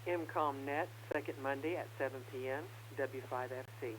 MCOMnet, second Monday at 7 p.m., W5FC.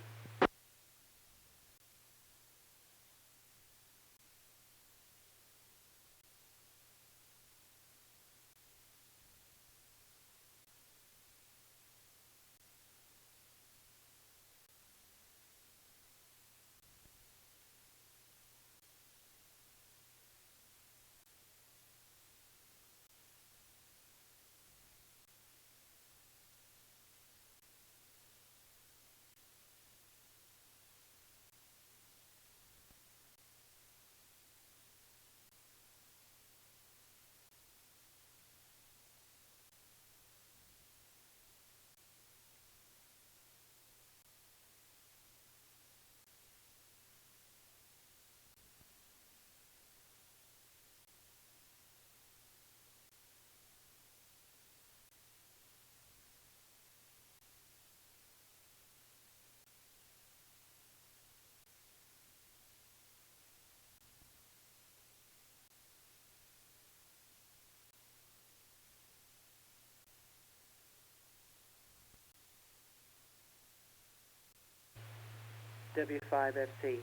W5FC.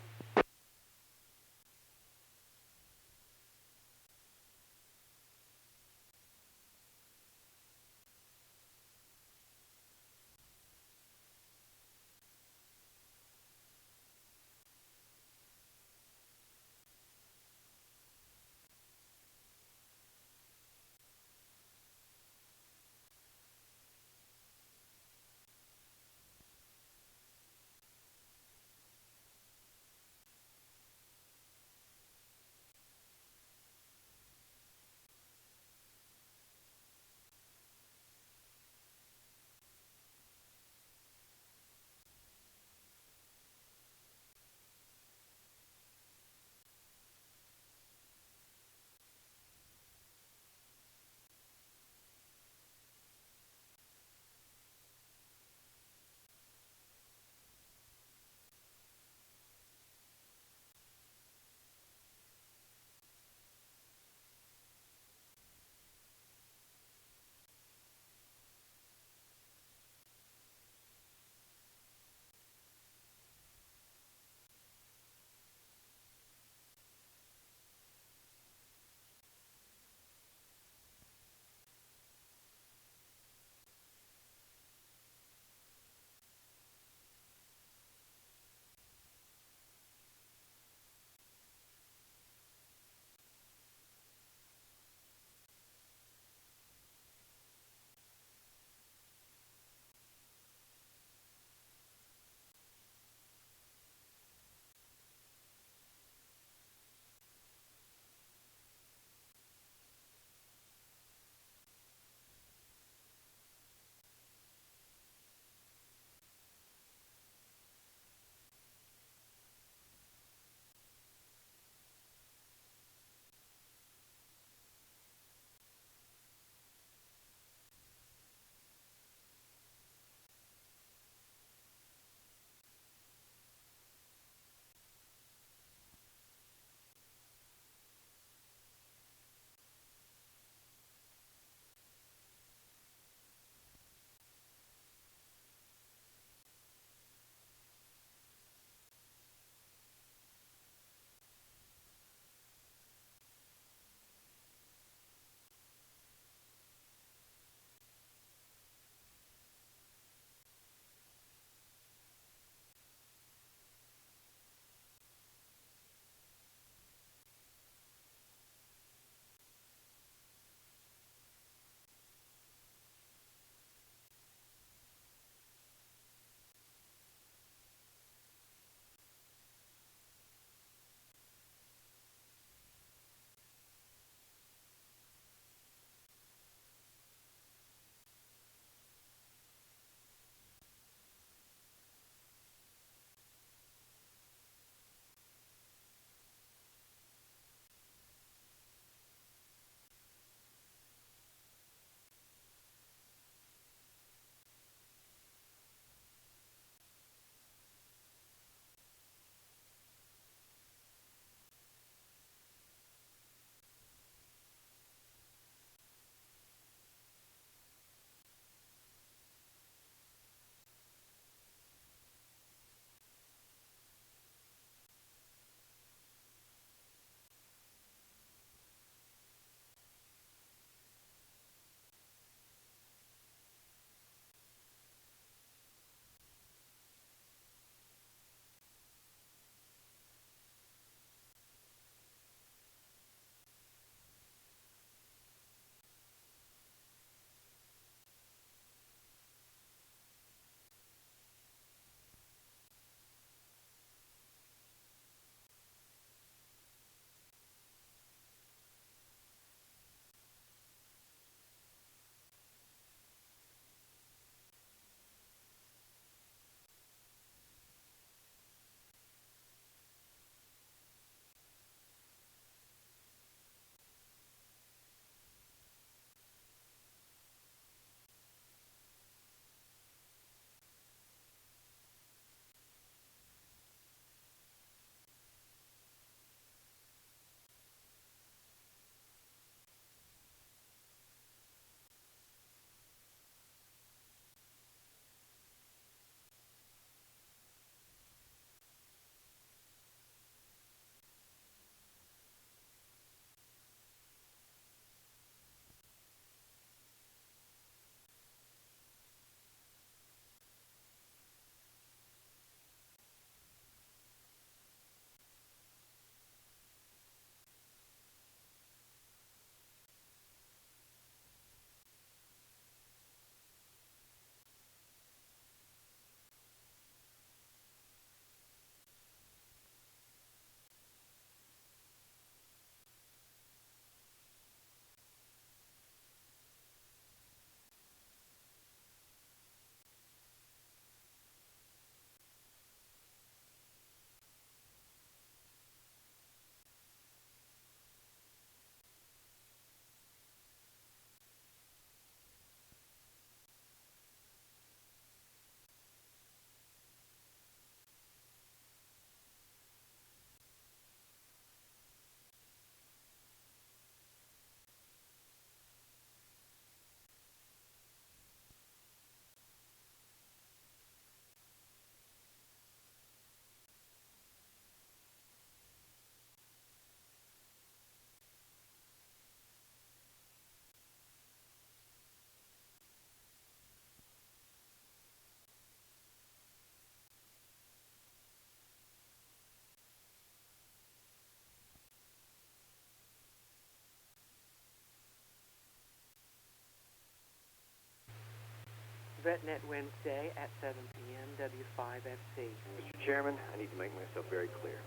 CorvetteNet Wednesday at 7 p.m. W5FC. Mr. Chairman, I need to make myself very clear.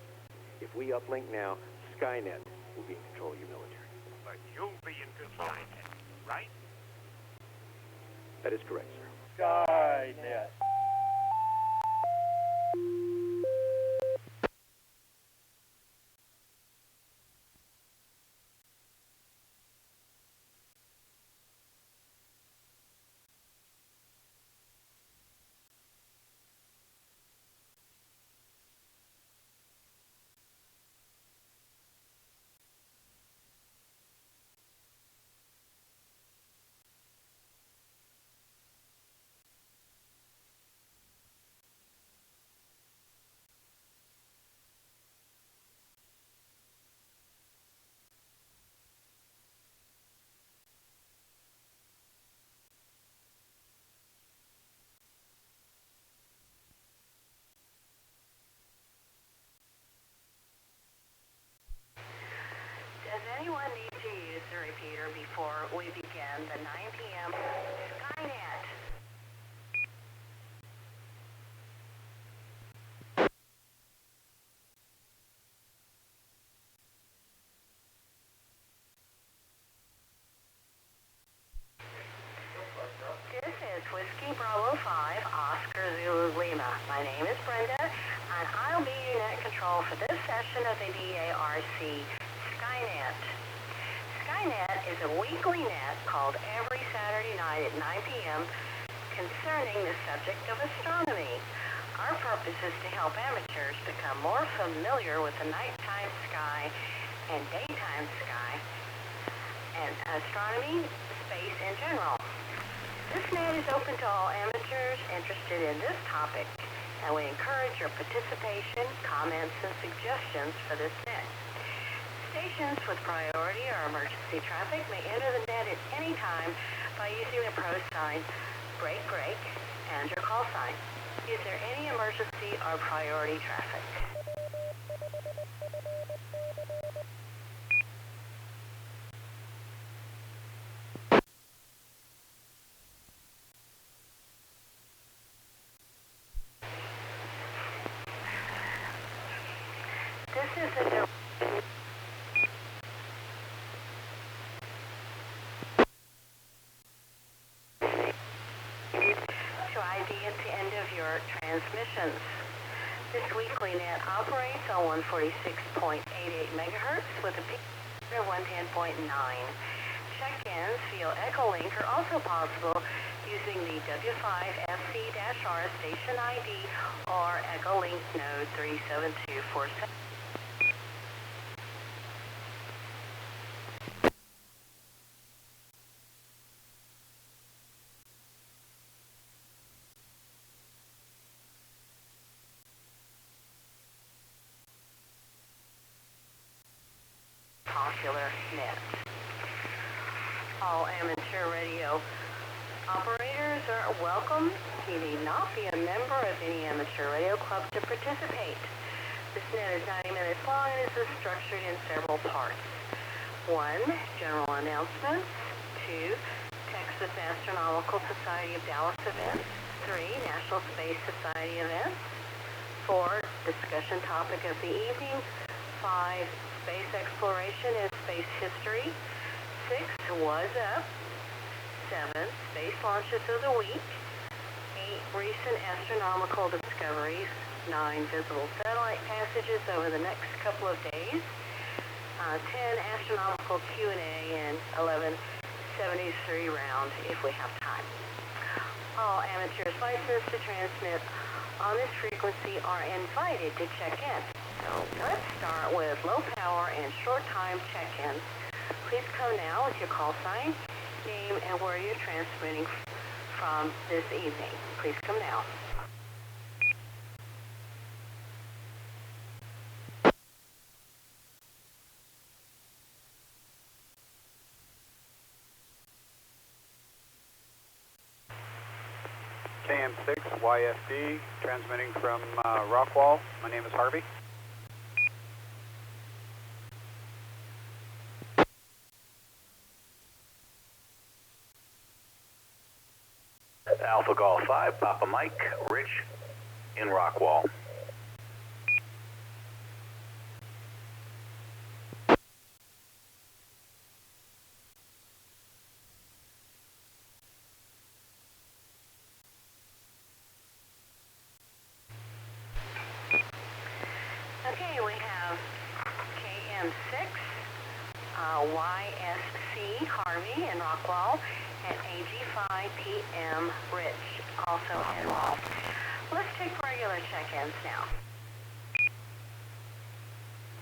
If we uplink now, Skynet will be in control of your military. But you'll be in control, right? That is correct, sir. Skynet. Does anyone need to use the repeater before we begin the 9 p.m. Skynet? This is Whiskey Bravo 5, Oscar Zulu Lima. My name is Brenda, and I'll be your net control for this session of the DARC Skynet. Skynet is a weekly net called every Saturday night at 9 p.m. concerning the subject of astronomy. Our purpose is to help amateurs become more familiar with the nighttime sky and daytime sky and astronomy, space in general. This net is open to all amateurs interested in this topic, and we encourage your participation, comments, and suggestions for this net. Stations with priority or emergency traffic may enter the net at any time by using the pro sign, break, break, and your call sign. Is there any emergency or priority traffic? This is a to ID at the end of your transmissions. This weekly net operates on 146.88 megahertz with a peak of 110.9. Check-ins via Echolink are also possible using the W5FC-R station ID or Echolink node 37247. Popular net. All amateur radio operators are welcome. You need not be a member of any amateur radio club to participate. This net is 90 minutes long and is structured in several parts. 1. General announcements. 2. Texas Astronomical Society of Dallas events. 3. National Space Society events. 4. Discussion topic of the evening. 5. Space exploration and space history. 6. Was up. 7. Space launches of the week. 8. Recent astronomical discoveries. 9. Visible satellite passages over the next couple of days. 10. Astronomical Q&A, and 11. 73 round if we have time. All amateurs licensed to transmit on this frequency are invited to check in. So let's start with low power and short time check-ins. Please come now with your call sign, name, and where you're transmitting from this evening. Please come now. KM6 YFD, transmitting from Rockwall. My name is Harvey. Alpha Golf 5, Papa Mike, Rich in Rockwall. Okay, we have KM6, YSC Harvey in Rockwall, and AG5PM Rich, also involved. Let's take regular check-ins now.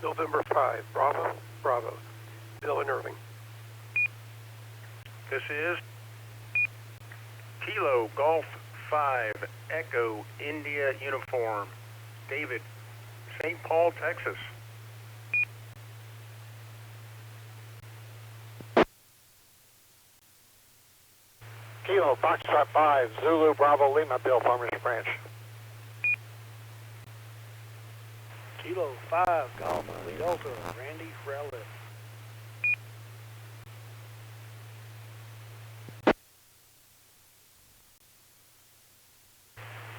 November 5, Bravo, Bravo, Bill and Irving. This is Kilo Golf 5 Echo India Uniform. David, St. Paul, Texas. Kilo, Foxtrot 5, Zulu, Bravo, Lima, Bill, Farmers Branch. Kilo 5 Golf Delta, Randy Frellis.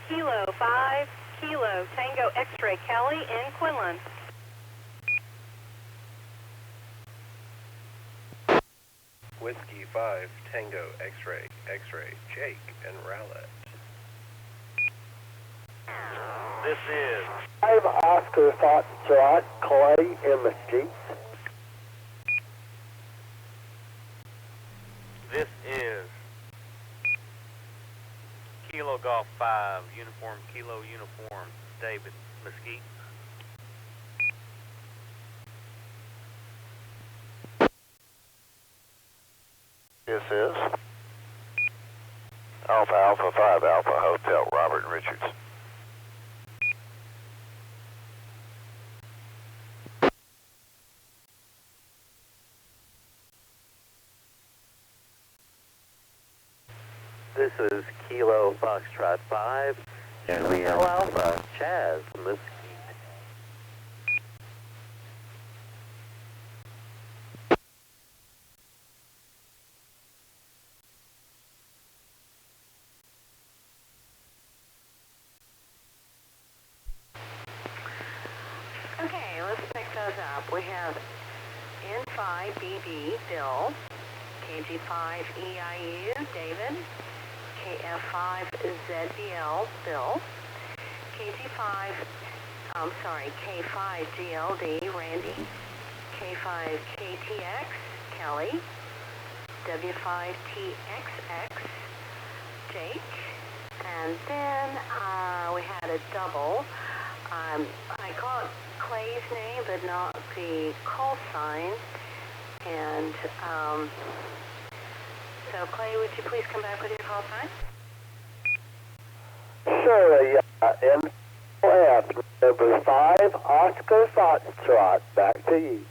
Kilo 5, Kilo Tango X-Ray Kelly in Quinlan. Whiskey 5, Tango, X-Ray, X-Ray, Jake and Rowlett. This is 5 Oscar Foxtrot, Clay and Mesquite. This is Kilo Golf 5, Kilo Uniform, David, Mesquite. This is Alpha 5 Alpha Hotel, Robert Richards. This is Kilo Foxtrot 5, Juliet Alpha, Chaz, Mesquite. Okay, let's pick those up. We have N5BB, Bill, KG5EIU, David, KF5ZBL, Bill, K5GLD, Randy, K5KTX, Kelly, W5TXX, Jake, and then we had a double. I call it Clay's name, but not the call sign. And so, Clay, would you please come back with your call sign? Surely, NF, number 5 Oscar Foxtrot, back to you.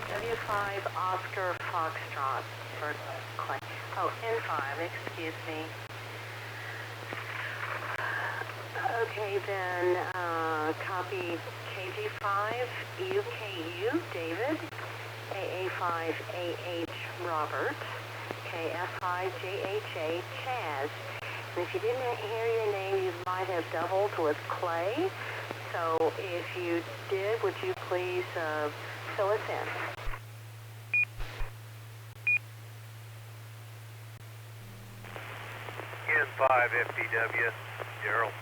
W5 Oscar Foxtrot for Clay. Oh, N5, excuse me. Okay, then copy KG5 EUKU, David, AA5AH, Robert, KF5JHA, Chaz. And if you didn't hear your name, you might have doubled with Clay. So if you did, would you please fill us in? N5 FPW, Gerald.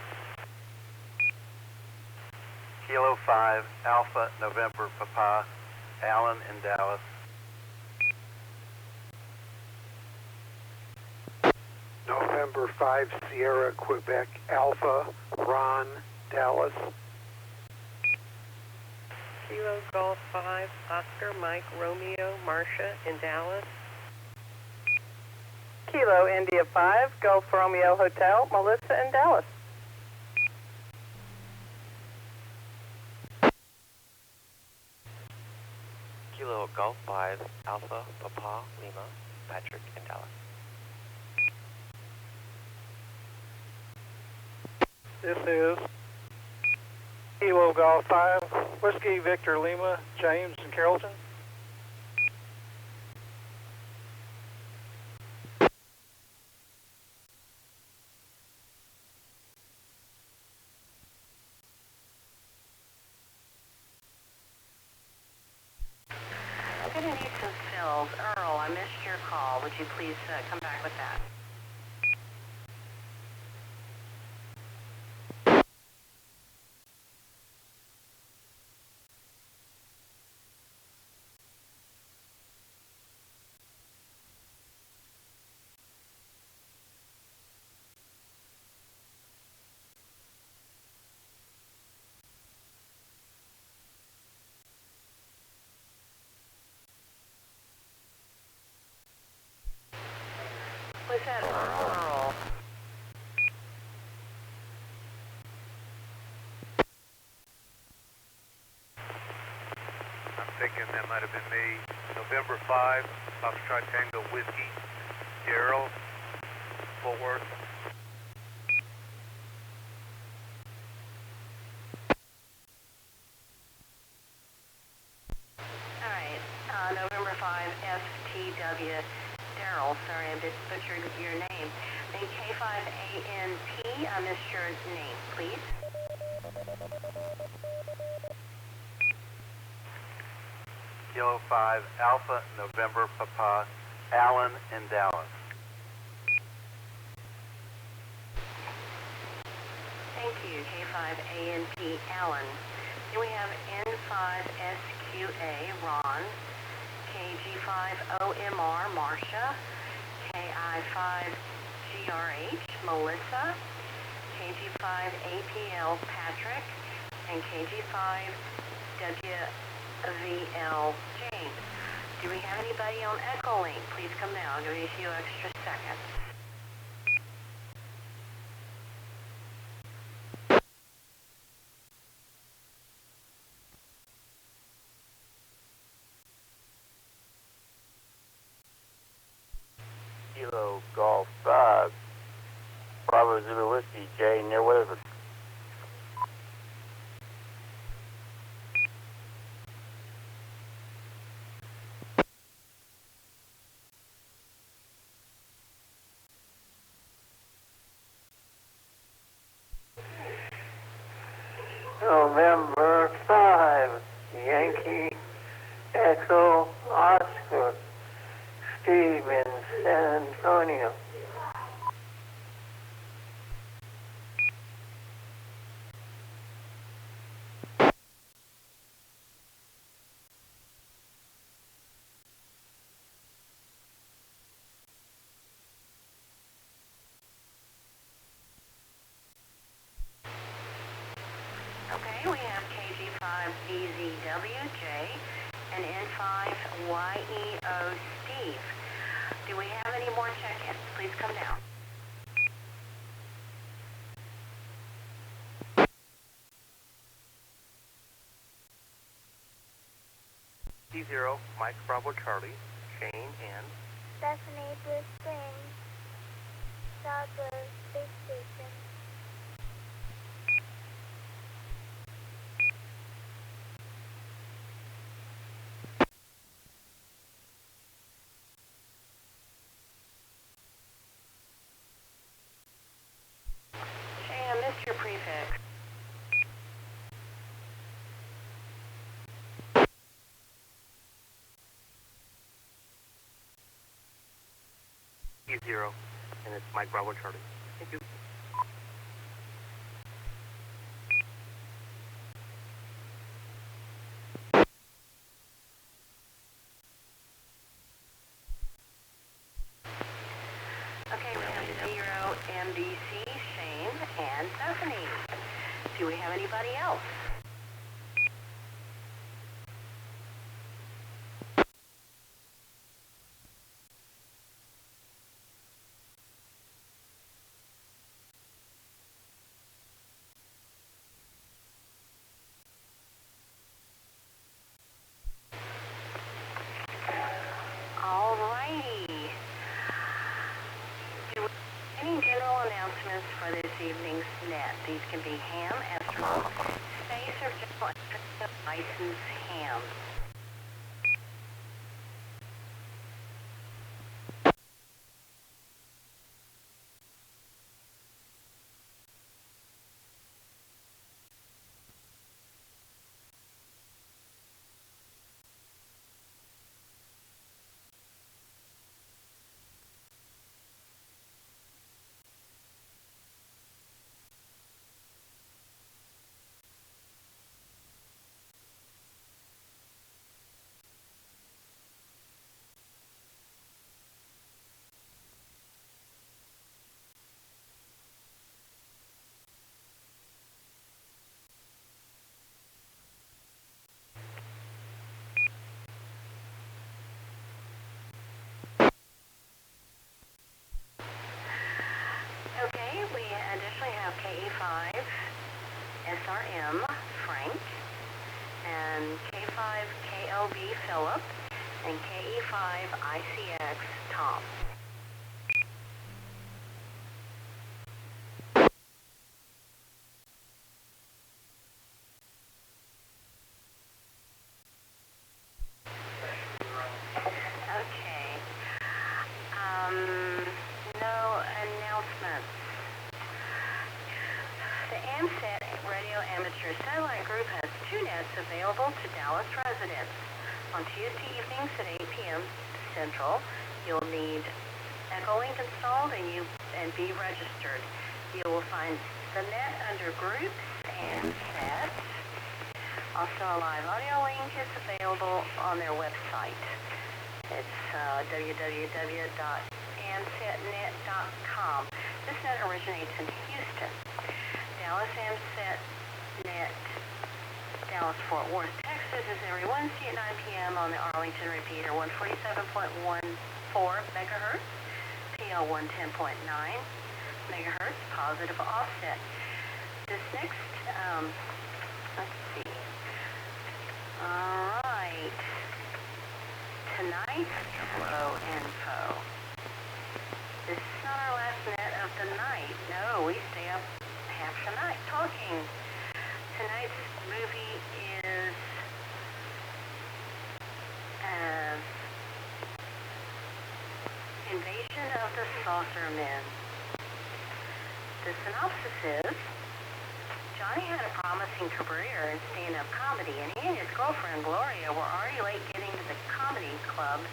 Kilo 5 Alpha November Papa, Allen in Dallas. November 5, Sierra, Quebec, Alpha, Ron, Dallas. Kilo Golf 5, Oscar Mike Romeo Marcia in Dallas. Kilo India 5, Golf Romeo Hotel, Melissa in Dallas. Kilo Golf 5, Alpha, Papa, Lima, Patrick in Dallas. This is Kilo Golf 5, Whiskey Victor Lima, James and Carrollton. Eagles. Earl, I missed your call. Would you please come back with that? Was that Earl? I'm thinking that might have been me. November 5, Foxtrot Tango Whiskey, Daryl, Fort Worth. All right, November 5, FTW, Daryl. Sorry, I butchered your name. And K5ANP, I missed your name, please. Kilo 5, Alpha, November, Papa, Allen in Dallas. Thank you, K5ANP, Allen. Then we have N5SQA, Ron. KG5OMR, Marcia. KI5GRH, Melissa. KG5APL, Patrick. And KG5WVL, James. Do we have anybody on Echolink? Please come down. I'll give you a few extra seconds. Kilo Golf 5, Bravo Zulu Whiskey, J, near Weatherford. November 5, Yankee Echo Oscar, Steve in San Antonio. Okay, we have KG5BZWJ and N5YEO Steve. Do we have any more check-ins? Please come down. T0, Mike Bravo Charlie, Shane and Stephanie Blue Springs, Southwest Space Station. Shane, I missed your prefix. T0, and it's Mike Bravo Charlie. Thank you. Okay, we have 0 MDC, Shane, and Stephanie. Do we have anybody else? Alrighty. Do we have any general announcements for this evening's net? These can be ham, estimate, space, or general license ham. SRM Frank, and K5KOB Philip, and KE5ICX Tom. Okay. No announcements. The AMSAT Radio Amateur Satellite Group has 2 nets available to Dallas residents. On Tuesday evenings at 8 p.m. Central, you'll need Echolink installed and be registered. You will find the net under Groups and Sets. Also, a live audio link is available on their website. It's www.amsatnet.com. This net originates in Houston. Dallas AMSAT Net, Dallas-Fort Worth, Texas is every Wednesday at 9 p.m. on the Arlington repeater, 147.14 megahertz, PL 110.9 megahertz, positive offset. This next, let's see. All right. Tonight's info. This is not our last net of the night. No, we stay up half the night talking. Tonight's movie is Invasion of the Saucer Men. The synopsis is, Johnny had a promising career in stand-up comedy, and he and his girlfriend Gloria were already late getting to the comedy club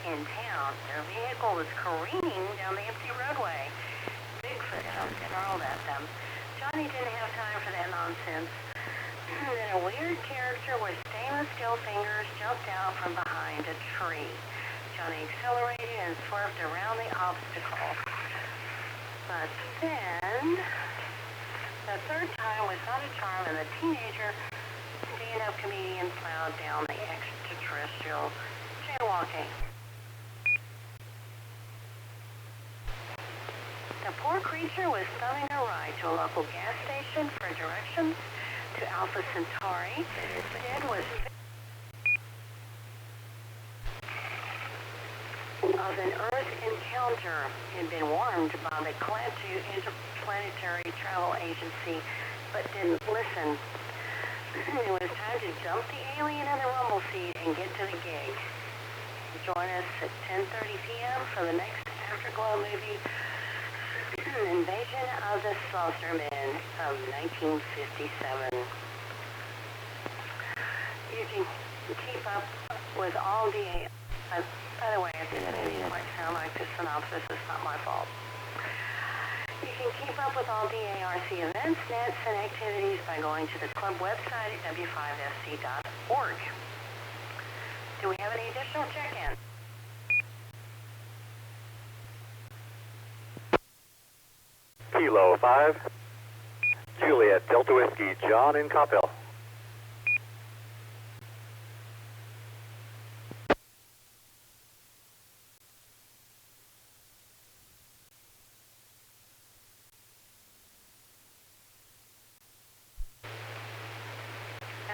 in town. Their vehicle was careening down the empty roadway. Bigfoot jumped and hurled at them. Johnny didn't have time for that nonsense. Then a weird character with stainless steel fingers jumped out from behind a tree. Johnny accelerated and swerved around the obstacle. But then, the third time was not a charm, and the teenager stand-up comedian plowed down the extraterrestrial jaywalking. The poor creature was thumbing a ride to a local gas station for directions to Alpha Centauri. Instead was of an Earth encounter. Had been warned by the Klaatu Interplanetary Travel Agency, but didn't listen. It was time to jump the alien in the rumble seat and get to the gig. Join us at 10:30 p.m. for the next Afterglow movie, Invasion of the Saucer Men of 1957. You can keep up with all the... by the way, if it might sound like the synopsis, it's not my fault. You can keep up with all DARC events, nets, and activities by going to the club website at w5fc.org. Do we have any additional check-in? Kilo 5, Juliet Delta Whiskey, John in Coppell.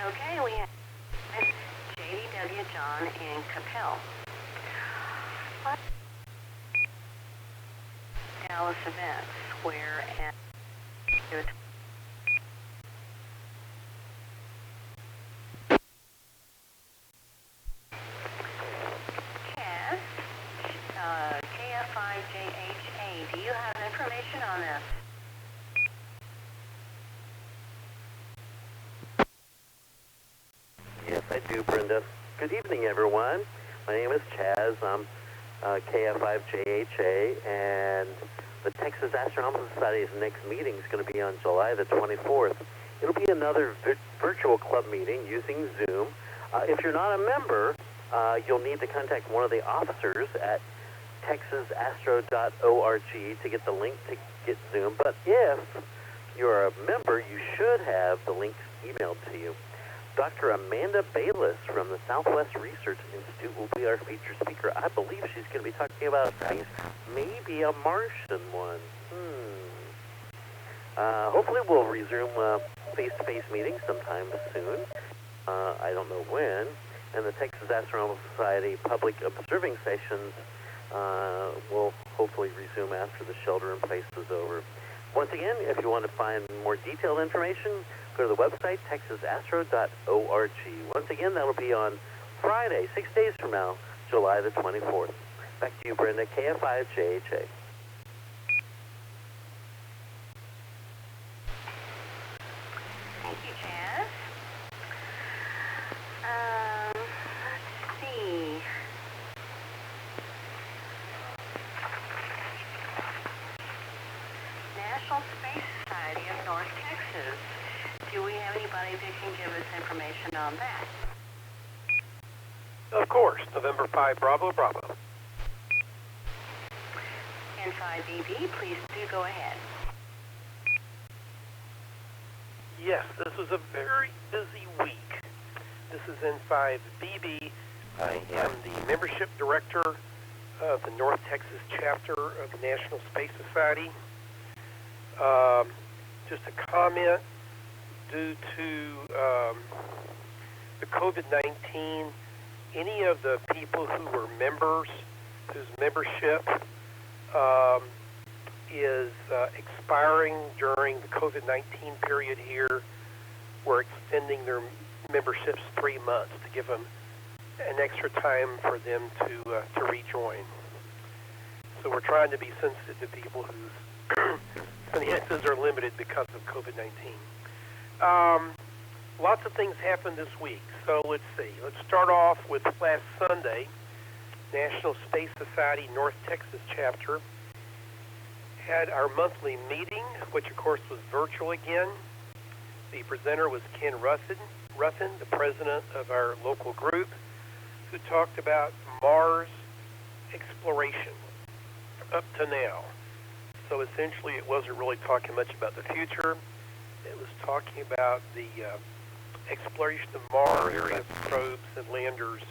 Okay, we have JDW John in Capel. Dallas events where at Chaz, KF5JHA, do you have information on this? Yes, I do, Brenda. Good evening, everyone. My name is Chaz. I'm KF5JHA, and the Texas Astronomical Society's next meeting is going to be on July the 24th. It'll be another virtual club meeting using Zoom. If you're not a member, you'll need to contact one of the officers at texasastro.org to get the link to get Zoom. But if you're a member, you should have the links emailed to you. Dr. Amanda Bayless from the Southwest Research Institute will be our featured speaker. I believe she's going to be talking about space, maybe a Martian one. Hopefully we'll resume face-to-face meeting sometime soon. I don't know when. And the Texas Astronomical Society public observing sessions will hopefully resume after the shelter-in-place is over. Once again, if you want to find more detailed information, go to the website, texasastro.org. Once again, that'll be on Friday, 6 days from now, July the 24th. Back to you, Brenda, KF5JHA. Thank you, Chaz. Let's see. National Space Society of North Texas. Do we have anybody that can give us information on that? Of course, November 5, Bravo, Bravo. N5BB, please do go ahead. Yes, this was a very busy week. This is N5BB. I am the membership director of the North Texas chapter of the National Space Society. Just a comment, due to the COVID-19, any of the people who were members, whose membership is expiring during the COVID-19 period here, we're extending their memberships 3 months to give them an extra time for them to rejoin. So we're trying to be sensitive to people whose finances are limited because of COVID-19. Lots of things happened this week, so let's see. Let's start off with last Sunday. National Space Society North Texas chapter had our monthly meeting, which of course was virtual again. The presenter was Ken Ruffin, the president of our local group, who talked about Mars exploration up to now. So essentially it wasn't really talking much about the future. It was talking about the exploration of Mars, various probes and landers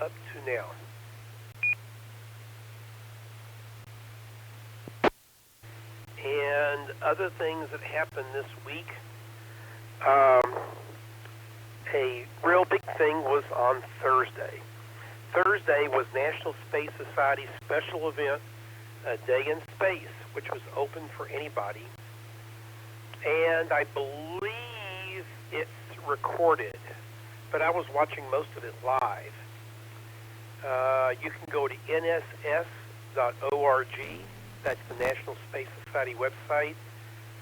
up to now. And other things that happened this week, a real big thing was on Thursday. Thursday was National Space Society's special event, A Day in Space, which was open for anybody. And I believe it's recorded, but I was watching most of it live. You can go to nss.org. That's the National Space Society website.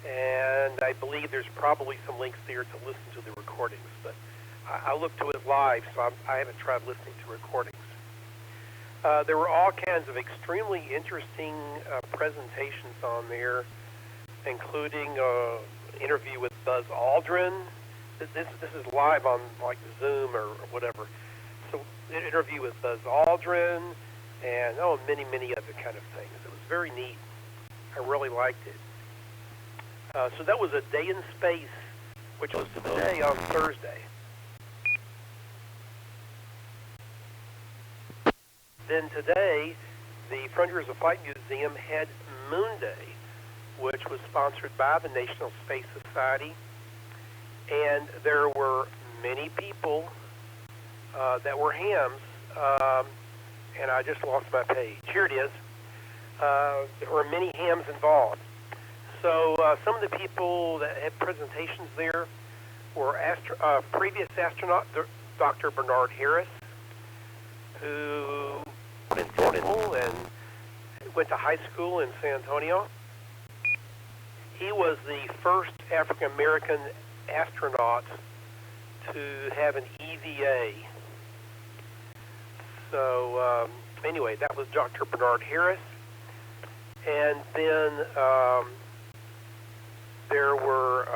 And I believe there's probably some links there to listen to the recordings. But I looked to it live, so I haven't tried listening to recordings. There were all kinds of extremely interesting presentations on there, including an interview with Buzz Aldrin. This is live on like Zoom or whatever. So an interview with Buzz Aldrin and many other kind of things. It was very neat. I really liked it. So that was A Day in Space, which was today on Thursday. Then today, the Frontiers of Flight Museum had Moon Day, which was sponsored by the National Space Society. And there were many people that were hams, and I just lost my page. Here it is. There were many hams involved. So some of the people that had presentations there were previous astronaut Dr. Bernard Harris, who went to school and went to high school in San Antonio. He was the first African-American astronaut to have an EVA. So anyway, that was Dr. Bernard Harris. And then there were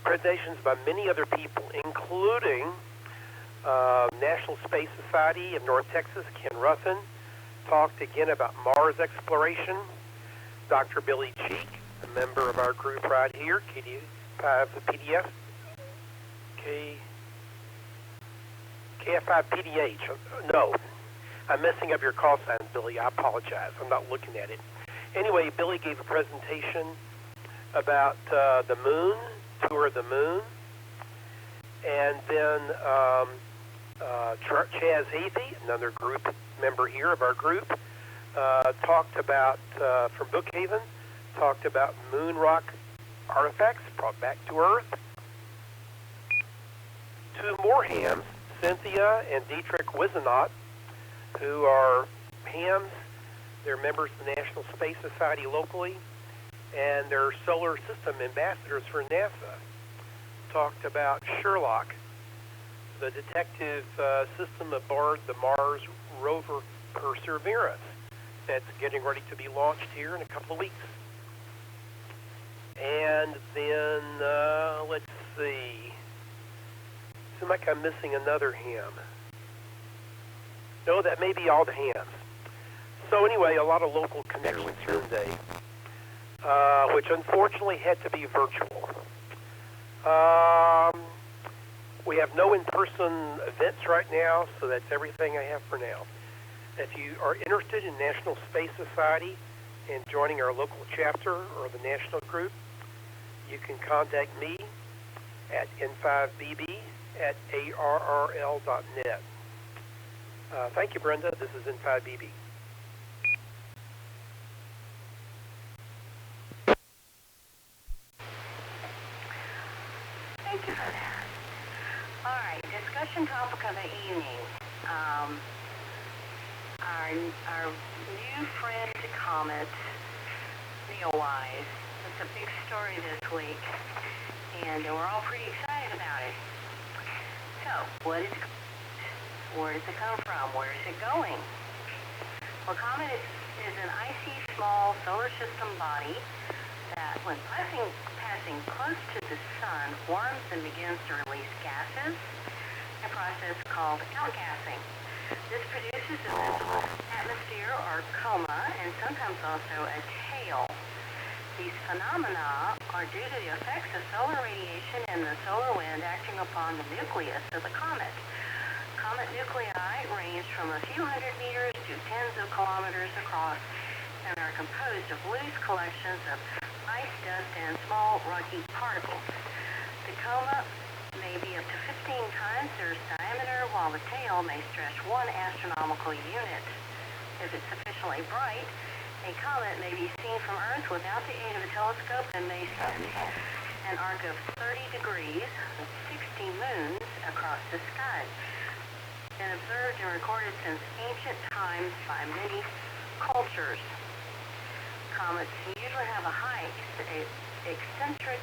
presentations by many other people, including National Space Society of North Texas. Ken Ruffin talked again about Mars exploration. Dr. Billy Cheek, a member of our group right here, KF5PDF, KF5PDH. No, I'm messing up your call sign, Billy. I apologize. I'm not looking at it. Anyway, Billy gave a presentation about the moon, tour of the moon. And then Chaz Heathy, another group member here of our group, talked about, from Brookhaven, talked about moon rock artifacts brought back to Earth. Two more hams, Cynthia and Dietrich Wisenot, who are hams. They're members of the National Space Society locally, and they're solar system ambassadors for NASA. Talked about Sherlock, the detective system aboard the Mars rover Perseverance that's getting ready to be launched here in a couple of weeks. And then, let's see. Seems like I'm missing another ham. No, that may be all the hams. So anyway, a lot of local connections here today, which unfortunately had to be virtual. We have no in-person events right now, so that's everything I have for now. If you are interested in National Space Society and joining our local chapter or the national group, you can contact me at n5bb@arrl.net. Thank you, Brenda. This is N5BB. Thank you for that. All right, discussion topic of the evening. Our new friend Comet, Neowise. It's a big story this week, and we're all pretty excited about it. So, what is Comet? Where does it come from? Where is it going? Well, Comet is an icy, small solar system body that, when passing close to the sun, warms and begins to release gases, a process called outgassing. This produces a visible atmosphere or coma, and sometimes also a tail. These phenomena are due to the effects of solar radiation and the solar wind acting upon the nucleus of the comet. Comet nuclei range from a few hundred meters to tens of kilometers across and are composed of loose collections of ice, dust, and small rocky particles. The coma may be up to 15 times Earth's diameter, while the tail may stretch 1 astronomical unit. If it's sufficiently bright, a comet may be seen from Earth without the aid of a telescope and may send an arc of 30 degrees, 60 moons, across the sky. Been observed and recorded since ancient times by many cultures. Comets usually have a high eccentric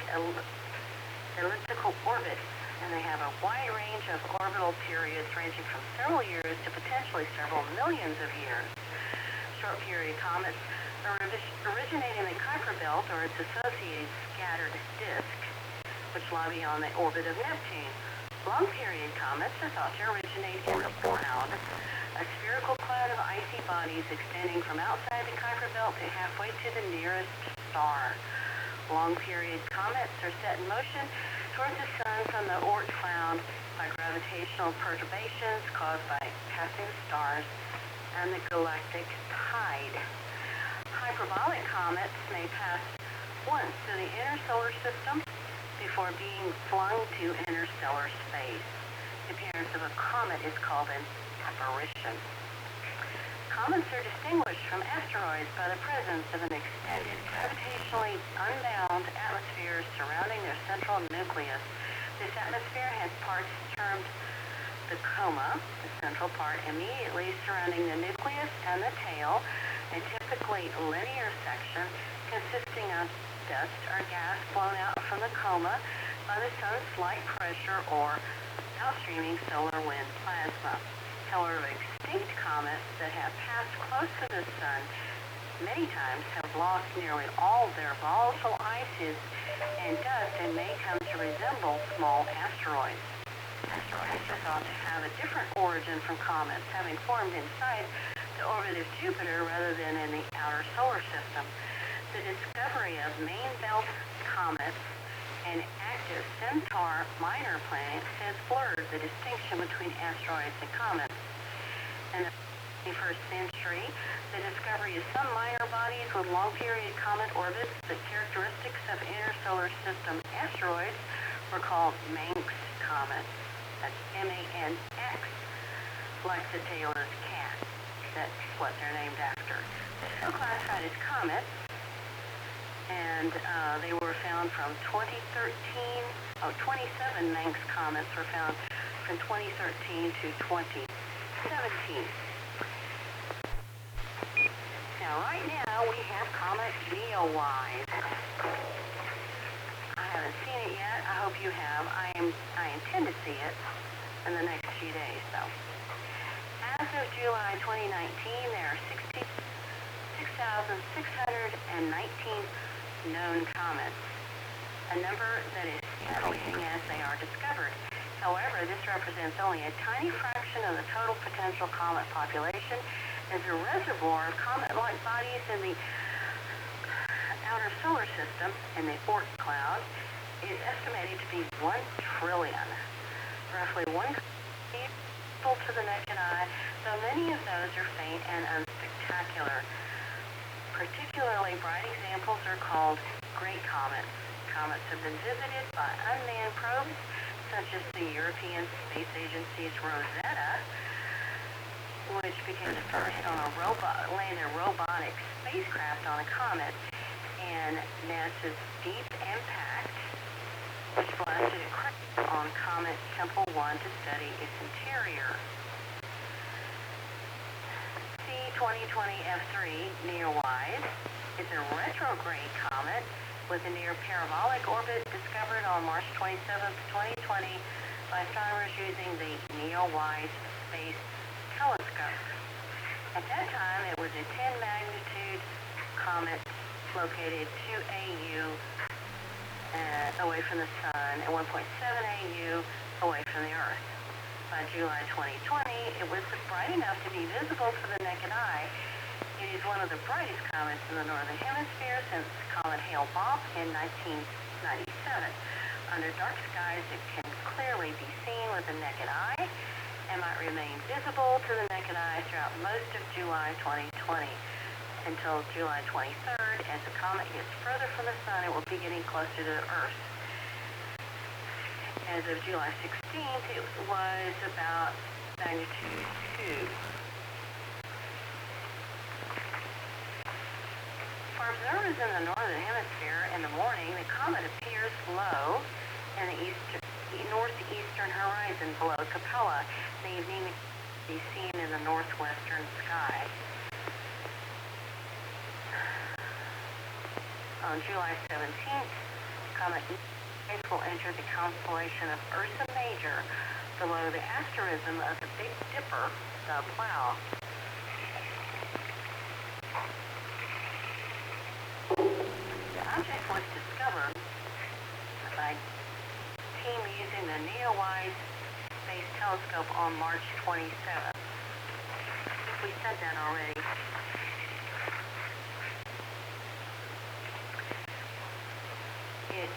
elliptical orbit, and they have a wide range of orbital periods ranging from several years to potentially several millions of years. Short period comets originate in the Kuiper Belt or its associated scattered disk, which lie beyond the orbit of Neptune. Long period comets are thought to originate in the cloud, a spherical cloud of icy bodies extending from outside the Kuiper Belt to halfway to the nearest star. Long period comets are set in motion towards the sun from the Oort cloud by gravitational perturbations caused by passing stars and the galactic tide. Hyperbolic comets may pass once through the inner solar system before being flung to interstellar space. The appearance of a comet is called an apparition. Comets are distinguished from asteroids by the presence of an extended, gravitationally unbound atmosphere surrounding their central nucleus. This atmosphere has parts termed the coma, the central part immediately surrounding the nucleus, and the tail, a typically linear section consisting of dust or gas blown out from the coma by the sun's slight pressure or outstreaming solar wind plasma. However, extinct comets that have passed close to the sun many times have lost nearly all their volatile ices and dust and may come to resemble small asteroids. Asteroids are thought to have a different origin from comets, having formed inside the orbit of Jupiter rather than in the outer solar system. The discovery of main belt comets and active Centaur minor planets has blurred the distinction between asteroids and comets. In the 21st century, The discovery of some minor bodies with long-period comet orbits, the characteristics of inter-solar system asteroids, were called Manx comets. That's M-A-N-X, like the Taylor's cat. That's what they're named after. They're classified as comets, and they were found from 2013. 27 Manx comets were found from 2013 to 2017. Now, right now, we have Comet Neowise. I haven't seen it yet. I hope you have. I intend to see it in the next few days, though. As of July 2019, there are 6,619 known comets, a number that is increasing as they are discovered. However, this represents only a tiny fraction of the total potential comet population, as the reservoir of comet-like bodies in the outer solar system, in the Oort cloud, is estimated to be 1 trillion. Roughly 1 visible to the naked eye, though many of those are faint and unspectacular. Particularly bright examples are called great comets. Comets have been visited by unmanned probes, such as the European Space Agency's Rosetta, which became the first on a landed robotic spacecraft on a comet, and NASA's Deep Impact, which blasted a crater on Comet Temple 1 to study its interior. C-2020F3 Neowise is a retrograde comet with a near parabolic orbit discovered on March 27, 2020 by astronomers using the Neowise Space Telescope. At that time, it was a 10 magnitude comet located 2 AU away from the Sun and 1.7 AU away from the Earth. By July 2020, it was bright enough to be visible to the naked eye. It is one of the brightest comets in the Northern Hemisphere since Comet Hale-Bopp in 1997. Under dark skies, it can clearly be seen with the naked eye and might remain visible to the naked eye throughout most of July 2020 until July 23rd. As the comet gets further from the Sun, it will be getting closer to the Earth. As of July 16th, it was about magnitude 2. For observers in the Northern Hemisphere, in the morning, the comet appears low in the northeastern horizon below Capella. In the evening, it can be seen in the northwestern sky. On July 17th, Comet Neowise will enter the constellation of Ursa Major below the asterism of the Big Dipper, the Plough. The object was discovered by a team using the Neowise Space Telescope on March 27th. We said that already. It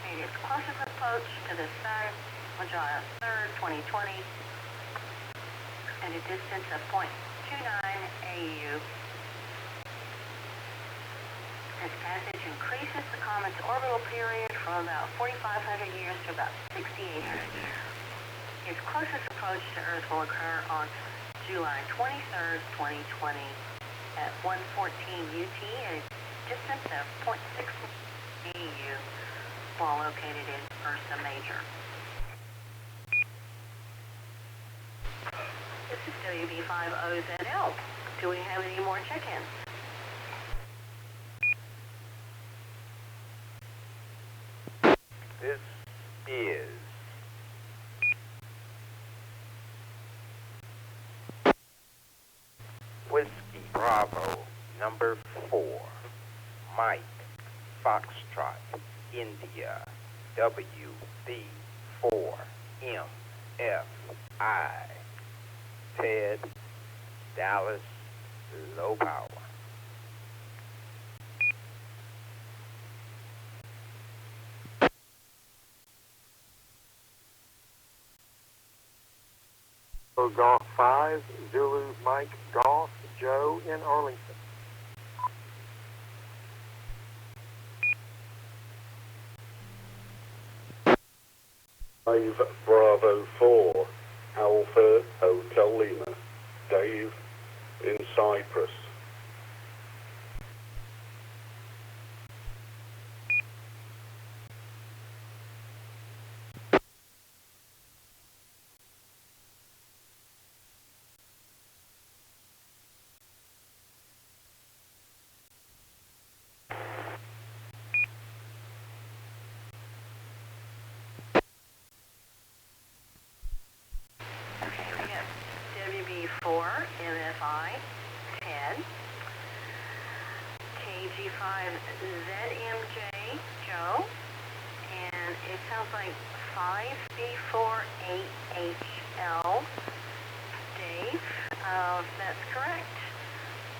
made its closest approach to the Sun on July 3rd, 2020, at a distance of 0.29 AU. As passage increases the comet's orbital period from about 4,500 years to about 6,800 years. Its closest approach to Earth will occur on July 23rd, 2020 at 1:14 UT at a distance of 0.6 AU while located in Ursa Major. This is WB5OZL. Do we have any more check-ins? This is Whiskey Bravo number 4, Mike Foxtrot, India, WB4MFI, Ted, Dallas, low power. Bravo Golf 5, Zulu Mike Golf, Joe in Arlington. 5 Bravo 4, Alpha Hotel Lima, Dave in Cyprus. WB4, MFI, 10, KG5, ZMJ, Joe, and it sounds like 5B48HL, Dave, if that's correct.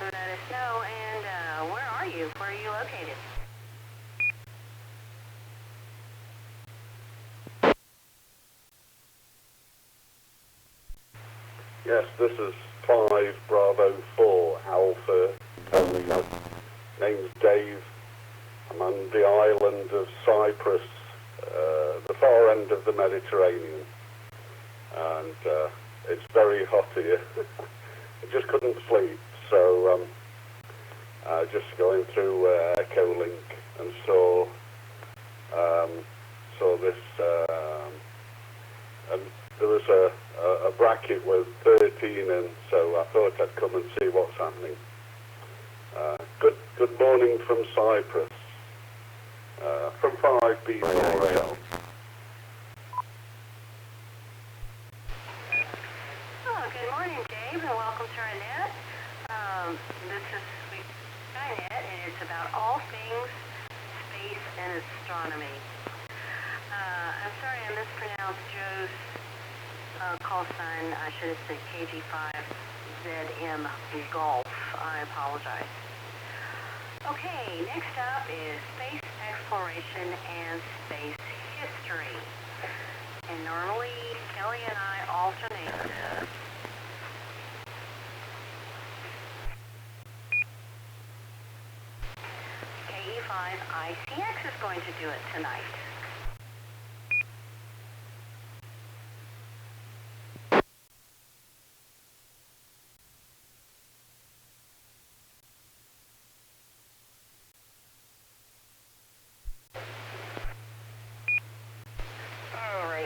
Let us know, and where are you? Where are you located? Yes, this is 5 Bravo 4, Alpha Hotel. Name's Dave. I'm on the island of Cyprus, the far end of the Mediterranean. And it's very hot here. I just couldn't sleep, so just going through Echolink and saw this, and there was a bracket with 13 in, so I thought I'd come and see what's happening. Good morning from Cyprus, from 5B4L. Oh, good morning, Dave, and welcome to our net. This is Skynet, and it's about all things space and astronomy. I'm sorry I mispronounced Joe's call sign. I should have said KG5ZM Golf. I apologize. Okay, next up is space exploration and space history. And normally, Kelly and I alternate this. KE5ICX is going to do it tonight.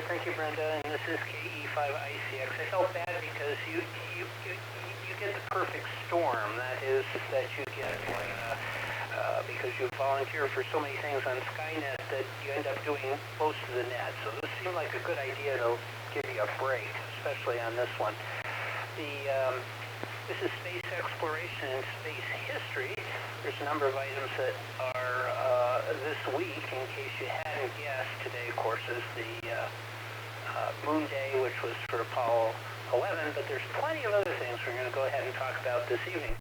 Thank you, Brenda, and this is KE5ICX. I felt bad because you get the perfect storm. That is, that you get because you volunteer for so many things on Skynet that you end up doing most of the net. So this seemed like a good idea to give you a break, especially on this one. This is space exploration and space history. There's a number of items that are this week, in case you hadn't guessed. Today, of course, is the Moon Day, which was for Apollo 11, but there's plenty of other things we're going to go ahead and talk about this evening.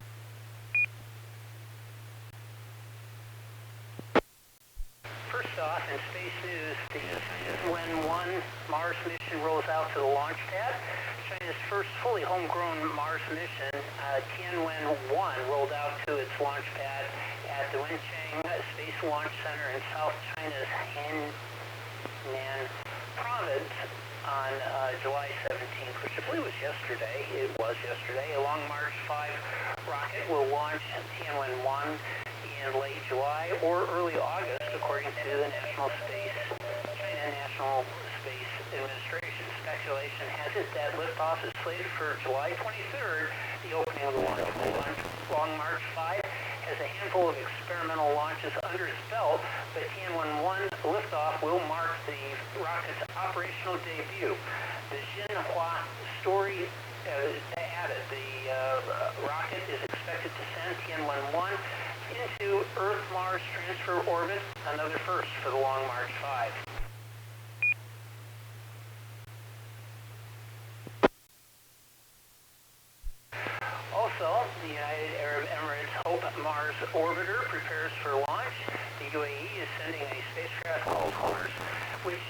First off, in space news, Tianwen-1 Mars mission rolls out to the launch pad. China's first fully homegrown Mars mission, Tianwen-1, rolled out to its launch pad at the Wenchang Space Launch Center in South China's Henan province on July 17th, which I believe was yesterday. It was yesterday. A Long March 5 rocket will launch Tianwen-1 in late July or early August, according to the China National Space Administration. Speculation has it that liftoff is slated for July 23rd, the opening of the launch. Long March 5 has a handful of experimental launches under its belt, but Tianwen-1 liftoff will mark the rocket's operational debut. The Xinhua story added the rocket is expected to send Tianwen-1 into Earth-Mars transfer orbit, another first for the Long March 5. Also, the United Arab Emirates Hope Mars orbiter prepares for launch. The UAE is sending a spacecraft called Mars, which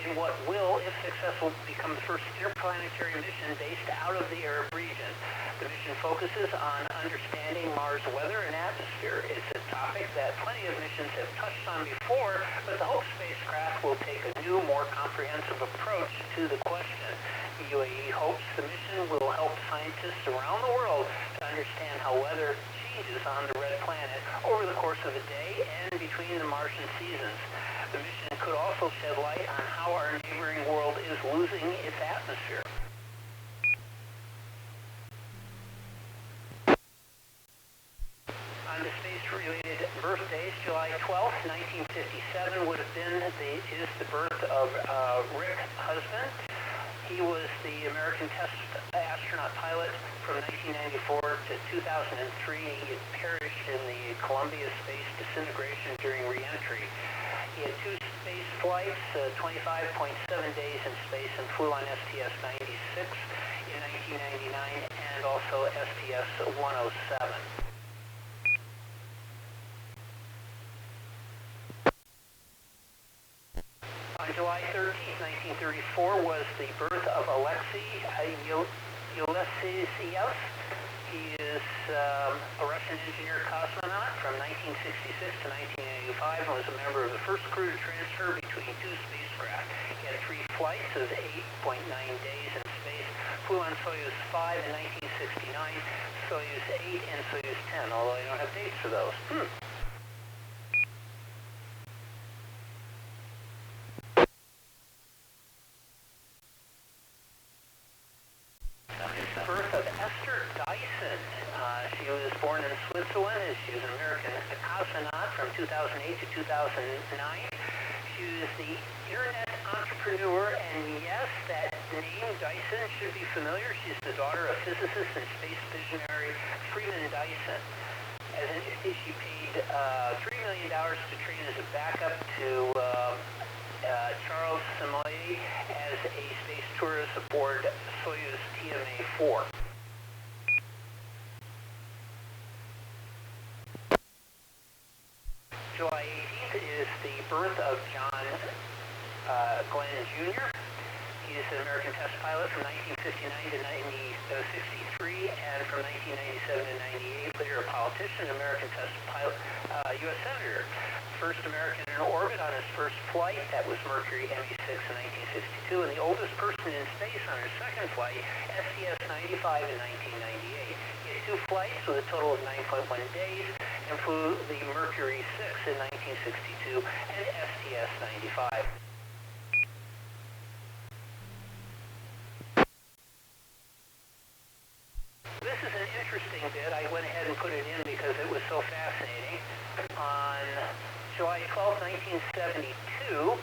in what will, if successful, become the first interplanetary mission based out of the Arab region. The mission focuses on understanding Mars' weather and atmosphere. It's a topic that plenty of missions have touched on before, but the HOPE spacecraft will take a new, more comprehensive approach to the question. The UAE hopes the mission will help scientists around the world to understand how weather changes on the red planet over the course of a day and between the Martian seasons. The mission could also shed light on how our neighboring world is losing its atmosphere. On to space-related birthdays, July 12th, 1957 would have been is the birth of Rick Husband. He was the American test astronaut pilot from 1994 to 2003. He had perished in the Columbia space disintegration during re-entry. He had 2 space flights, 25.7 days in space, and flew on STS-96 in 1999 and also STS-107. On July 13th, 1934 was the birth of Alexei Ulysseyev. He is a Russian engineer cosmonaut from 1966 to 1985 and was a member of the first crew to transfer between 2 spacecraft. He had 3 flights of 8.9 days in space, flew on Soyuz 5 in 1969, Soyuz 8, and Soyuz 10, although I don't have dates for those. Birth of Esther Dyson. She was born in Switzerland. She was an American cosmonaut from 2008 to 2009. She was the internet entrepreneur, and yes, that name Dyson should be familiar. She's the daughter of physicist and space visionary Freeman Dyson. She paid $3 million to train as a backup to Charles Samoy as a space tourist aboard Soyuz TMA-4. July 18th is the birth of John Glenn Jr. He is an American test pilot from 1959 to 1963, and from 1997 to 98, later a politician, American test pilot, U.S. Senator. First American in orbit on his first flight, that was Mercury ME-6 in 1962, and the oldest person in space on his second flight, STS-95 in 1998. He had 2 flights with a total of 9.1 days, and flew the Mercury 6 in 1962 and STS-95. This is an interesting bit. I went ahead and put it in because it was so fascinating. On July 12, 1972,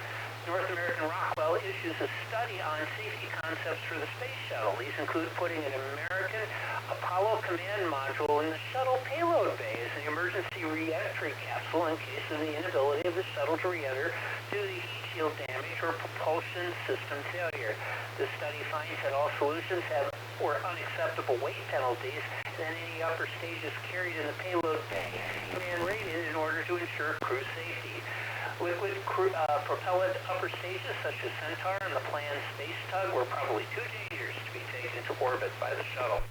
North American Rockwell issues a study on safety concepts for the space shuttle. These include putting an American Apollo command module in the shuttle payload bay as an emergency re-entry capsule in case of the inability of the shuttle to re-enter due to heat shield damage or propulsion system failure. The study finds that all solutions were unacceptable weight penalties, and any upper stages carried in the payload bay and rated in order to ensure crew safety. Liquid propellant upper stages such as Centaur and the planned space tug were probably too dangerous to be taken to orbit by the shuttle.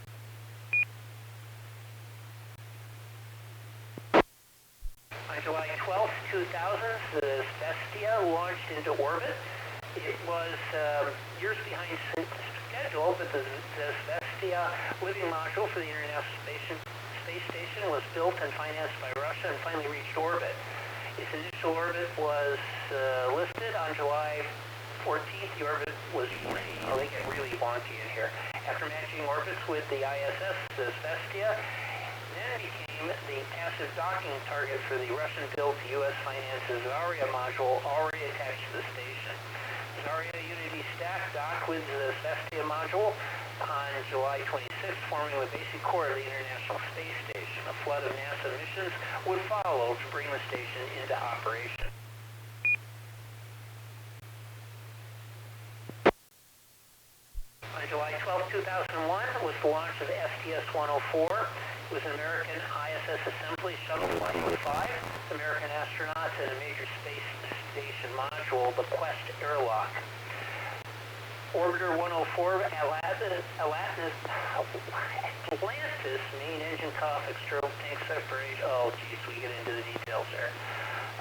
On July 12, 2000, the Bestia launched into orbit. It was years behind schedule, but the Bestia living module for the International Space Station was built and financed by Russia and finally reached orbit. Its initial orbit was listed on July 14th. The orbit was they get really wonky in here. After matching orbits with the ISS, the Bestia then became the passive docking target for the Russian-built U.S.-financed Zarya module already attached to the station. Zarya Unity Stack docked with the Bestia module on July 26th, forming the basic core of the International Space Station. A flood of NASA missions would follow to bring the station into operation. On July 12, 2001 was the launch of STS-104. was an American ISS assembly shuttle flight with 5 American astronauts and a major space station module, the Quest airlock. Orbiter 104, Atlantis, main engine cutoff, external tank separation. Oh, geez, we get into the details there.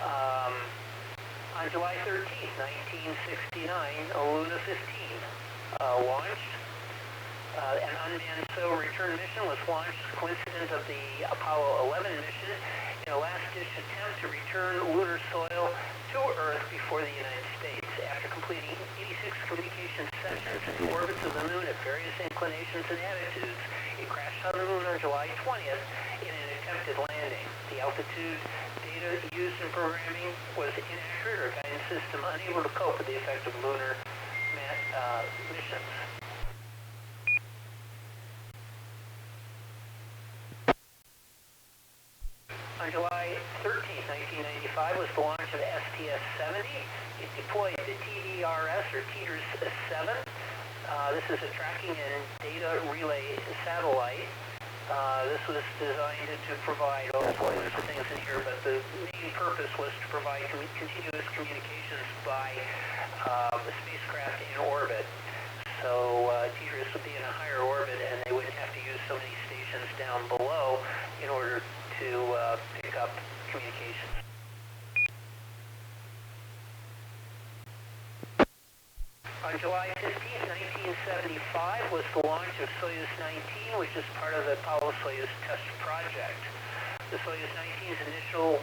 On July 13th, 1969, Luna 15 launched. An unmanned SO return mission was launched coincident of the Apollo 11 mission in a last-ditch attempt to return lunar soil to Earth before the United States. After completing 86 communication sessions in the orbits of the moon at various inclinations and attitudes, it crashed on the moon on July 20th in an attempted landing. The altitude data used in programming was inaccurate, or guidance system unable to cope with the effect of lunar missions. On July 13, 1995 was the launch of STS-70. It deployed the TDRS, or TDRS-7. This is a tracking and data relay satellite. This was designed to provide all sorts of things in here, but the main purpose was to provide continuous communications by the spacecraft in orbit. So TDRS would be in a higher orbit, and they wouldn't have to use so many stations down below in order to pick up communications. On July 15, 1975 was the launch of Soyuz 19, which is part of the Apollo-Soyuz test project. The Soyuz 19's initial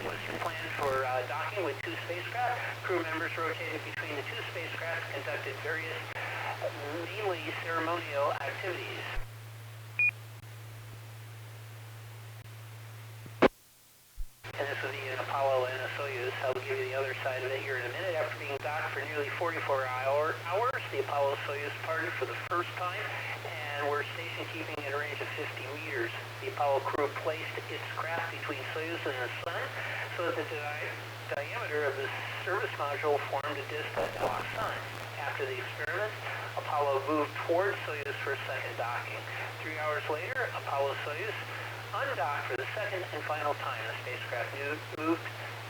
was planned for docking with 2 spacecraft. Crew members rotated between the 2 spacecraft and conducted various, mainly ceremonial activities. And this would be an Apollo and a Soyuz. I'll give you the other side of it here in a minute. After being docked for nearly 44 hours, the Apollo-Soyuz parted for the first time and were station keeping at a range of 50 meters. The Apollo crew placed its craft between Soyuz and the Sun so that the diameter of the service module formed a disk that blocked Sun. After the experiment, Apollo moved towards Soyuz for a second docking. 3 hours later, Apollo-Soyuz undocked for the second and final time. The spacecraft moved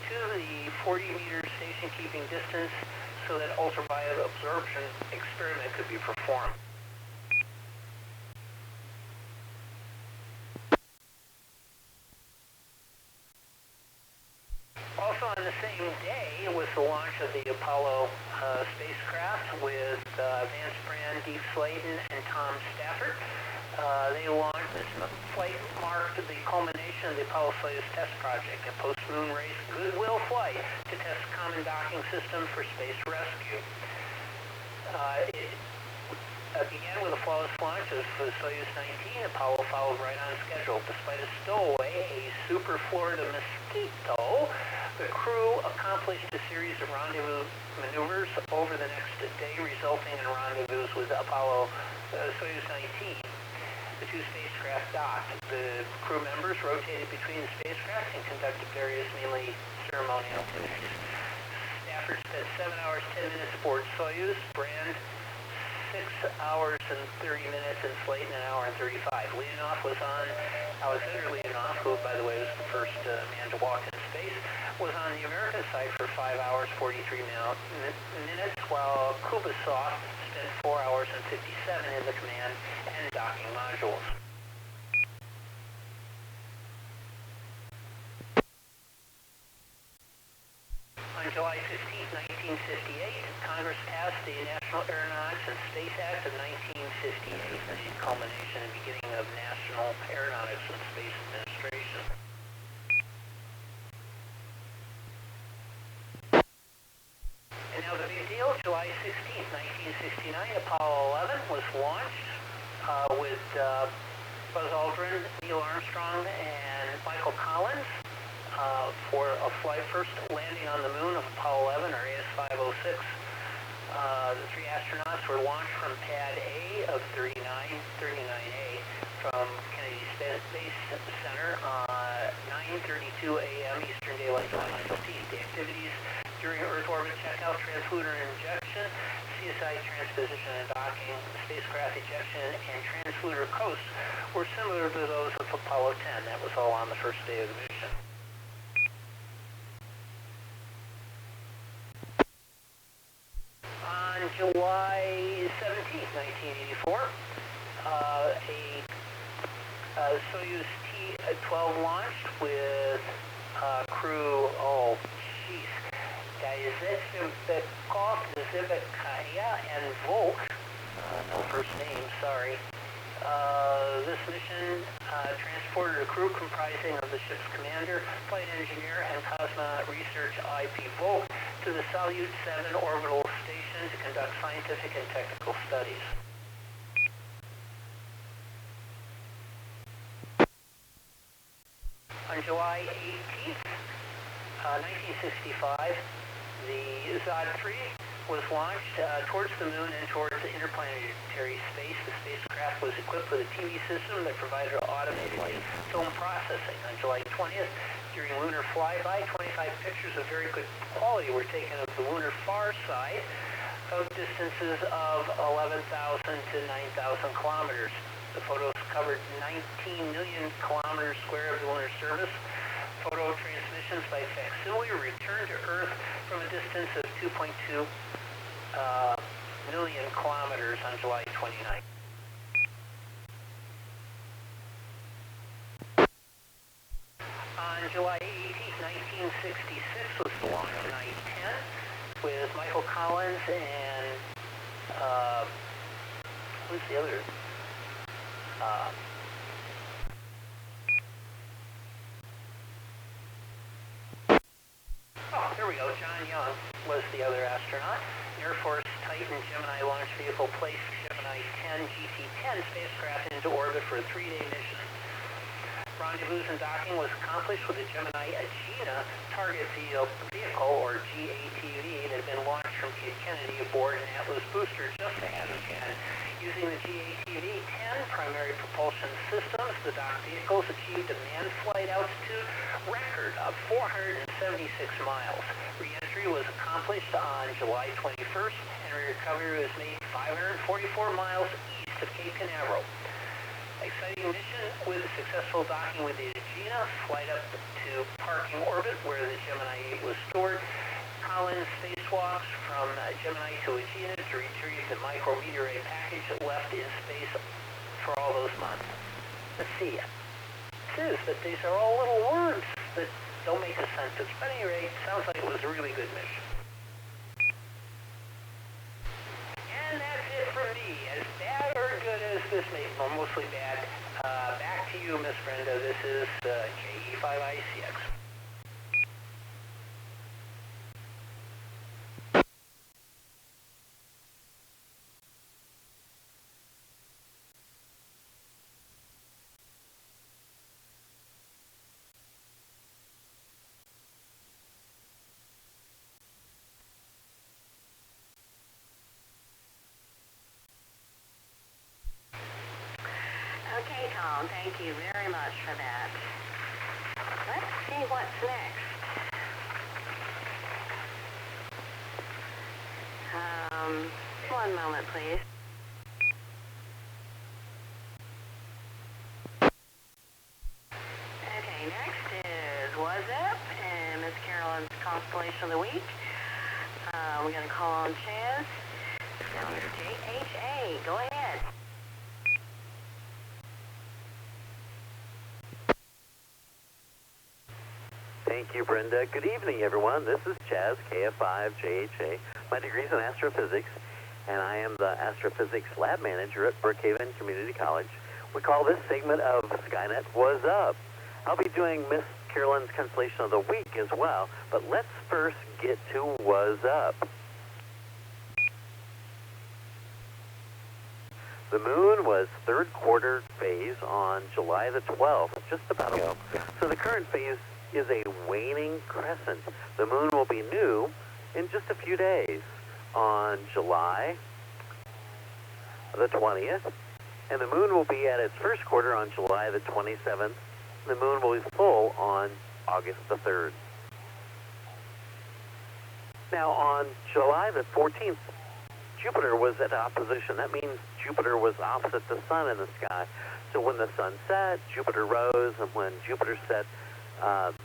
to the 40-meter station-keeping distance so that ultraviolet absorption experiment could be performed. Also on the same day was the launch of the Apollo spacecraft with Vance Brand, Deke Slayton, and Tom Stafford. They launched this flight marked the culmination of the Apollo-Soyuz test project, a post-moon race goodwill flight to test common docking system for space rescue. It began with a flawless launch of Soyuz 19. Apollo followed right on schedule. Despite a stowaway, a Super Florida Mosquito, the crew accomplished a series of rendezvous maneuvers over the next day, resulting in rendezvous with Apollo Soyuz 19. The 2 spacecraft docked. The crew members rotated between the spacecraft and conducted various, mainly ceremonial activities. Stafford spent 7 hours, 10 minutes aboard Soyuz. Brand, 6 hours and 30 minutes, and Slayton, 1 hour and 35. Leonov was on, Alexander Leonov, who, by the way, was the first man to walk in space, was on the American side for 5 hours, 43 minutes, while Kubasov spent 4 hours and 57 in the command and docking modules. On July 15, 1958, Congress passed the National Aeronautics and Space Act of 1958, the culmination and beginning of National Aeronautics and Space Administration. And now the big deal, July 16, 1969, Apollo 11 was launched with Buzz Aldrin, Neil Armstrong, and Michael Collins for a first landing on the moon of Apollo 11, or AS-506. The 3 astronauts were launched from Pad A of 39A from Kennedy Space Center on 9:32 a.m. Eastern Daylight Time. The activities During Earth orbit checkout, translunar injection, CSI transposition and docking, spacecraft ejection, and translunar coasts were similar to those of Apollo 10. That was all on the first day of the mission. On July 17, 1984, a Soyuz T-12 launched with crew, Zivkov, Zivkaya, and Volk, no first name, sorry. This mission transported a crew comprising of the ship's commander, flight engineer, and cosmonaut research IP Volk to the Salyut 7 orbital station to conduct scientific and technical studies. On July 18th, 1965, the Zod-3 was launched towards the moon and towards interplanetary space. The spacecraft was equipped with a TV system that provided automated film processing. On July 20th, during lunar flyby, 25 pictures of very good quality were taken of the lunar far side of distances of 11,000 to 9,000 kilometers. The photos covered 19 million kilometers square of the lunar surface. Photo transmissions by facsimile returned to Earth from a distance of 2.2 million kilometers on July 29th. On July 18th, 1966 was the launch of I-10 with Michael Collins and who's the other? There we go. John Young was the other astronaut. Air Force Titan Gemini launch vehicle placed Gemini 10 GT-10 spacecraft into orbit for a 3-day mission. Rendezvous and docking was accomplished with the Gemini Agena target vehicle, or GATV, that had been launched from Cape Kennedy aboard an Atlas booster just ahead of Ken. Using the GATV-10 primary propulsion systems, the docked vehicles achieved a manned flight altitude record of 476 miles. Re-entry was accomplished on July 21st, and recovery was made 544 miles east of Cape Canaveral. Exciting mission with a successful docking with the Agena, flight up to parking orbit where the Gemini 8 was stored. Collins spacewalks from Gemini to Agena to retrieve the micrometeorite package that left in space for all those months. Let's see. It is, but these are all little words that don't make a sentence. But at any rate, sounds like it was a really good mission. And that's it for me. As bad or good as this may be, mostly bad. Back to you, Miss Brenda. This is KE5ICX. Okay, Tom, thank you very much for that. Let's see what's next. One moment, please. Okay, next is What's Up and Miss Carolyn's Constellation of the Week. We're going to call on Chaz. Now it's JHA. Go ahead. Thank you, Brenda. Good evening, everyone. This is Chaz, KF5JHA. My degree is in astrophysics, and I am the astrophysics lab manager at Brookhaven Community College. We call this segment of Skynet What's Up. I'll be doing Miss Carolyn's Constellation of the Week as well, but let's first get to What's Up. The moon was third quarter phase on July the 12th, just about ago. So the current phase is a waning crescent. The moon will be new in just a few days on July the 20th, and the moon will be at its first quarter on July the 27th. The moon will be full on August the 3rd. Now, on July the 14th, Jupiter was at opposition. That means Jupiter was opposite the sun in the sky. So when the sun set, Jupiter rose, and when Jupiter set,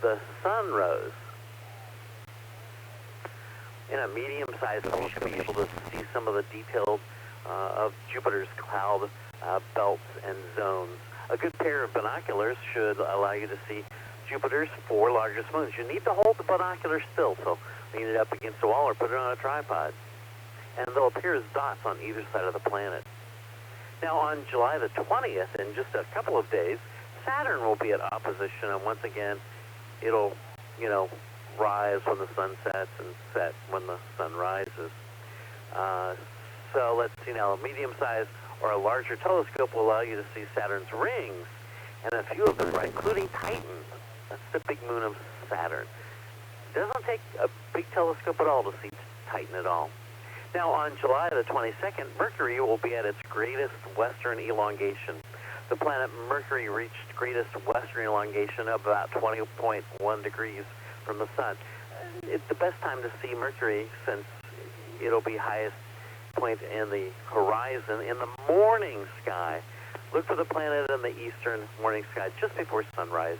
the sun rose. In a medium-sized view, you should be able to see some of the details of Jupiter's cloud belts and zones. A good pair of binoculars should allow you to see Jupiter's 4 largest moons. You need to hold the binoculars still, so lean it up against the wall or put it on a tripod. And they'll appear as dots on either side of the planet. Now, on July the 20th, in just a couple of days, Saturn will be at opposition, and once again, it'll, rise when the sun sets and set when the sun rises. So let's see now, a medium-sized or a larger telescope will allow you to see Saturn's rings, and a few of them, right, including Titan. That's the big moon of Saturn. It doesn't take a big telescope at all to see Titan at all. Now, on July the 22nd, Mercury will be at its greatest western elongation. The planet Mercury reached greatest western elongation of about 20.1 degrees from the sun. It's the best time to see Mercury since it'll be highest point in the horizon in the morning sky. Look for the planet in the eastern morning sky just before sunrise.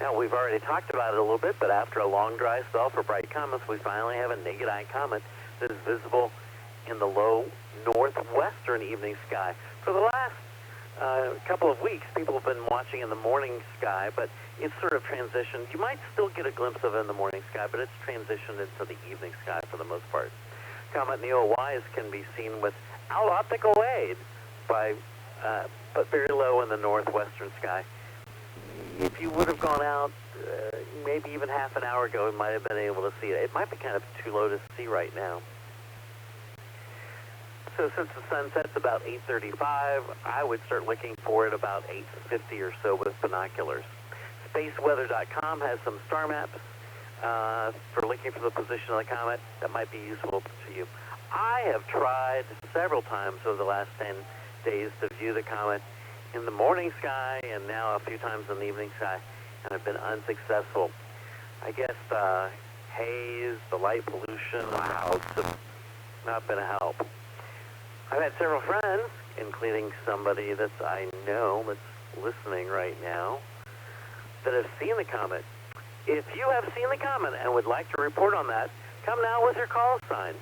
Now, we've already talked about it a little bit, but after a long dry spell for bright comets, we finally have a naked eye comet that is visible in the low northwestern evening sky. For the last couple of weeks, people have been watching in the morning sky, but it's sort of transitioned. You might still get a glimpse of it in the morning sky, but it's transitioned into the evening sky for the most part. Comet Neowise can be seen without optical aid, but very low in the northwestern sky. If you would have gone out maybe even half an hour ago, you might have been able to see it. It might be kind of too low to see right now. So since the sun sets about 8:35, I would start looking for it about 8:50 or so with binoculars. SpaceWeather.com has some star maps for looking for the position of the comet that might be useful to you. I have tried several times over the last 10 days to view the comet in the morning sky and now a few times in the evening sky, and I've been unsuccessful. I guess the haze, the light pollution, the clouds have not been a help. I've had several friends, including somebody that I know that's listening right now, that have seen the comet. If you have seen the comet and would like to report on that, come now with your call sign.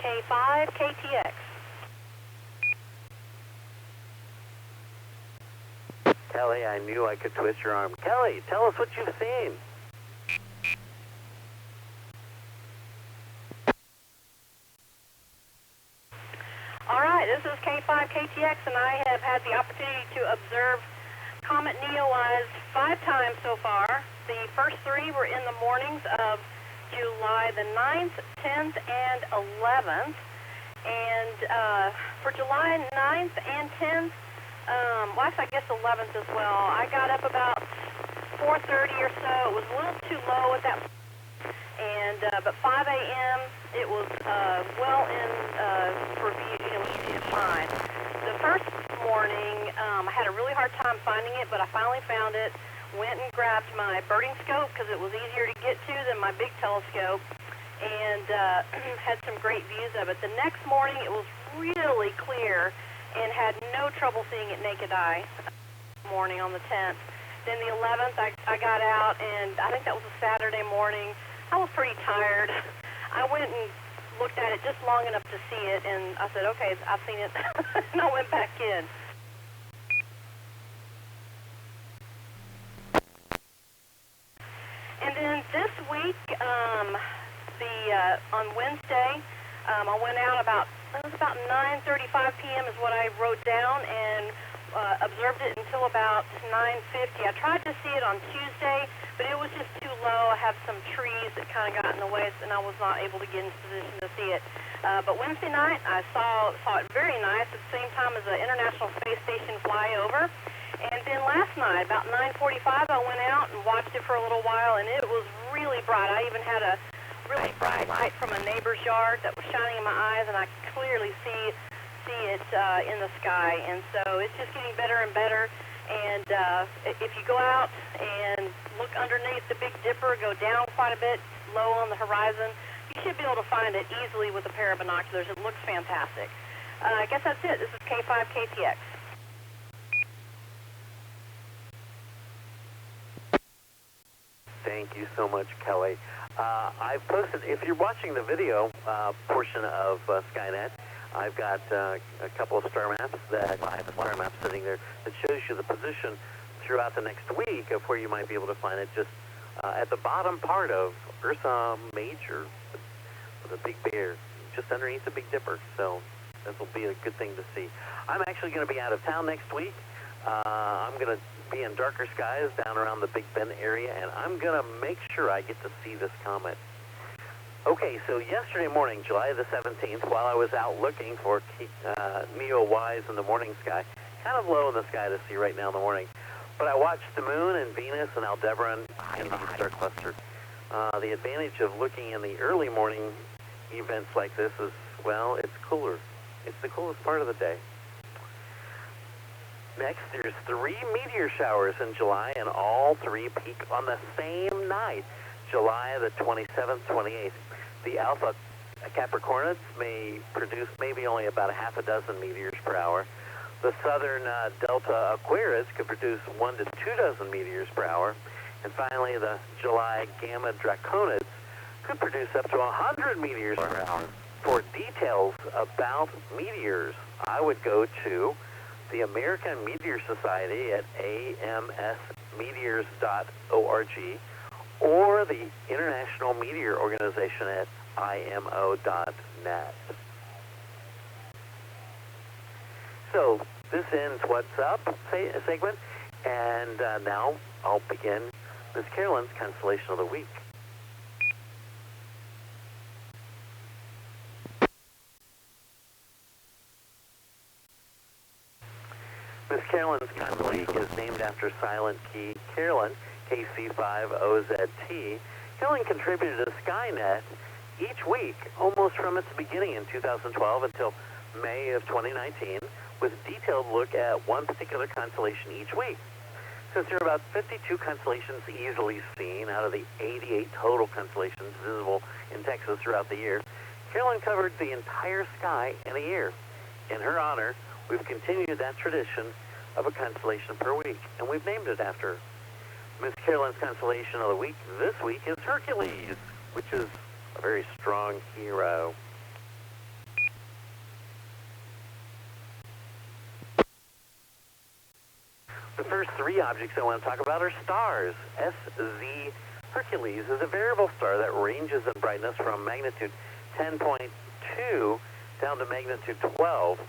K5 KTX. Kelly, I knew I could twist your arm. Kelly, tell us what you've seen. All right, this is K5 KTX, and I have had the opportunity to observe Comet Neowise 5 times so far. The first 3 were in the mornings of July the 9th, 10th, and 11th. And for July 9th and 10th, well, actually, I guess 11th as well, I got up about 4:30 or so. It was a little too low at that point. And, but 5 a.m., it was well in for view, easy to find. The first morning, I had a really hard time finding it, but I finally found it. Went and grabbed my birding scope because it was easier to get to than my big telescope, and had some great views of it. The next morning it was really clear and had no trouble seeing it naked eye morning on the 10th. Then the 11th I got out, and I think that was a Saturday morning. I was pretty tired. I went and looked at it just long enough to see it, and I said, okay, I've seen it, and I went back in. And then this week, on Wednesday, I went out it was about 9:35 p.m. is what I wrote down, and observed it until about 9:50. I tried to see it on Tuesday, but it was just too low. I have some trees that kind of got in the way, and I was not able to get into position to see it. But Wednesday night, I saw it very nice at the same time as the International Space Station flyover. And then last night, about 9:45, I went out and watched it for a little while, and it was really bright. I even had a really bright light from a neighbor's yard that was shining in my eyes, and I could clearly see it in the sky. And so it's just getting better and better. And if you go out and look underneath the Big Dipper, go down quite a bit, low on the horizon, you should be able to find it easily with a pair of binoculars. It looks fantastic. I guess that's it. This is K5KTX. Thank you so much, Kelly. I've posted, if you're watching the video portion of Skynet, I've got a couple of star maps sitting there that shows you the position throughout the next week of where you might be able to find it, just at the bottom part of Ursa Major, with a big bear, just underneath the Big Dipper. So this will be a good thing to see. I'm actually going to be out of town next week. I'm going to be in darker skies down around the Big Bend area, and I'm going to make sure I get to see this comet. Okay, so yesterday morning, July the 17th, while I was out looking for Neowise in the morning sky, kind of low in the sky to see right now in the morning, but I watched the moon and Venus and Aldebaran in the star cluster. The advantage of looking in the early morning events like this is, well, it's cooler. It's the coolest part of the day. Next, there's 3 meteor showers in July, and all 3 peak on the same night, July the 27th, 28th. The Alpha Capricornus may produce maybe only about a half a dozen meteors per hour. The Southern Delta Aquarius could produce 1 to 2 dozen meteors per hour. And finally, the July Gamma Draconis could produce up to 100 meteors per hour. For details about meteors, I would go to the American Meteor Society at amsmeteors.org or the International Meteor Organization at imo.net. So this ends What's Up segment, and now I'll begin Miss Carolyn's Constellation of the Week. Miss Carolyn's Constellation is named after Silent Key Carolyn, KC5OZT. Carolyn contributed to Skynet each week, almost from its beginning in 2012 until May of 2019, with a detailed look at one particular constellation each week. Since there are about 52 constellations easily seen out of the 88 total constellations visible in Texas throughout the year, Carolyn covered the entire sky in a year. In her honor, we've continued that tradition of a constellation per week, and we've named it after her. Miss Carolyn's Constellation of the Week this week is Hercules, which is a very strong hero. The first 3 objects I want to talk about are stars. SZ Hercules is a variable star that ranges in brightness from magnitude 10.2 down to magnitude 12.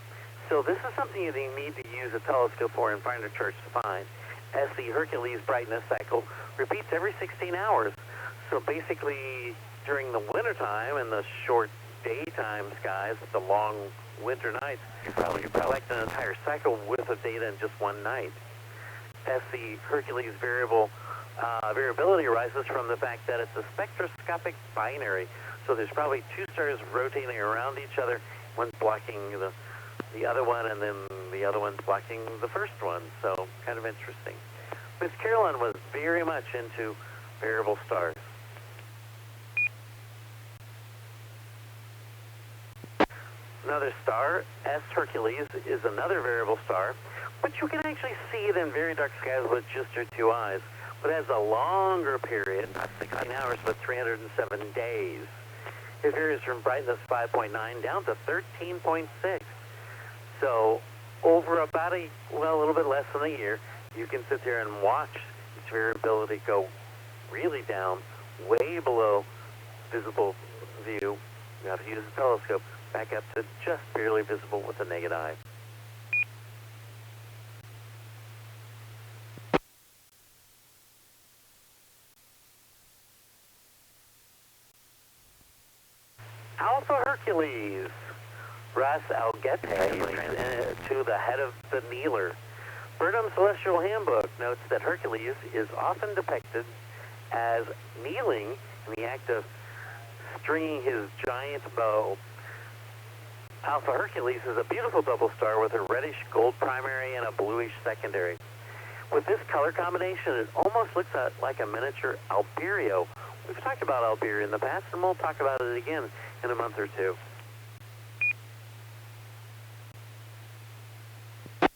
So this is something you need to use a telescope for and finder charts to find. SZ Hercules brightness cycle repeats every 16 hours. So basically, during the wintertime and the short daytime skies, the long winter nights, you collect an entire cycle worth of data in just one night. SZ Hercules variability arises from the fact that it's a spectroscopic binary. So there's probably 2 stars rotating around each other, one's blocking the other one, and then the other one's blocking the first one. So kind of interesting. Miss Carolyn was very much into variable stars. Another star, S Hercules, is another variable star, but you can actually see it in very dark skies with just your 2 eyes. But it has a longer period, not 16 hours, but 307 days. It varies from brightness 5.9 down to 13.6. So over about a little bit less than a year, you can sit there and watch its variability go really down, way below visible view. You have to use a telescope, back up to just barely visible with the naked eye. Alpha Hercules, Ras Algete, to the head of the Kneeler. Burnham's Celestial Handbook notes that Hercules is often depicted as kneeling in the act of stringing his giant bow. Alpha Hercules is a beautiful double star with a reddish gold primary and a bluish secondary. With this color combination, it almost looks like a miniature Alberio. We've talked about Alberio in the past, and we'll talk about it again in a month or two. I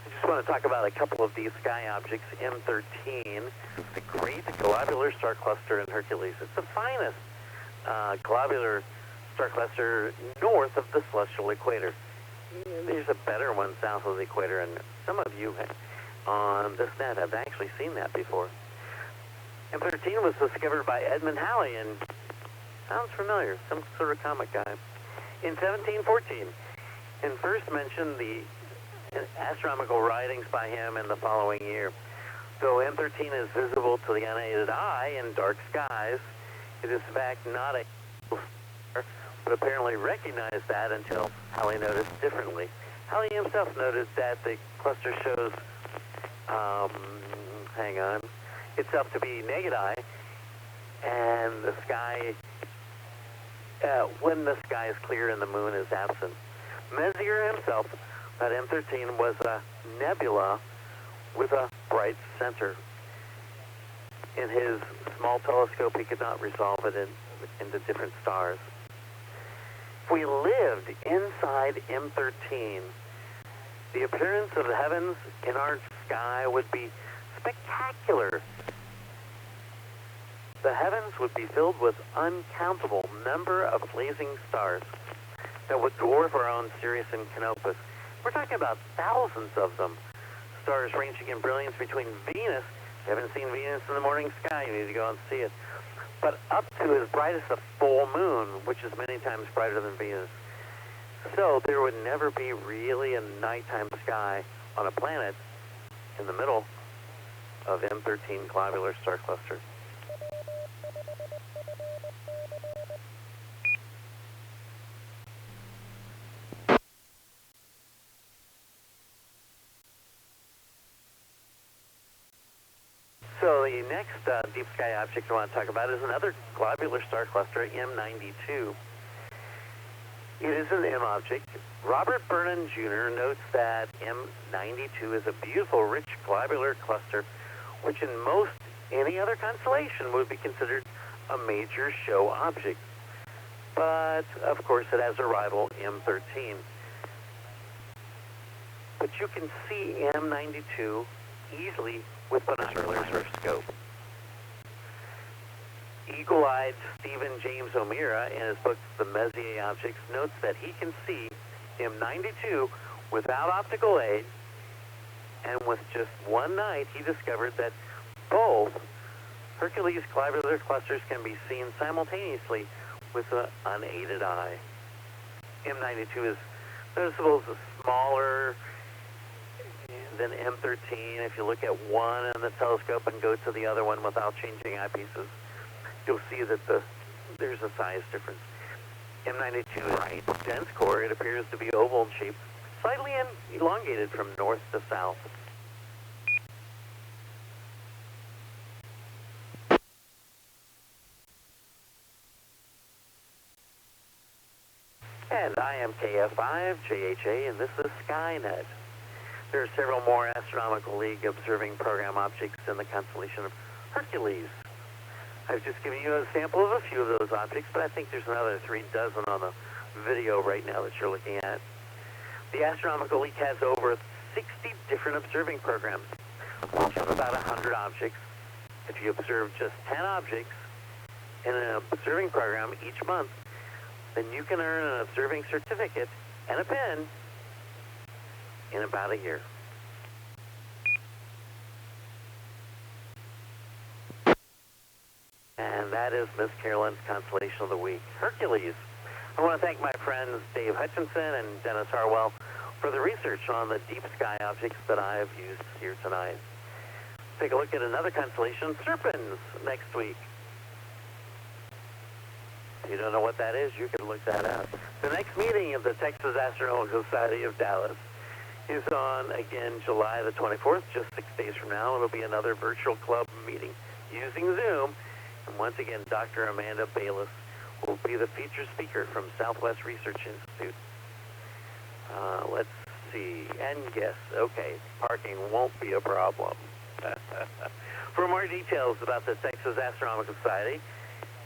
just want to talk about a couple of these sky objects. M13, the Great Globular Star Cluster in Hercules. It's the finest globular star cluster north of the celestial equator. There's a better one south of the equator, and some of you on this net have actually seen that before. M13 was discovered by Edmund Halley, and sounds familiar, some sort of comic guy, in 1714, and first mentioned the astronomical writings by him in the following year. Though M13 is visible to the unaided eye in dark skies, it is in fact not a star, but apparently recognized that until Halley noticed differently. Halley himself noted that the cluster shows, itself to be naked eye, and the sky, when the sky is clear and the moon is absent. Messier himself thought M13 was a nebula with a bright center. In his small telescope, he could not resolve it into different stars. If we lived inside M13, the appearance of the heavens in our sky would be spectacular. The heavens would be filled with uncountable number of blazing stars that would dwarf our own Sirius and Canopus. We're talking about thousands of them. Stars ranging in brilliance between Venus. If you haven't seen Venus in the morning sky, you need to go and see it. But up to as bright as the full moon, which is many times brighter than Venus. So there would never be really a nighttime sky on a planet in the middle of M13 globular star cluster. So the next deep sky object I want to talk about is another globular star cluster, M92. It is an M object. Robert Burnham Jr. notes that M92 is a beautiful, rich globular cluster, which in most any other constellation would be considered a major show object. But, of course, it has a rival, M13. But you can see M92 easily with binoculars or scope. Eagle-eyed Stephen James O'Meara, in his book, The Messier Objects, notes that he can see M92 without optical aid, and with just one night, he discovered that both Hercules globular clusters can be seen simultaneously with an unaided eye. M92 is noticeable as a smaller than M13. If you look at one in the telescope and go to the other one without changing eyepieces, you'll see that there's a size difference. M92 is a dense core. It appears to be oval in shape, slightly elongated from north to south. And I am KF5JHA, and this is Skynet. There are several more Astronomical League observing program objects in the constellation of Hercules. I've just given you a sample of a few of those objects, but I think there's another 3 dozen on the video right now that you're looking at. The Astronomical League has over 60 different observing programs, each of about 100 objects. If you observe just 10 objects in an observing program each month, then you can earn an observing certificate and a pen in about a year. And that is Miss Carolyn's Constellation of the Week, Hercules. I want to thank my friends Dave Hutchinson and Dennis Harwell for the research on the deep sky objects that I have used here tonight. Take a look at another constellation, Serpens, next week. If you don't know what that is, you can look that up. The next meeting of the Texas Astronomical Society of Dallas is on again July the 24th, just 6 days from now. It'll be another virtual club meeting using Zoom. And once again, Dr. Amanda Bayless will be the featured speaker from Southwest Research Institute. Let's see, and yes, okay, parking won't be a problem. For more details about the Texas Astronomical Society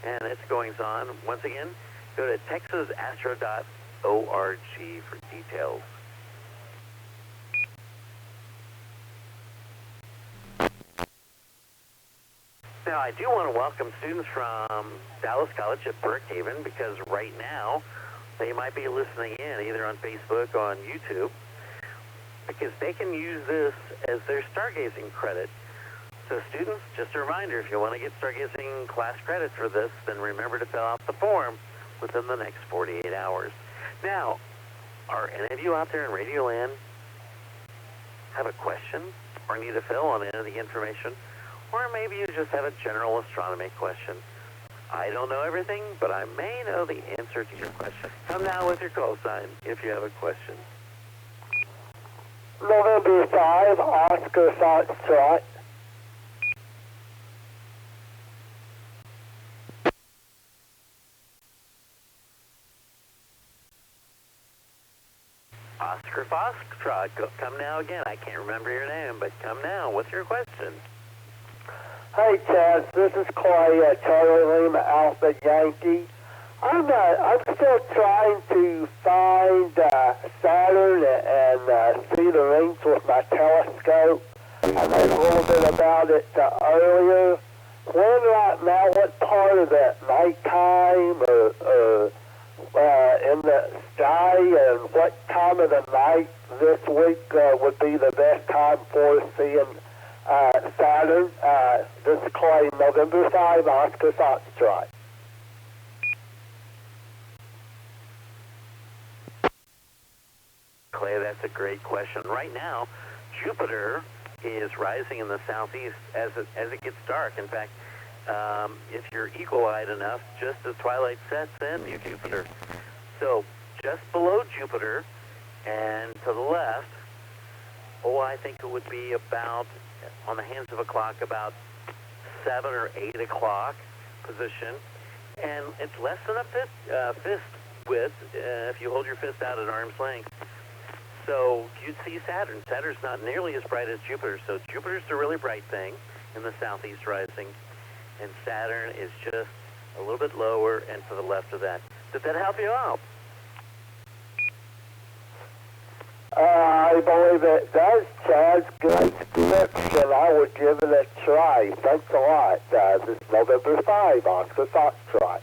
and its goings-on, once again, go to texasastro.org for details. Now, I do want to welcome students from Dallas College at Brookhaven because right now they might be listening in either on Facebook or on YouTube because they can use this as their stargazing credit. So students, just a reminder, if you want to get stargazing class credit for this, then remember to fill out the form within the next 48 hours. Now, are any of you out there in Radio Land have a question or need to fill on any of the information? Or maybe you just have a general astronomy question. I don't know everything, but I may know the answer to your question. Come now with your call sign if you have a question. November 5, Oscar Foxtrot. Oscar Foxtrot, come now again. I can't remember your name, but come now. What's your question? Hey, Chaz, this is Clay, Charlie Lima Alpha Yankee. I'm still trying to find Saturn and see the rings with my telescope. I read a little bit about it earlier. When right now, what part of it, nighttime or in the sky, and what time of the night this week would be the best time for seeing Saturn? This is Clay, November 5, Oscar Foxtrot. Clay, that's a great question. Right now, Jupiter is rising in the southeast as it gets dark. In fact, if you're eagle-eyed enough, just as twilight sets in, you Jupiter. So just below Jupiter and to the left, I think it would be about, on the hands of a clock, about 7 or 8 o'clock position. And it's less than a fist width if you hold your fist out at arm's length. So you'd see Saturn. Saturn's not nearly as bright as Jupiter. So Jupiter's the really bright thing in the southeast rising. And Saturn is just a little bit lower and to the left of that. Did that help you out? I believe it does, Chaz. Good description. I would give it a try. Thanks a lot. This is November 5, Oscar Foxtrot.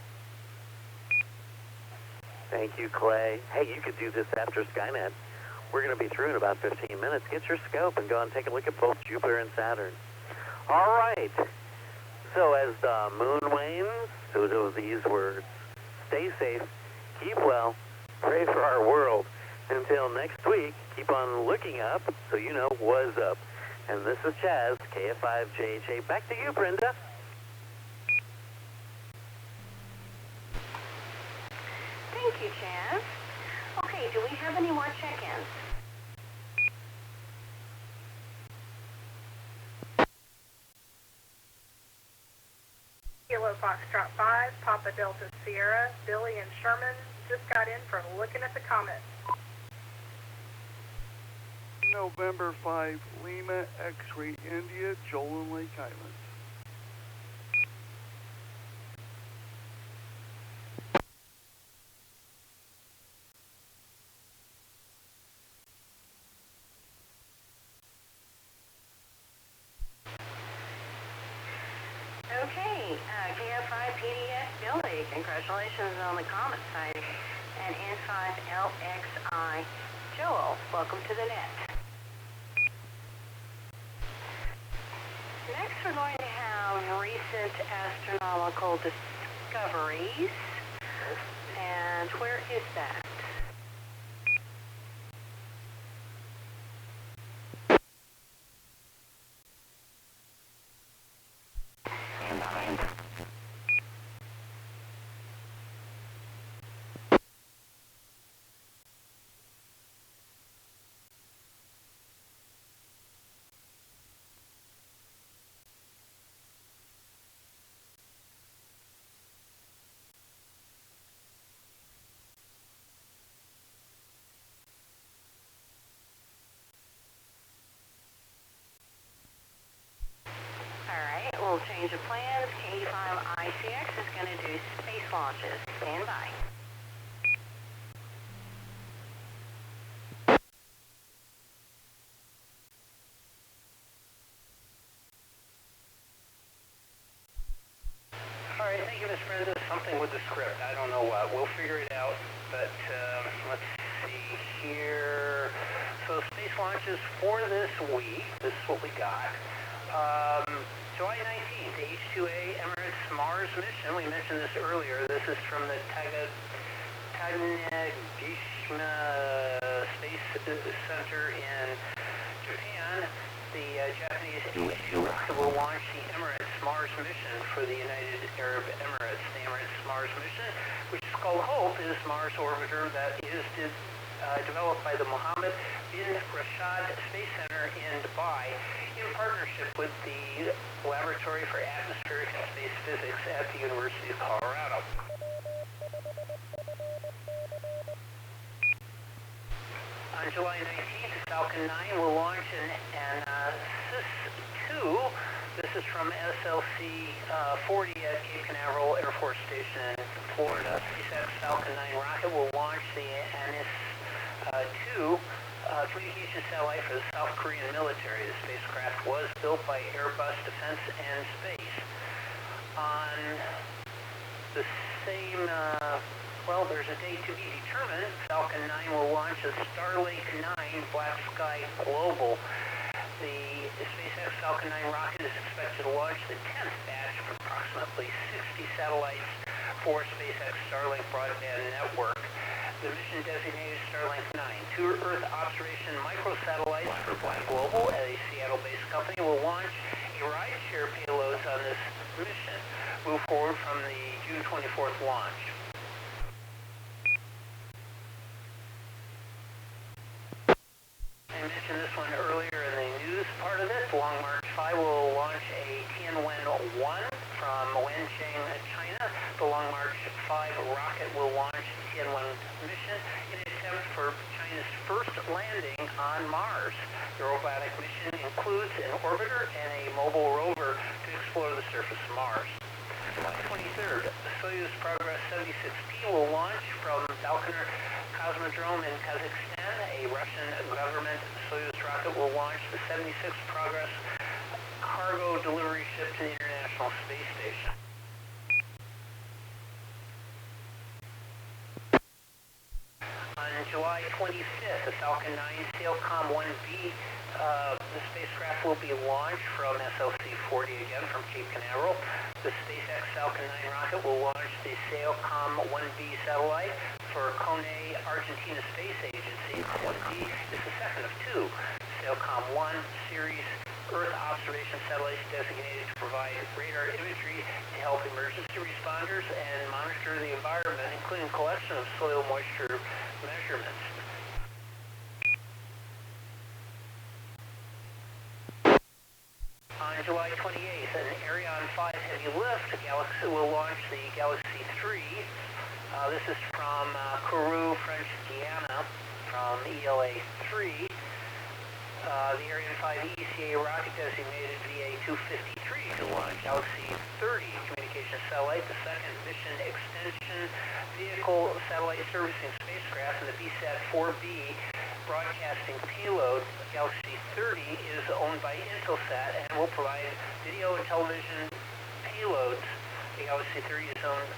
Thank you, Clay. Hey, you could do this after Skynet. We're going to be through in about 15 minutes. Get your scope and go and take a look at both Jupiter and Saturn. All right. So as the moon wanes, so do these words. Stay safe, keep well, pray for our world. Until next week, keep on looking up so you know what's up. And this is Chaz, KF5JHA. Back to you, Brenda. Thank you, Chaz. Okay, do we have any more check-ins? Kilo Foxtrot 5, Papa Delta Sierra, Billy and Sherman just got in from looking at the comet. November 5, Lima, X-Ray India, Joel and Lake Islands. Okay, KF5 PDS Billy, congratulations on the Comet sighting. And N5LXI Joel, welcome to the net. Next we're going to have recent astronomical discoveries. And where is that? Miss Brenda? Something with the script. I don't know what. We'll figure it out. But let's see here. So space launches for this week. This is what we got. July 19th, the H-2A Emirates Mars mission. We mentioned this earlier. This is from the Tanegashima Space Center in Japan. The Japanese H-2 rocket will launch the Emirates Mars mission for the United Arab Emirates. The Emirates Mars mission, which is called HOPE, is Mars orbiter that is developed by the Mohammed bin Rashid Space Center in Dubai in partnership with the Laboratory for Atmospheric and Space Physics at the University of Colorado. On July 19th, Falcon 9 will launch an SIS-2. This is from SLC 40 at Cape Canaveral Air Force Station in Florida. SpaceX Falcon 9 rocket will launch the ANIS-2 communication satellite for the South Korean military. The spacecraft was built by Airbus Defense and Space. On the same, well, there's a date to be determined. Falcon 9 will launch a Starlink 9 Black Sky Global. The SpaceX Falcon 9 rocket is expected to launch the 10th batch of approximately 60 satellites for SpaceX Starlink broadband network. The mission designated Starlink 9, two Earth observation microsatellites for Black Global, a Seattle-based company, will launch a rideshare payloads on this mission. Move forward from the June 24th launch. I mentioned this one earlier in the news part of it. Long March 5 will launch a Tianwen-1 from Wenchang, China. The Long March 5 rocket will launch the Tianwen mission in an attempt for China's first landing on Mars. The robotic mission includes an orbiter and a mobile rover to explore the surface of Mars. July 23rd, the Soyuz Progress 76P will launch from Baikonur Cosmodrome in Kazakhstan. A Russian government Soyuz rocket will launch the 76th Progress cargo delivery ship to the International Space Station. On July 25th, the Falcon 9 Sailcom 1B, the spacecraft will be launched from SLC 40 again from Cape Canaveral. The SpaceX Falcon 9 rocket will launch the Sailcom 1B satellite for Comet Argentina Space Agency. 1B is the second of two Sailcom 1 series Earth observation satellites designated to provide radar imagery to help emergency responders and monitor the environment, including collection of soil moisture measurements. On July 28th, an Ariane 5 heavy lift Galaxy will launch the Galaxy 3. This is from Kourou, French Guiana, from ELA 3. The Ariane 5 ECA rocket designated VA-253 to launch Galaxy 30 communication satellite, the second mission extension vehicle satellite servicing spacecraft, and the BSAT-4B broadcasting payload. Galaxy 30 is owned by Intelsat and will provide video and television payloads. The Galaxy 30 is owned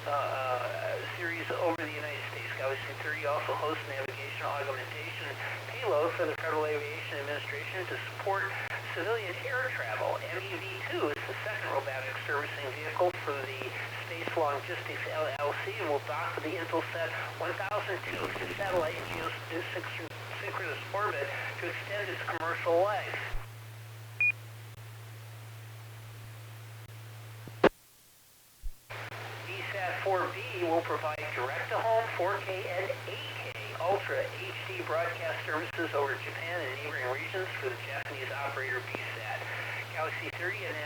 series over the United States. Galaxy 30 also hosts navigation augmentation payload for the Federal Aviation Administration to support civilian air travel. MEV-2 is the second robotic servicing vehicle for the Space Logistics LLC and will dock to the Intelsat 1002 satellite geosynchronous orbit to extend its commercial life. BSAT-4B will provide direct-to-home 4K and 8K Ultra HD broadcast services over Japan and neighboring regions for the Japanese operator BSAT. Galaxy 30 and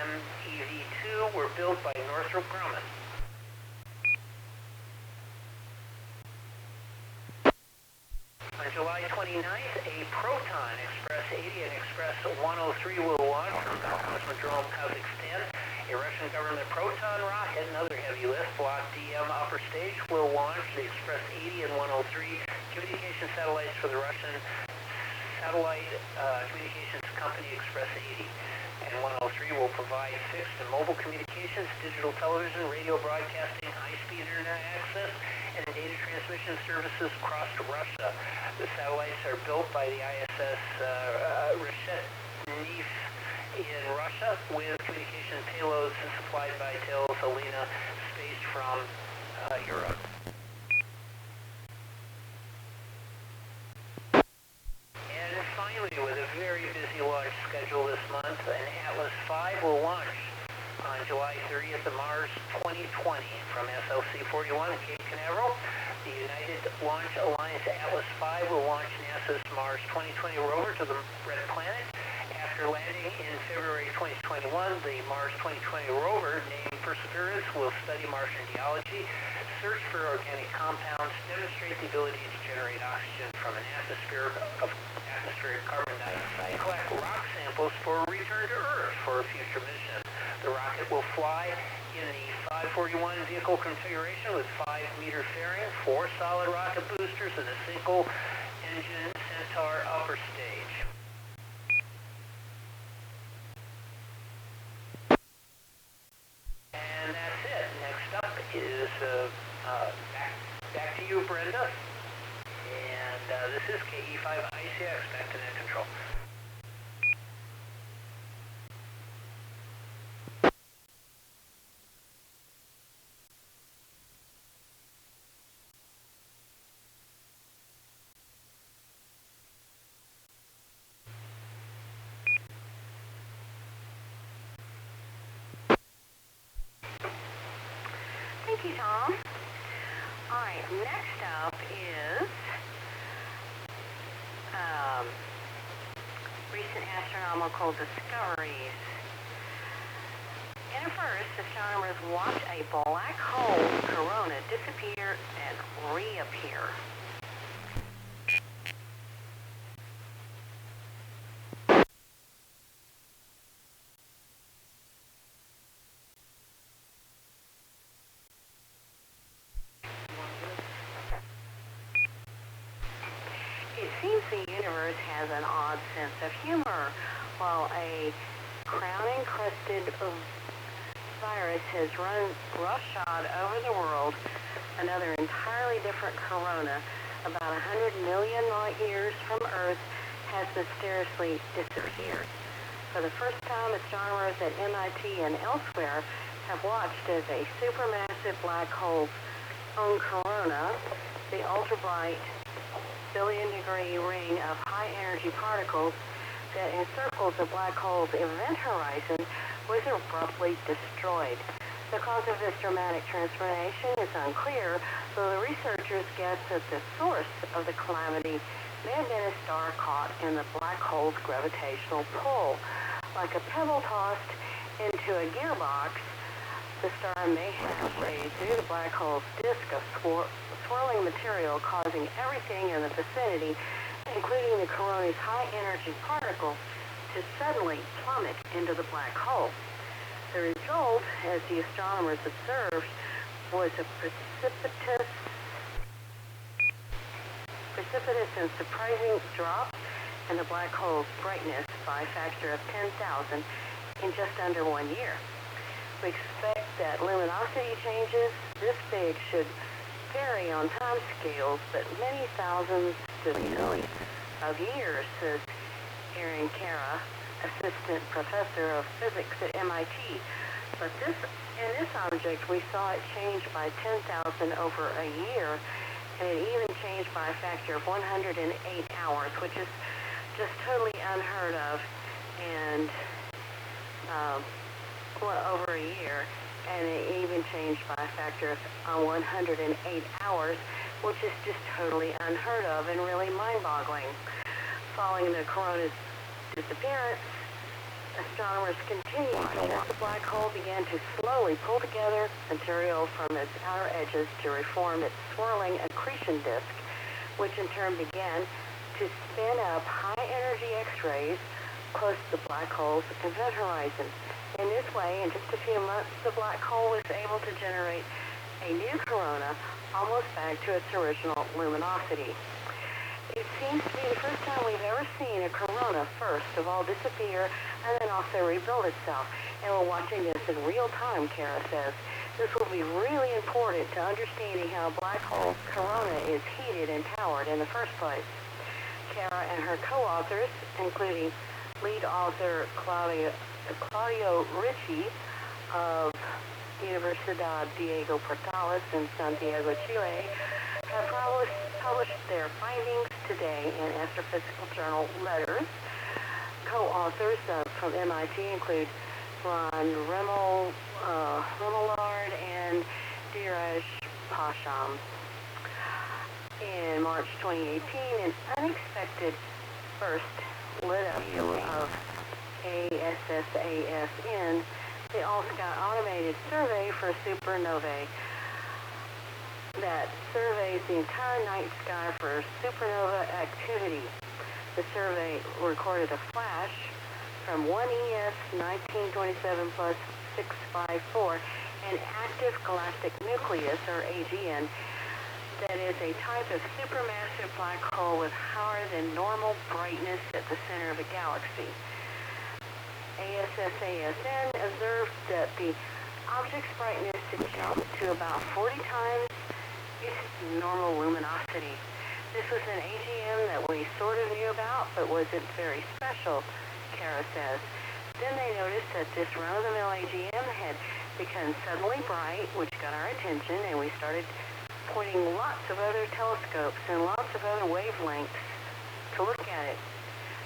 MEV-2 were built by Northrop Grumman. On July 29th, a Proton Express 80 and Express 103 will launch from Cosmodrome, Kazakhstan. A Russian government Proton rocket, another heavy lift, Block DM upper stage, will launch the Express 80 and 103 communication satellites for the Russian satellite communications company Express 80. And 103 will provide fixed and mobile communications, digital television, radio broadcasting, high-speed internet access, and data transmission services across Russia. The satellites are built by the ISS Reshetnev in Russia, with communication payloads supplied by Alina Space from Europe. And finally, with a very busy launch schedule this month, an Atlas V will launch on July 30th to Mars 2020 from SLC-41 at Cape Canaveral. The United Launch Alliance Atlas V will launch NASA's Mars 2020 rover to the Red Planet. After landing in February 2021, the Mars 2020 rover, named Perseverance, will study Martian geology, search for organic compounds, demonstrate the ability to generate oxygen from an atmosphere of atmospheric carbon dioxide, and collect rock samples for return to Earth for a future mission. The rocket will fly in the 541 vehicle configuration with 5-meter fairing, 4 solid rocket boosters, and a single-engine Centaur upper stage. And that's it. Next up is back to you, Brenda. And this is KE5 ICX, back to net control. Thank you, Tom. All right, next up is recent astronomical discoveries. In a first, astronomers watch a black hole corona disappear and reappear. It seems the universe has an odd sense of humor. While a crown-encrusted virus has run roughshod over the world, another entirely different corona, about 100 million light years from Earth, has mysteriously disappeared. For the first time, astronomers at MIT and elsewhere have watched as a supermassive black hole's own corona, the ultra-bright billion-degree ring of high-energy particles that encircles the black hole's event horizon, was abruptly destroyed. The cause of this dramatic transformation is unclear, though the researchers guess that the source of the calamity may have been a star caught in the black hole's gravitational pull. Like a pebble tossed into a gearbox, the star may have strayed through the black hole's disk of swirling material, causing everything in the vicinity, including the corona's high-energy particles, to suddenly plummet into the black hole. The result, as the astronomers observed, was a precipitous and surprising drop in the black hole's brightness by a factor of 10,000 in just under 1 year. We expect that luminosity changes this big should vary on time scales, but many thousands to millions of years, says Erin Kara, assistant professor of physics at MIT. But in this object, we saw it change by 10,000 over a year, and it even changed by a factor of 108 hours, which is just totally unheard of, and over a year, and it even changed by a factor of 108 hours, which is just totally unheard of and really mind-boggling. Following the corona's disappearance, astronomers continued to as the black hole began to slowly pull together material from its outer edges to reform its swirling accretion disk, which in turn began to spin up high-energy X-rays close to the black hole's event horizon. In this way, in just a few months, the black hole was able to generate a new corona almost back to its original luminosity. It seems to be the first time we've ever seen a corona first of all disappear and then also rebuild itself. And we're watching this in real time, Kara says. This will be really important to understanding how a black hole's corona is heated and powered in the first place. Kara and her co-authors, including lead author Claudio Ricci of Universidad Diego Portales in Santiago, Chile, have published their findings today in Astrophysical Journal Letters. Co-authors from MIT include Ron Remillard and Dheeraj Pasham. In March 2018, an unexpected first lit up of ASSASN, the all-sky automated survey for supernovae that surveys the entire night sky for supernova activity. The survey recorded a flash from 1ES 1927 plus 654, an active galactic nucleus, or AGN, that is a type of supermassive black hole with higher than normal brightness at the center of a galaxy. ASSASN observed that the object's brightness had jumped to about 40 times its normal luminosity. This was an AGM that we sort of knew about, but wasn't very special, Kara says. Then they noticed that this run-of-the-mill AGM had become suddenly bright, which got our attention, and we started pointing lots of other telescopes and lots of other wavelengths to look at it.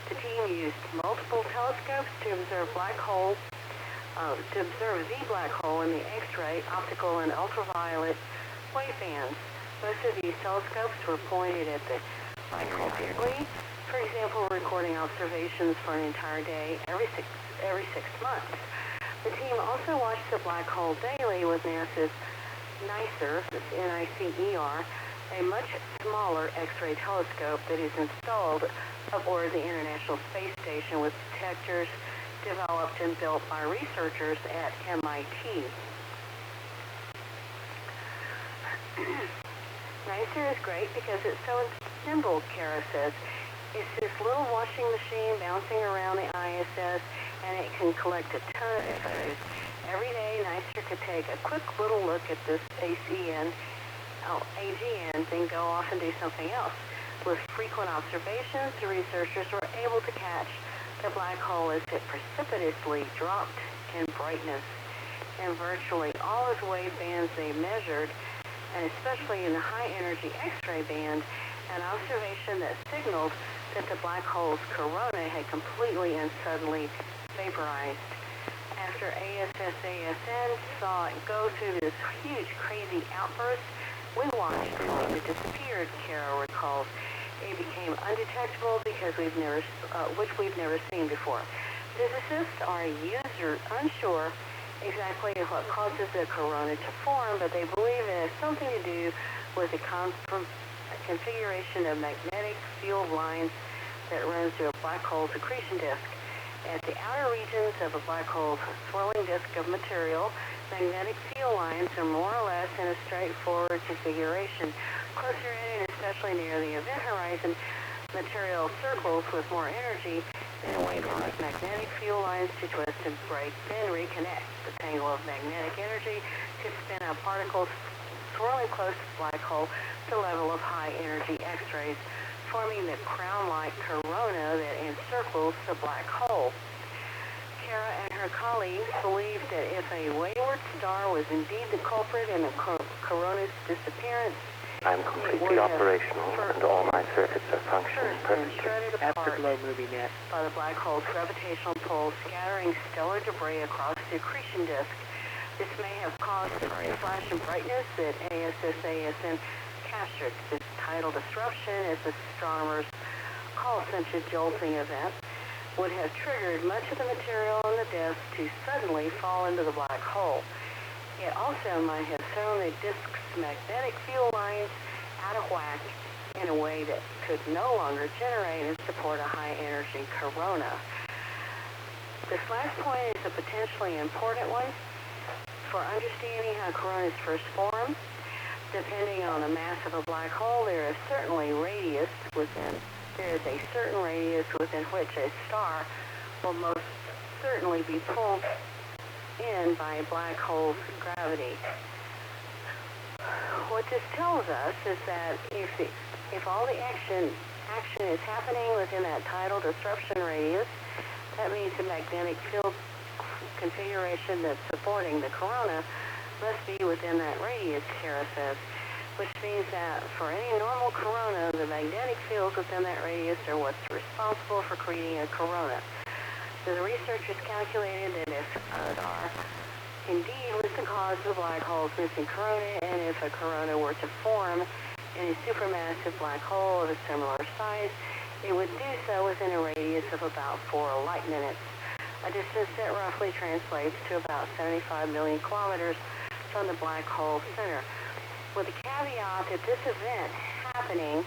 The team used multiple telescopes to observe the black hole in the X-ray, optical, and ultraviolet wavebands. Most of these telescopes were pointed at the black hole daily, for example, recording observations for an entire day every six months. The team also watched the black hole daily with NASA's NICER, that's NICER, a much smaller X-ray telescope that is installed aboard the International Space Station with detectors developed and built by researchers at MIT. NICER is great because it's so nimble, Kara says. It's this little washing machine bouncing around the ISS, and it can collect a ton of photos. Every day, NICER could take a quick little look at this AGN, then go off and do something else. With frequent observations, the researchers were able to catch the black hole as it precipitously dropped in brightness. In virtually all its wavebands they measured, and especially in the high-energy X-ray band, an observation that signaled that the black hole's corona had completely and suddenly vaporized. After ASSASN saw it go through this huge, crazy outburst, we watched when it disappeared, Kara recalls. It became undetectable because which we've never seen before. Physicists are unsure exactly what causes the corona to form, but they believe it has something to do with the configuration of magnetic field lines that runs through a black hole's accretion disk. At the outer regions of a black hole's swirling disk of material, magnetic field lines are more or less in a straightforward configuration. Closer in, and especially near the event horizon, material circles with more energy and wait for those magnetic field lines to twist and break, then reconnect. The tangle of magnetic energy could spin up particles swirling close to the black hole to the level of high-energy X-rays, forming the crown-like corona that encircles the black hole. Kara and her colleagues believe that if a wayward star was indeed the culprit in the corona's disappearance, I'm completely operational, and all my circuits are functioning perfectly. Afterglow Movie Net. By the black hole's gravitational pull scattering stellar debris across the accretion disk. This may have caused the flash in brightness that ASSASN captured. This tidal disruption, as astronomers call such a jolting event, would have triggered much of the material on the disk to suddenly fall into the black hole. It also might have thrown the disk's magnetic field lines out of whack in a way that could no longer generate and support a high-energy corona. This last point is a potentially important one for understanding how coronas first form. Depending on the mass of a black hole, there is certainly radius within there is a certain radius within which a star will most certainly be pulled in by a black hole's gravity. What this tells us is that if all the action is happening within that tidal disruption radius, that means the magnetic field configuration that's supporting the corona must be within that radius, Kara says, which means that for any normal corona, the magnetic fields within that radius are what's responsible for creating a corona. So the researchers calculated that if star indeed was the cause of the black hole's missing corona, and if a corona were to form in a supermassive black hole of a similar size, it would do so within a radius of about 4 light minutes, a distance that roughly translates to about 75 million kilometers from the black hole center, with the caveat that this event happened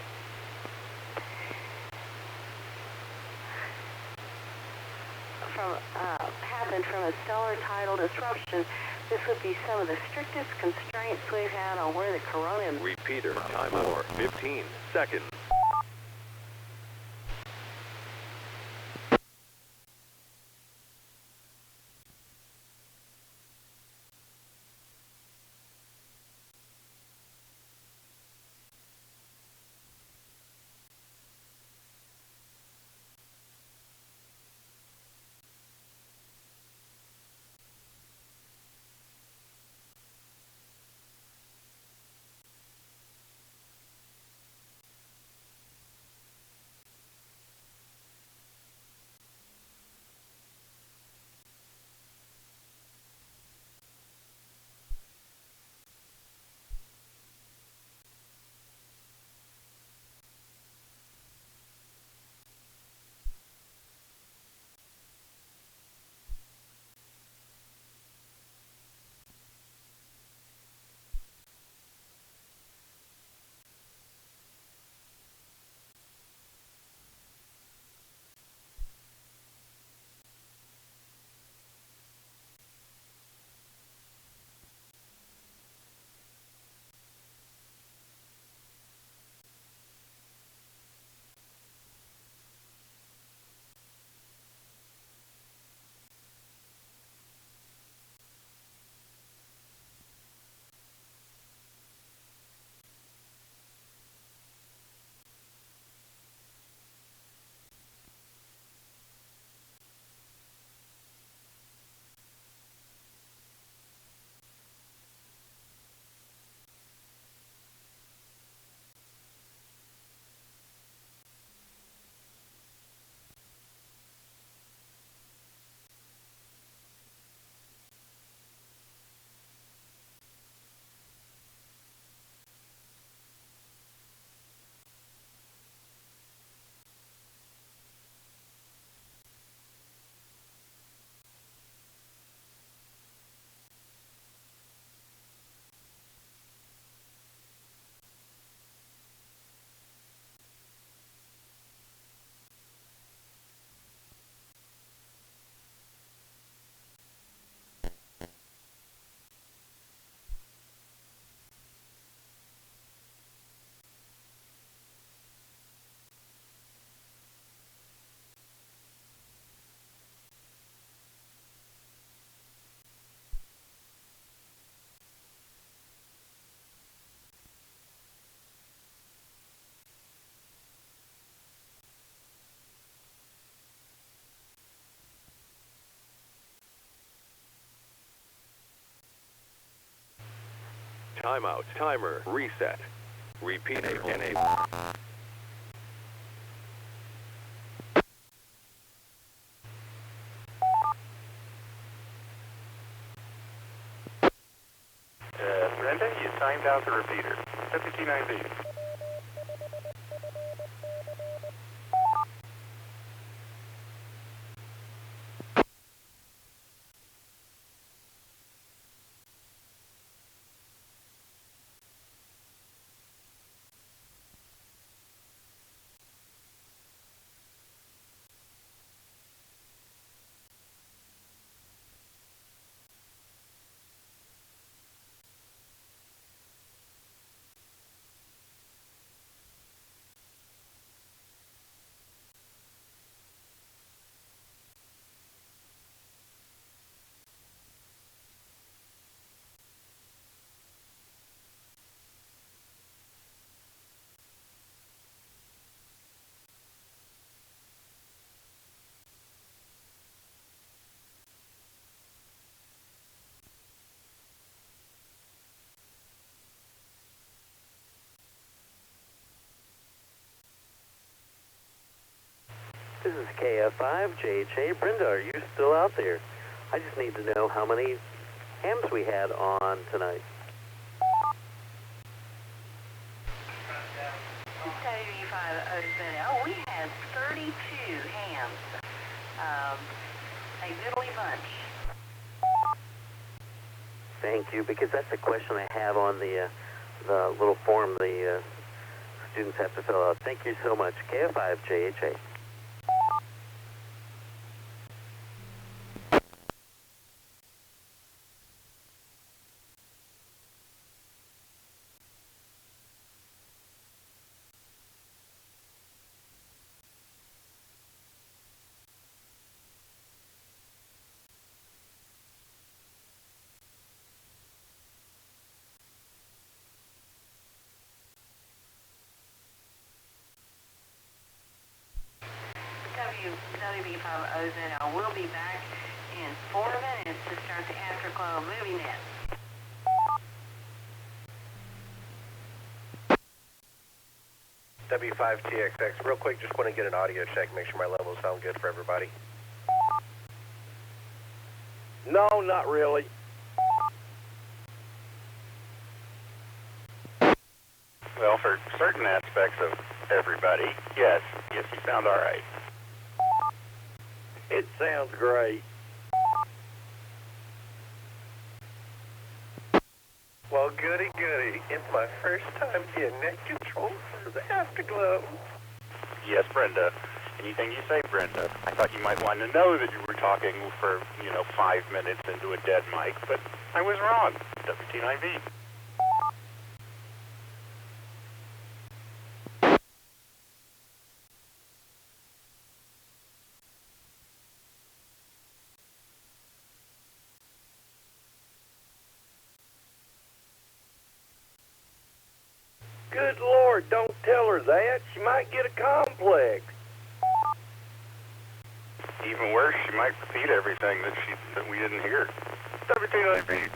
from a stellar tidal disruption. This would be some of the strictest constraints we've had on where the corona... Repeater, time for 15 seconds. Timeout. Timer. Reset. Repeater. Enable. Brenda, you timed out the repeater. 5290. This is KF5JHA. Brenda, are you still out there? I just need to know how many hams we had on tonight. WV5OZL, we had 32 hams. A diddly bunch. Thank you, because that's a question I have on the little form the students have to fill out. Thank you so much. KF5JHA. WV5OZL will be back in 4 minutes to start the Afterglow Movie Net. W5TXX, real quick, just want to get an audio check, make sure my levels sound good for everybody. No, not really. Well, for certain aspects of everybody, yes, you sound all right. It sounds great. Well, goody. It's my first time being net control for the Afterglow. Yes, Brenda. Anything you say, Brenda. I thought you might want to know that you were talking for, 5 minutes into a dead mic, but I was wrong. WT9V. Good Lord, don't tell her that. She might get a complex. Even worse, she might repeat everything that we didn't hear. WT9V.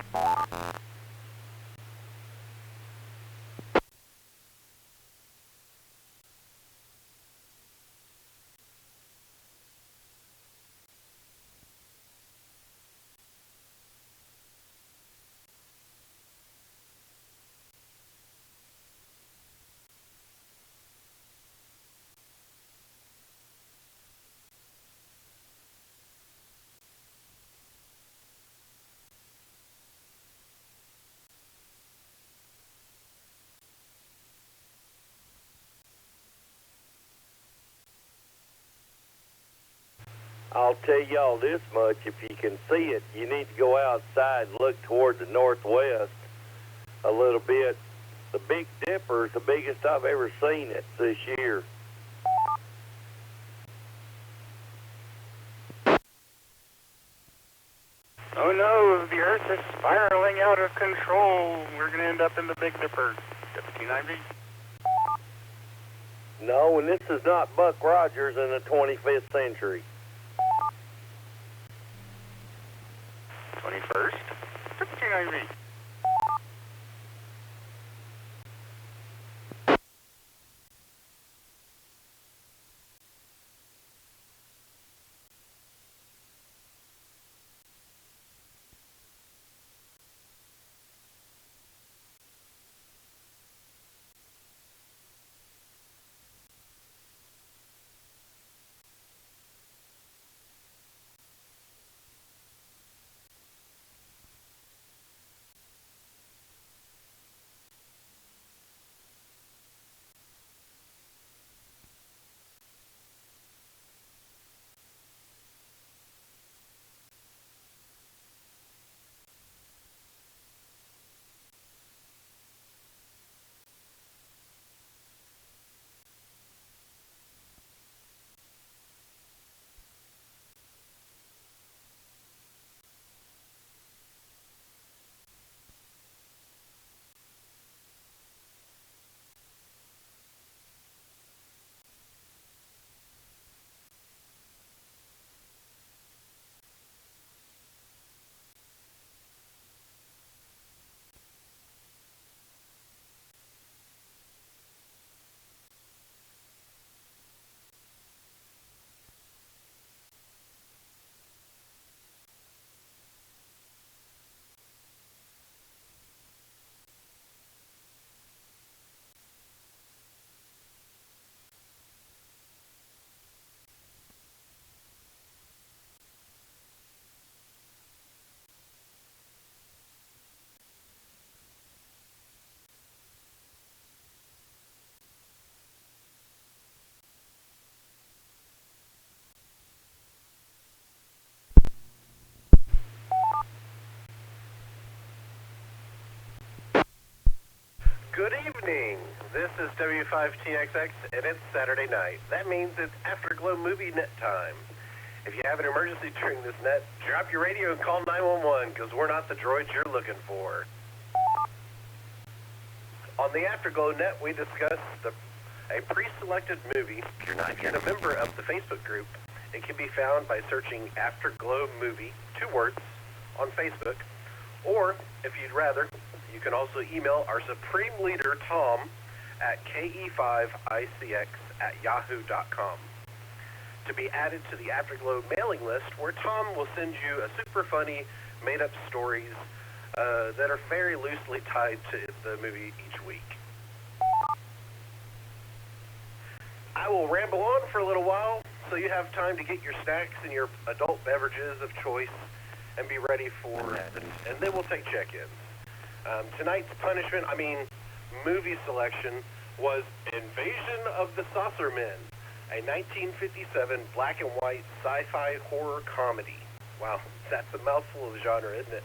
I'll tell y'all this much, if you can see it, you need to go outside and look toward the northwest a little bit. The Big Dipper is the biggest I've ever seen it this year. Oh no, the Earth is spiraling out of control. We're going to end up in the Big Dipper. WT9V. No, and this is not Buck Rogers in the 25th century. 21st. WT9V. Good evening. This is W5TXX, and it's Saturday night. That means it's Afterglow Movie Net time. If you have an emergency during this net, drop your radio and call 911, because we're not the droids you're looking for. On the Afterglow Net, we discuss a pre-selected movie. If you're not yet a member of the Facebook group, it can be found by searching Afterglow Movie, 2 words, on Facebook. Or, if you'd rather, you can also email our Supreme Leader, Tom, at ke5icx@yahoo.com to be added to the Afterglow mailing list, where Tom will send you a super funny, made-up stories that are very loosely tied to the movie each week. I will ramble on for a little while, so you have time to get your snacks and your adult beverages of choice and be ready for that. And then we'll take check-ins. Tonight's movie selection was Invasion of the Saucermen, a 1957 black and white sci-fi horror comedy. Wow, that's a mouthful of genre, isn't it?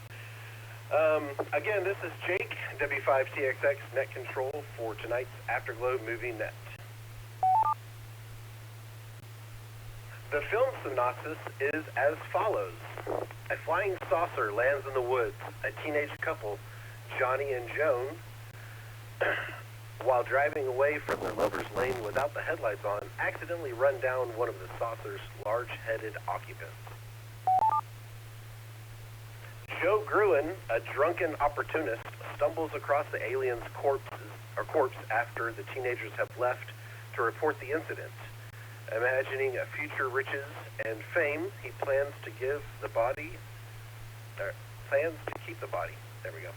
Again, this is Jake, W5TXX Net Control for tonight's Afterglow Movie Net. The film synopsis is as follows. A flying saucer lands in the woods. A teenage couple, Johnny and Joan, while driving away from their lover's lane without the headlights on, accidentally run down one of the saucer's large-headed occupants. Joe Gruen, a drunken opportunist, stumbles across the alien's corpse after the teenagers have left to report the incident. Imagining a future riches and fame, he plans to keep the body. There we go.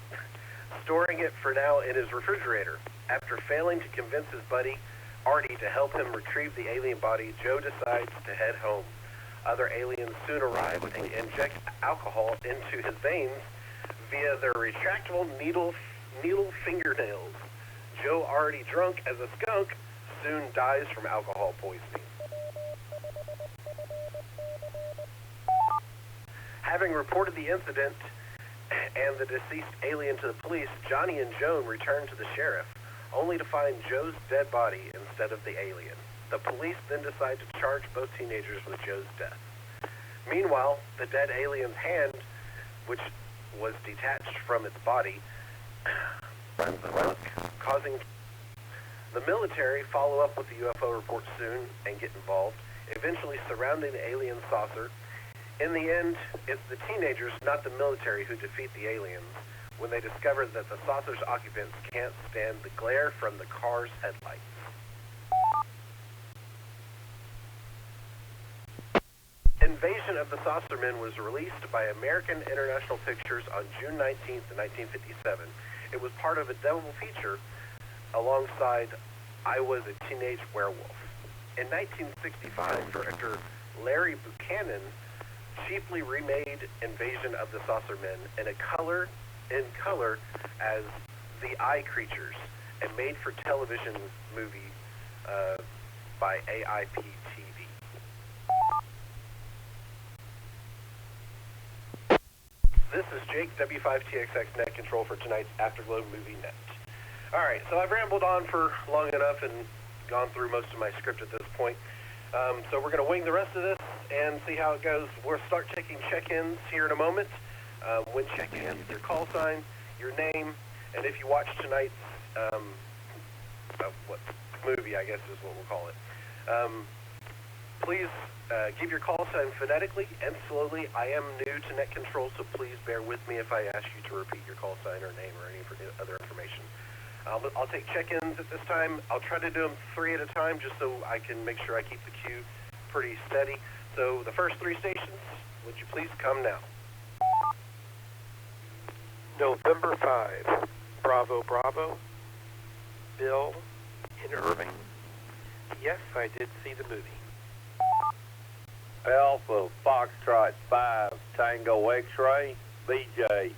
Storing it for now in his refrigerator. After failing to convince his buddy, Artie, to help him retrieve the alien body, Joe decides to head home. Other aliens soon arrive and inject alcohol into his veins via their retractable needle fingernails. Joe, already drunk as a skunk, soon dies from alcohol poisoning. Having reported the incident and the deceased alien to the police, Johnny and Joan return to the sheriff, only to find Joe's dead body instead of the alien. The police then decide to charge both teenagers with Joe's death. Meanwhile, the dead alien's hand, which was detached from its body, causing the military follow up with the UFO report soon and get involved, eventually surrounding the alien saucer. In the end, it's the teenagers, not the military, who defeat the aliens when they discover that the saucer's occupants can't stand the glare from the car's headlights. Invasion of the Saucermen was released by American International Pictures on June 19th, 1957. It was part of a double feature alongside I Was a Teenage Werewolf. In 1965, director Larry Buchanan cheaply remade Invasion of the Saucermen in color as The Eye Creatures, a made-for-television movie by AIP TV. This is Jake, W5TXX Net Control for tonight's Afterglow Movie Net. Alright, so I've rambled on for long enough and gone through most of my script at this point. So we're going to wing the rest of this and see how it goes. We'll start taking check-ins here in a moment. When check-in, your call sign, your name, and if you watch tonight's movie, I guess is what we'll call it. Please give your call sign phonetically and slowly. I am new to net control, so please bear with me if I ask you to repeat your call sign or name or any other information. I'll take check-ins at this time. I'll try to do them 3 at a time just so I can make sure I keep the queue pretty steady. So the first 3 stations, would you please come now? November 5, Bravo Bravo, Bill in Irving. Yes, I did see the movie. Alpha Foxtrot 5 Tango X-Ray, BJ.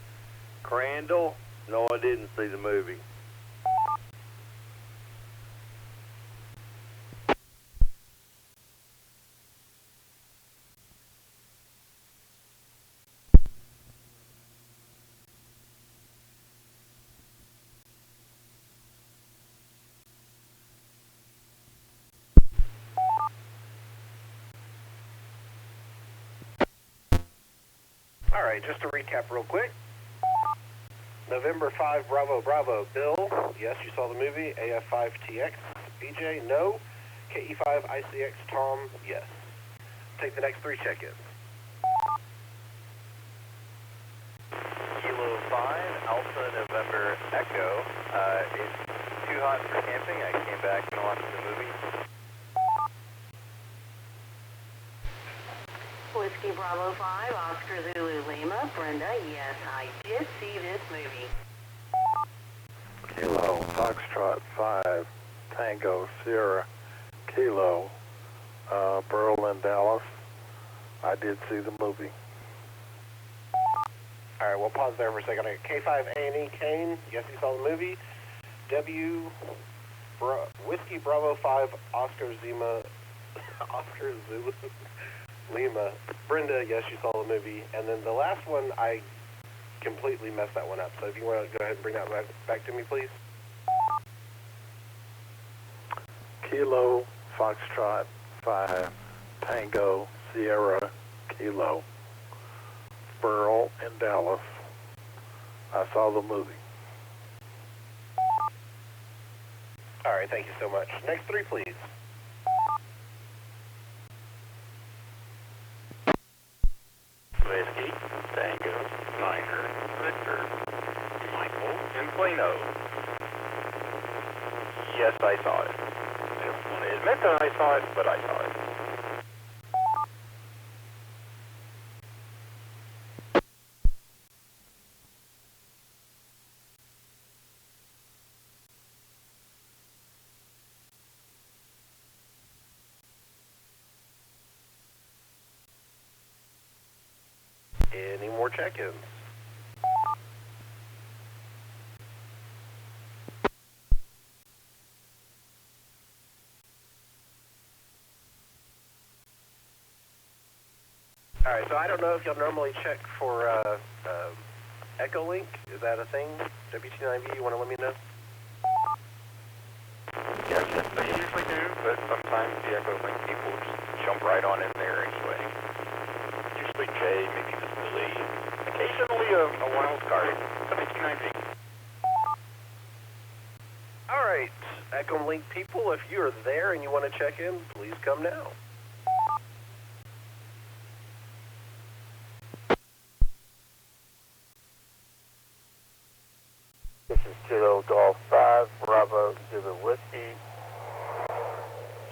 Crandall? No, I didn't see the movie. All right, just to recap real quick. November 5, Bravo, Bravo. Bill, yes, you saw the movie. AF5TX. BJ, no. KE5ICX. Tom, yes. Take the next 3 check-ins. Kilo 5, Alpha November Echo. It's too hot for camping. I came back and watched the movie. Whiskey Bravo 5, Oscar Zulu Lima. Brenda, yes, I did see this movie. Kilo, Foxtrot 5, Tango, Sierra, Kilo, Berlin, Dallas. I did see the movie. All right, we'll pause there for a second. K5 A&E Kane, yes, you saw the movie. Whiskey Bravo 5, Oscar Zulu Lima. Brenda, yes, you saw the movie. And then the last one, I completely messed that one up. So if you want to go ahead and bring that back to me, please. Kilo, Foxtrot 5, Tango, Sierra, Kilo, Burl, in Dallas. I saw the movie. All right, thank you so much. Next 3, please. Whiskey, Tango, Niner, Victor, Michael, and Plano. Yes, I saw it. I don't want to admit that I saw it, but I saw it. Any more check-ins? All right, so I don't know if you'll normally check for Echo Link. Is that a thing? WT9V, you want to let me know? Yes, they usually do, but sometimes the Echo Link people just jump right on in there anyway. Usually Jay, maybe just Billy, occasionally a wild card, WT9V. All right, Echo Link people, if you're there and you want to check in, please come now. This is Kilo Golf 5, Bravo Zulu Whiskey,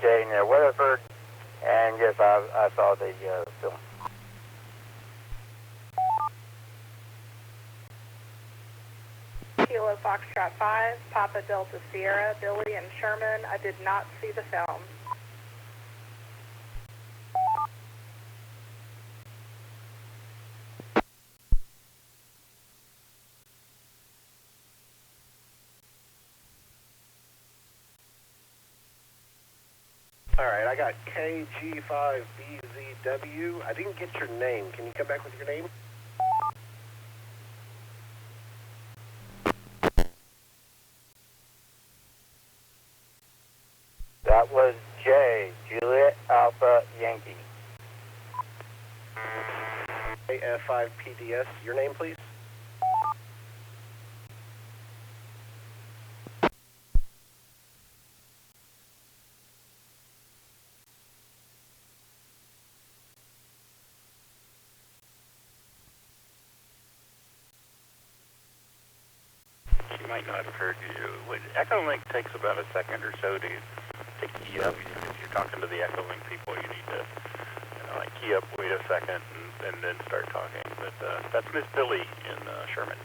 Jay near Weatherford, and yes, I saw the film. Kilo Foxtrot 5, Papa Delta Sierra, Billy and Sherman. I did not see the film. All right, I got KG5BZW. I didn't get your name. Can you come back with your name? That was Jay, Juliet Alpha Yankee. AF5PDS, your name, please? She might not have heard you. Echo Link takes about a second or so to key up. If you're talking to the Echo Link people, you need to key up, wait a second, and then start talking. But that's Miss Billy in Sherman.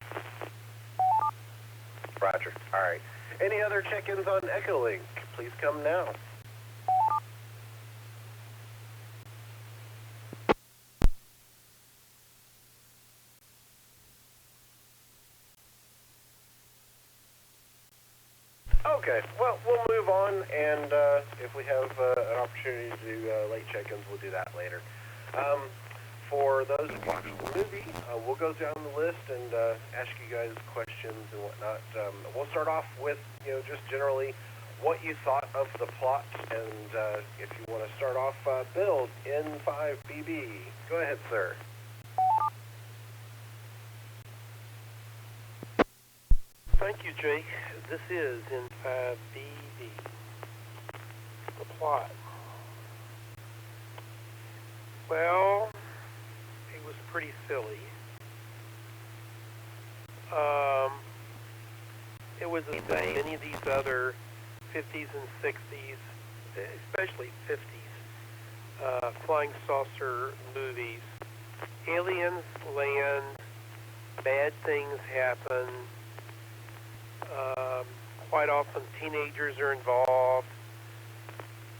Roger. All right. Any other check-ins on Echo Link? Please come now. Okay, well, we'll move on, and if we have an opportunity to do late check-ins, we'll do that later. For those of you watching the movie, we'll go down the list and ask you guys questions and whatnot. We'll start off with, just generally what you thought of the plot, and if you want to start off, Bill, N5BB. Go ahead, sir. Thank you, Jake. This is in 5BD. The plot. Well, it was pretty silly. It was as many of these other 50s and 60s, especially 50s, flying saucer movies. Aliens land, bad things happen. Quite often teenagers are involved.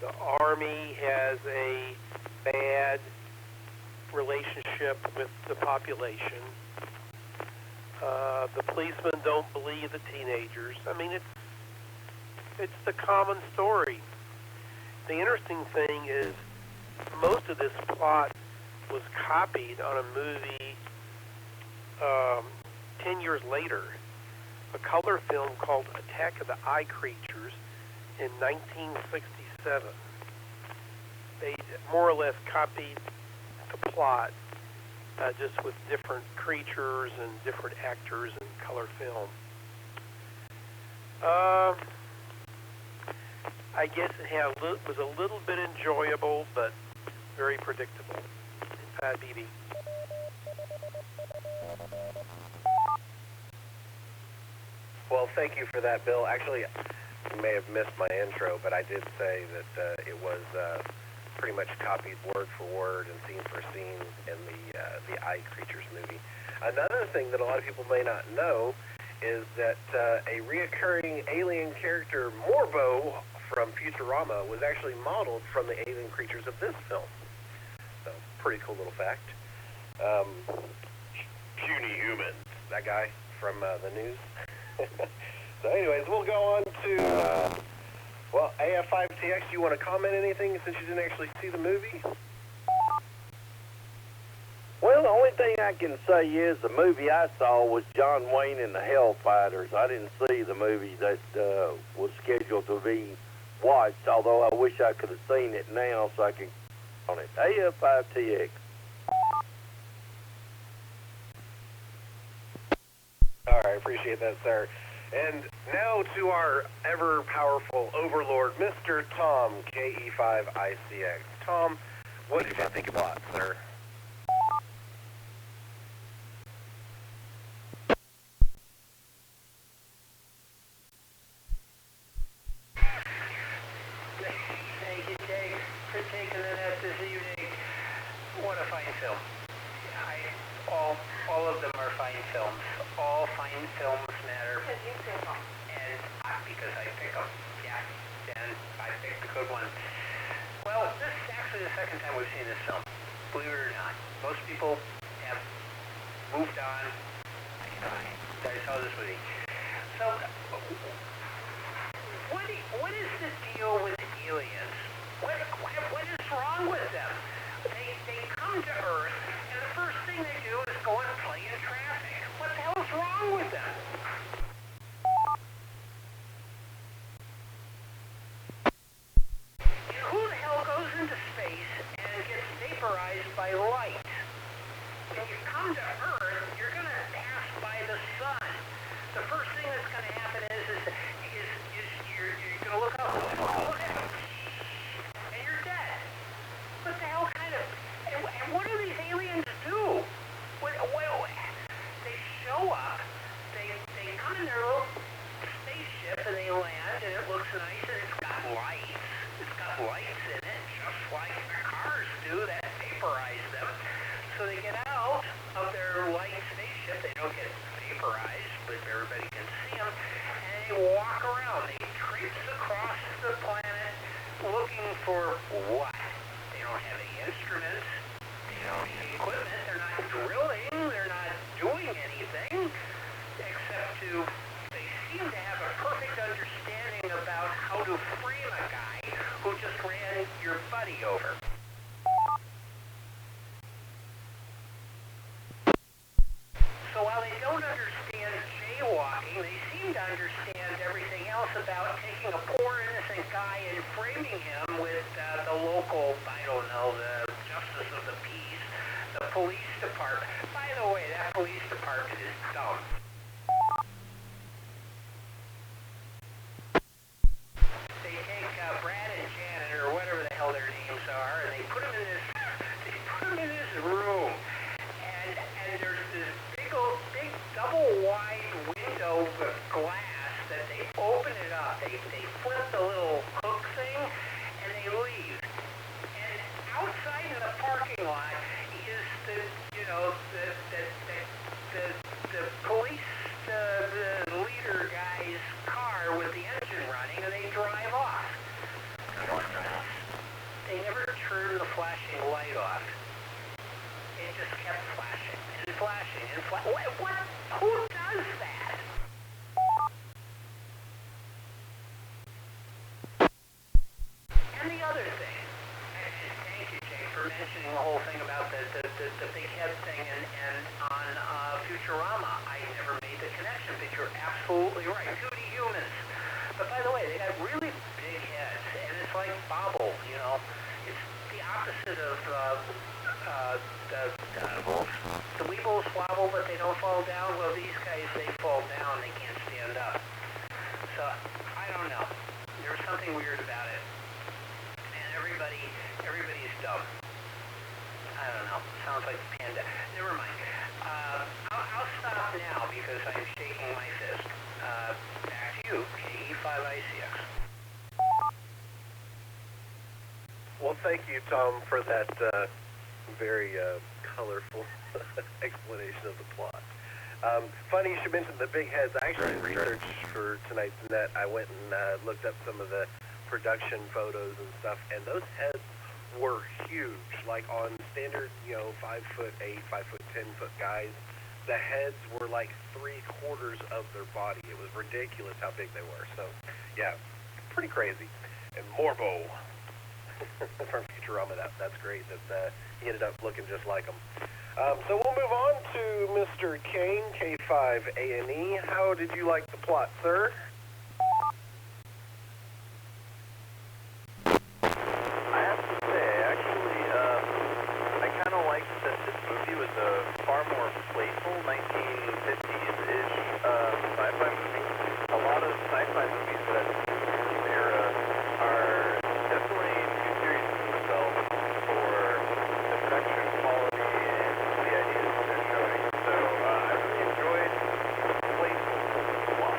The Army has a bad relationship with the population. The policemen don't believe the teenagers. I mean, it's the common story. The interesting thing is most of this plot was copied on a movie 10 years later, a color film called Attack of the Eye Creatures in 1967. They more or less copied the plot, just with different creatures and different actors and color film. I guess it was a little bit enjoyable, but very predictable. BB. Well, thank you for that, Bill. Actually, you may have missed my intro, but I did say that it was pretty much copied word for word and scene for scene in the Eye Creatures movie. Another thing that a lot of people may not know is that a reoccurring alien character, Morbo, from Futurama, was actually modeled from the alien creatures of this film. So, pretty cool little fact. Puny humans, that guy from the news. So anyways, we'll go on to, well, AF5TX, you want to comment anything since you didn't actually see the movie? Well, the only thing I can say is the movie I saw was John Wayne and the Hellfighters. I didn't see the movie that was scheduled to be watched, although I wish I could have seen it now so I could on it. AF5TX. All right, appreciate that, sir. And now to our ever-powerful overlord, Mr. Tom, KE5ICX. Tom, what did you think about it, sir? Thank you, Jake, for taking the net this evening. What a fine film. All of them are fine films. All fine films matter. Because you pick them. And because I pick them. Yeah. And I picked a good one. Well, this is actually the second time we've seen this film. Believe it or not. Most people have moved on. I saw this movie. So, what is the deal with aliens? What is wrong with them? They come to Earth, and the first thing they do is go and play in traffic. What the hell is wrong with them? And who the hell goes into space and gets vaporized by light? When you come to Earth, you're going to pass by the sun. The first thing that's going to happen is you're going to look up, and you're dead. What the hell kind of... And what do these aliens do? They show up, they come in their little spaceship, and they land, and it looks nice, and it's got lights. It's got lights in it, just like the cars do that vaporize them. So they get out of their light spaceship. They don't get vaporized, but everybody can see them, and they walk around. They traipse across the planet looking for what? They don't have any instruments. They don't have any equipment. They're not drilling. They're not doing anything except they seem to have a perfect understanding about how to frame a guy who just ran your buddy over. So while they don't understand jaywalking, they seem to understand everything else about taking a poor innocent guy and framing him with the local, I don't know, the justice of the peace, the police department. By the way, that police department is dumb. So the police, the leader guy's car with the engine running, and they drive off. They never turned the flashing light off. It just kept flashing and flashing and flashing. What? Who does that? And the other thing, thank you, Jake, for mentioning the whole thing about the big head thing and on Futurama. I never made the connection, but you're absolutely right. 2D humans. But by the way, they got really big heads, and it's like bobble, you know. It's the opposite of the weebles wobble, but they don't fall down. Well, these guys, they fall down. They can't stand up. So, I don't know. There's something weird about it. And everybody's dumb. I don't know. Sounds like panda. Never mind. I'll stop now because I'm shaking my fist. Back to you, KE5ICX. Well, thank you, Tom, for that very colorful explanation of the plot. Funny you should mention the big heads. I actually did research for tonight's net. I went and looked up some of the production photos and stuff, and those heads were huge. Like on standard, 5'8", 5'10" guys, the heads were like 3/4 of their body. It was ridiculous how big they were. So, yeah, pretty crazy. And Morbo from Futurama, that's great that he ended up looking just like him. So we'll move on to Mr. Kane, K5A&E. How did you like the plot, sir? I have to say, actually, I kind of liked that this movie was a far more playful 1950s-ish sci-fi movie. A lot of sci-fi movies that I've seen from this era are definitely too serious to themselves for the production quality and the ideas that they're showing. So I really enjoyed the playful plot.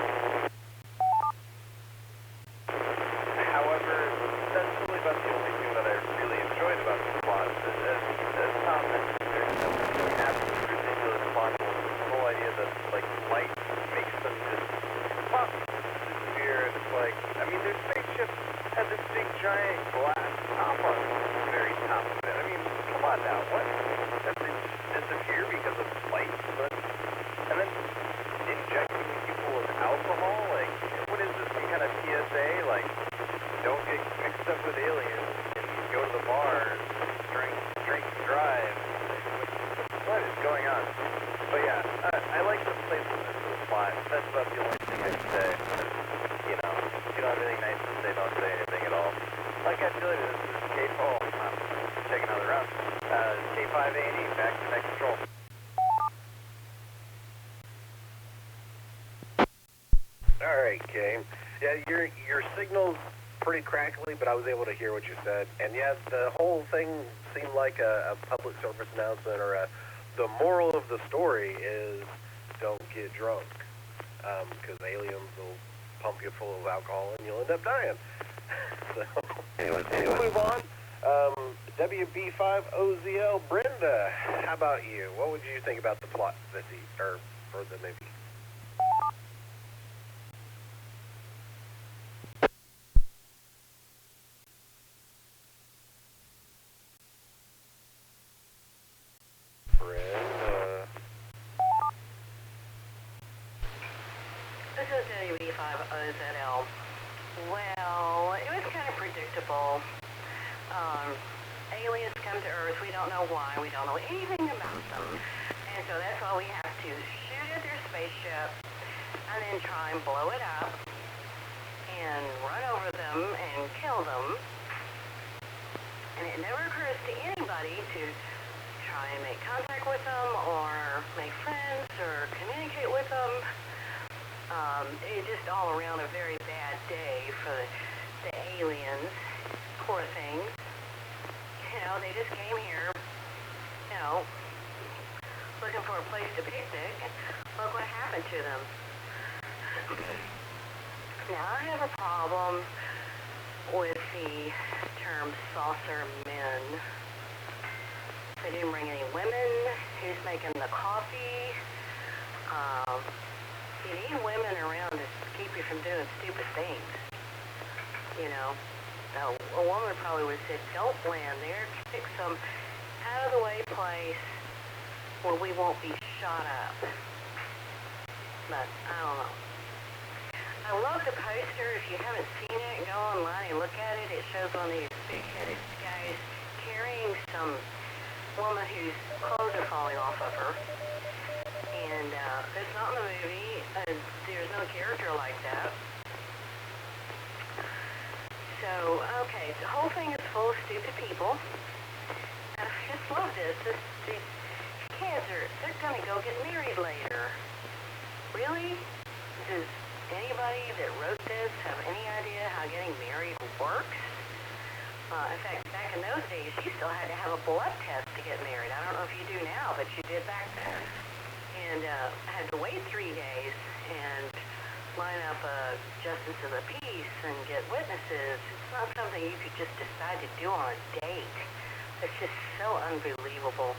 However, that's really about the only thing that I really enjoyed about the plot. As Tom mentioned, there's some absolute ridiculous plot. The whole idea that like light makes them just pop, disappear, and it's like, I mean, their spaceship had this big giant glass top on the very top of it. I mean, come on now, what? Does it disappear because of light? But and then injecting people with alcohol, like, what is this? Some kind of PSA? Like, don't get mixed up with aliens and go to the bar and drink and drive. What is going on? But yeah, I like the playfulness of the plot. That's about the only thing I can say. You know, if you don't have anything nice to say, don't say anything at all. Like I told you, this is K4. I'm checking out the route. K5A&E, back to net control. All right, Kay. Yeah, your signal's pretty crackly, but I was able to hear what you said. And yeah, the whole thing seemed like a public service announcement, or the moral of the story is don't get drunk, because aliens will pump you full of alcohol and you'll end up dying. So anyway, we'll move on. WB5OZL, Brenda, how about you? What would you think about the plot for the movie? This is WB5OZL. Well, it was kind of predictable. Aliens come to Earth. We don't know why. We don't know anything about them. And so that's why we have to shoot at their spaceship and then try and blow it up and run over them and kill them. And it never occurs to anybody to try and make contact with them or make friends or communicate with them. It's just all around a very bad day for the aliens. Poor things. They just came here, looking for a place to picnic. Look what happened to them. Now, I have a problem with the term saucer men. They didn't bring any women. Who's making the coffee. You need women around to keep you from doing stupid things. You know, a woman probably would have said, don't land there. Pick some out-of-the-way place where we won't be shot up. But, I don't know. I love the poster. If you haven't seen it, go online and look at it. It shows one of these big-headed guys carrying some woman whose clothes are falling off of her. And it's not in the movie. There's no character like that. So, okay, the whole thing is full of stupid people. And I just love this. These kids they're going to go get married later. Really? Does anybody that wrote this have any idea how getting married works? In fact, back in those days, you still had to have a blood test to get married. I don't know if you do now, but you did back then. And had to wait 3 days and line up a justice of the peace and get witnesses. It's not something you could just decide to do on a date. It's just so unbelievable.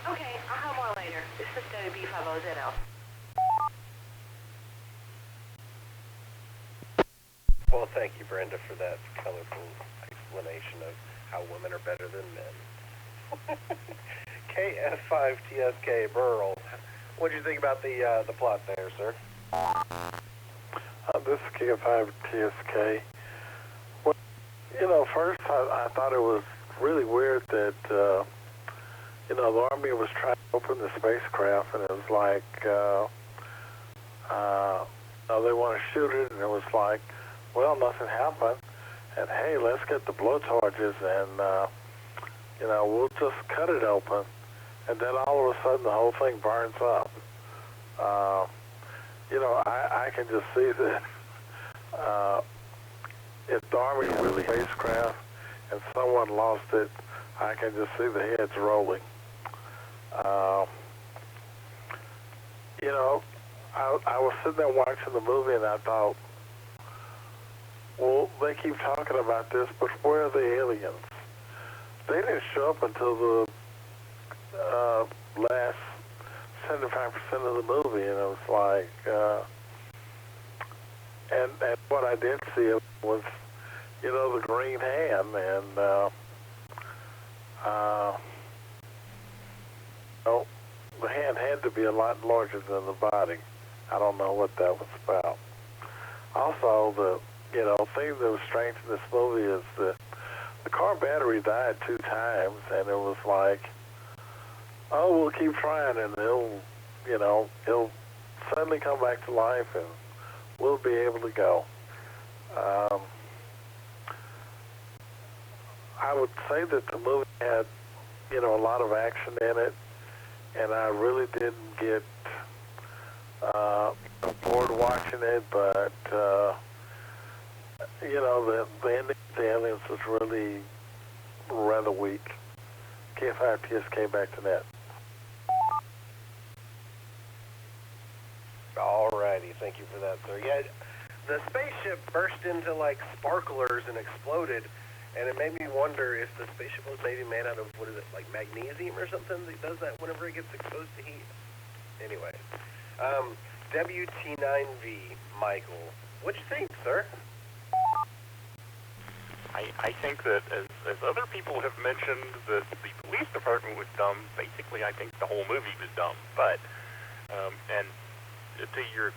Okay, I'll have more later. This is WB50ZL. Well, thank you, Brenda, for that colorful explanation of how women are better than men. KF5TSK, Burl. What did you think about the plot there, sir? This is KF5TSK. Well, you know, first I thought it was really weird that, you know, the Army was trying to open the spacecraft, and it was like, they want to shoot it, and it was like, well, nothing happened, and hey, let's get the blowtorches, and, you know, we'll just cut it open, and then all of a sudden the whole thing burns up. You know, I can just see that if the Army really spacecraft and someone lost it, I can just see the heads rolling. You know, I was sitting there watching the movie, and I thought, well, they keep talking about this, but where are the aliens? They didn't show up until the last 75% of the movie, and it was like, and what I did see was, you know, the green hand, and oh, the hand had to be a lot larger than the body. I don't know what that was about. Also, the thing that was strange in this movie is that the car battery died 2 times, and it was like, oh, we'll keep trying, and it'll suddenly come back to life, and we'll be able to go. I would say that the movie had, you know, a lot of action in it, and I really didn't get bored watching it, but you know, the ending of the aliens was really rather weak. K5TSK back to net. Alrighty, thank you for that, sir. Yeah, the spaceship burst into, like, sparklers and exploded, and it made me wonder if the spaceship was maybe made out of, what is it, like magnesium or something that does that whenever it gets exposed to heat? Anyway, WT9V, Michael, what'd you think, sir? I think that, as other people have mentioned, that the police department was dumb. Basically, I think the whole movie was dumb. But, and to your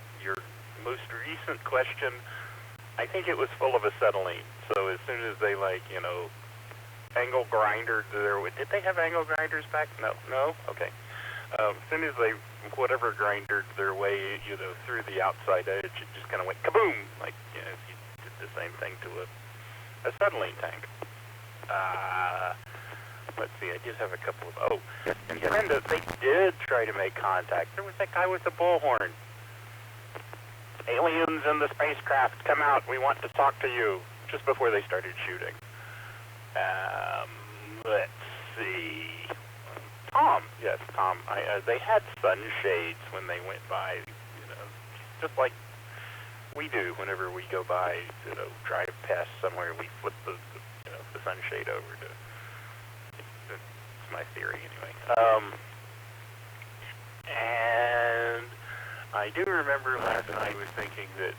most recent question, I think it was full of acetylene. So as soon as they, like, you know, angle grindered did they have angle grinders back? No? Okay. As soon as they, whatever, grindered their way, you know, through the outside edge, it just kind of went kaboom! Like, you know, you did the same thing to a acetylene tank. Let's see, I did have a couple of, and Brenda, they did try to make contact. There was that guy with the bullhorn. Aliens in the spacecraft, come out, we want to talk to you, just before they started shooting. Let's see. Tom, yes, Tom. They had sunshades when they went by, you know, just like we do whenever we go by, you know, drive past somewhere, we flip the sunshade over to my theory anyway. And I do remember last night I was thinking that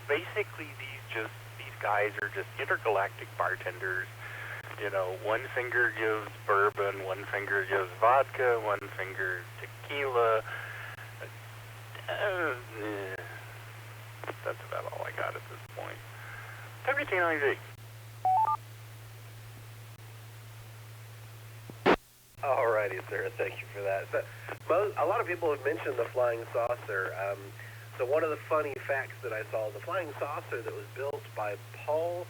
basically these guys are just intergalactic bartenders. You know, one finger gives bourbon, one finger gives vodka, one finger tequila. That's about all I got at this point. WT90. Alrighty, sir. Thank you for that. So, a lot of people have mentioned the flying saucer. So one of the funny facts that I saw, the flying saucer that was built by Paul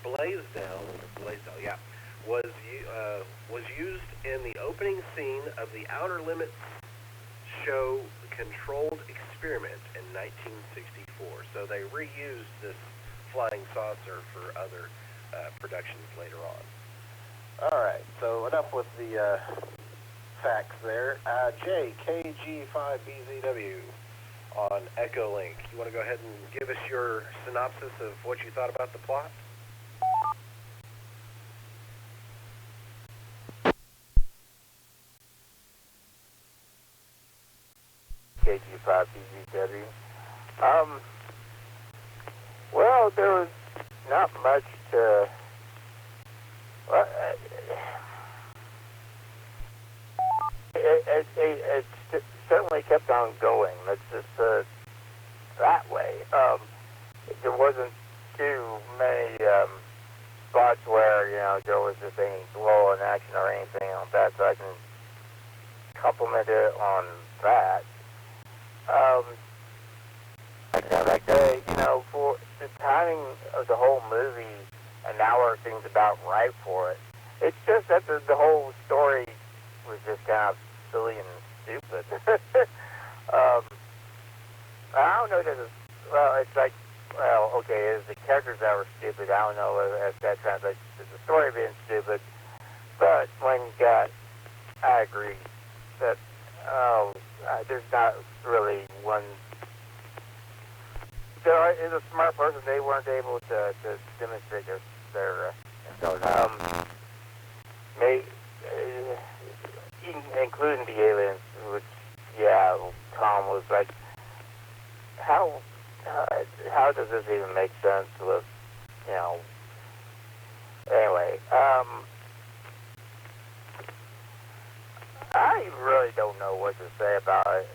Blaisdell, yeah, was used in the opening scene of the Outer Limits show Controlled Experiment in 1964. So they reused this flying saucer for other productions later on. All right, so enough with the facts there. JKG5BZW on Echolink. You want to go ahead and give us your synopsis of what you thought about the plot? KG5BZW. Well, there was not much to... Well, it certainly kept on going. Let's just that way. There wasn't too many spots where there was just any lull in action or anything like that, so I can compliment it on that. For the timing of the whole movie, an hour seems about right for it. It's just that the whole story was just kind of silly and stupid. I don't know it's like, okay, it's the characters that were stupid. I don't know if that translates to the story being stupid. But when you got, I agree that, there's not really one. There is a smart person. They weren't able to demonstrate their intelligence. Including the aliens, which, yeah, Tom was like, how does this even make sense with, anyway, I really don't know what to say about it.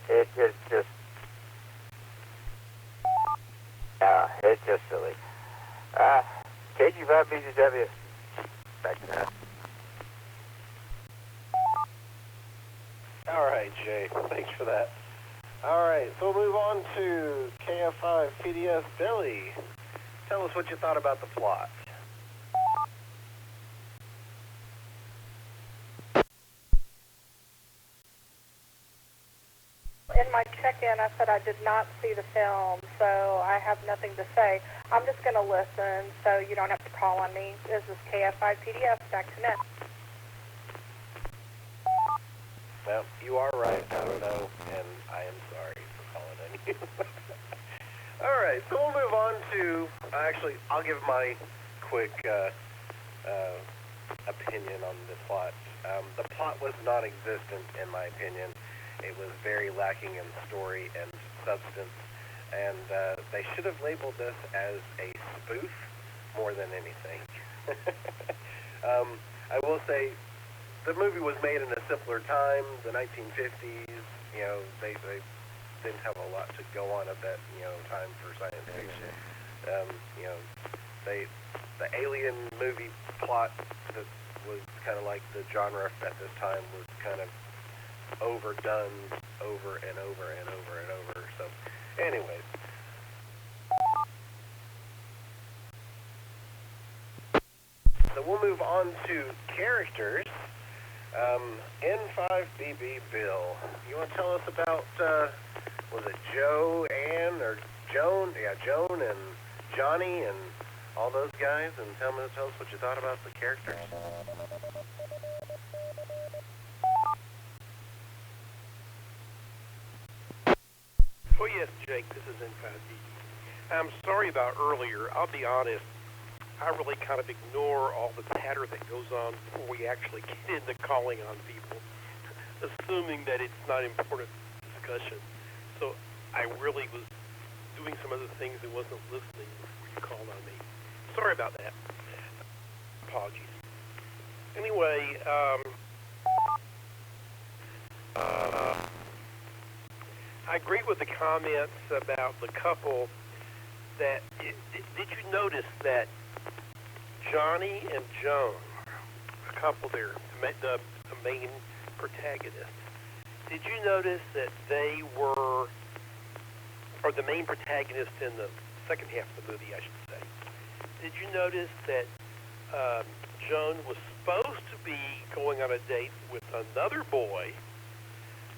It's just, it's just silly. KG5BGW, back to that. All right, Jay, thanks for that. All right, so we'll move on to KF5PDS. Billy, tell us what you thought about the plot. In my check-in, I said I did not see the film, so I have nothing to say. I'm just going to listen, so you don't have to call on me. This is KF5PDS, back to net. Well, you are right. I don't know, and I am sorry for calling on you. All right, so we'll move on to, actually, I'll give my quick opinion on the plot. The plot was non-existent, in my opinion. It was very lacking in story and substance, and they should have labeled this as a spoof more than anything. I will say, the movie was made in a simpler time, the 1950s. They didn't have a lot to go on at that time for science fiction. The alien movie plot that was kind of like the genre at this time was kind of overdone over and over and over and over. So, anyways. So we'll move on to characters. N5BB Bill, you want to tell us about, was it Joe, Ann, or Joan? Yeah, Joan and Johnny and all those guys, and tell us what you thought about the characters. Oh yes, Jake, this is N5BB. I'm sorry about earlier. I'll be honest, I really kind of ignore all the patter that goes on before we actually get into calling on people, assuming that it's not important discussion. So I really was doing some other things and wasn't listening before you called on me. Sorry about that. Apologies. Anyway, I agree with the comments about the couple that, did you notice that Johnny and Joan, a couple there, the main protagonists, did you notice that they were, or the main protagonist in the second half of the movie, I should say, did you notice that Joan was supposed to be going on a date with another boy,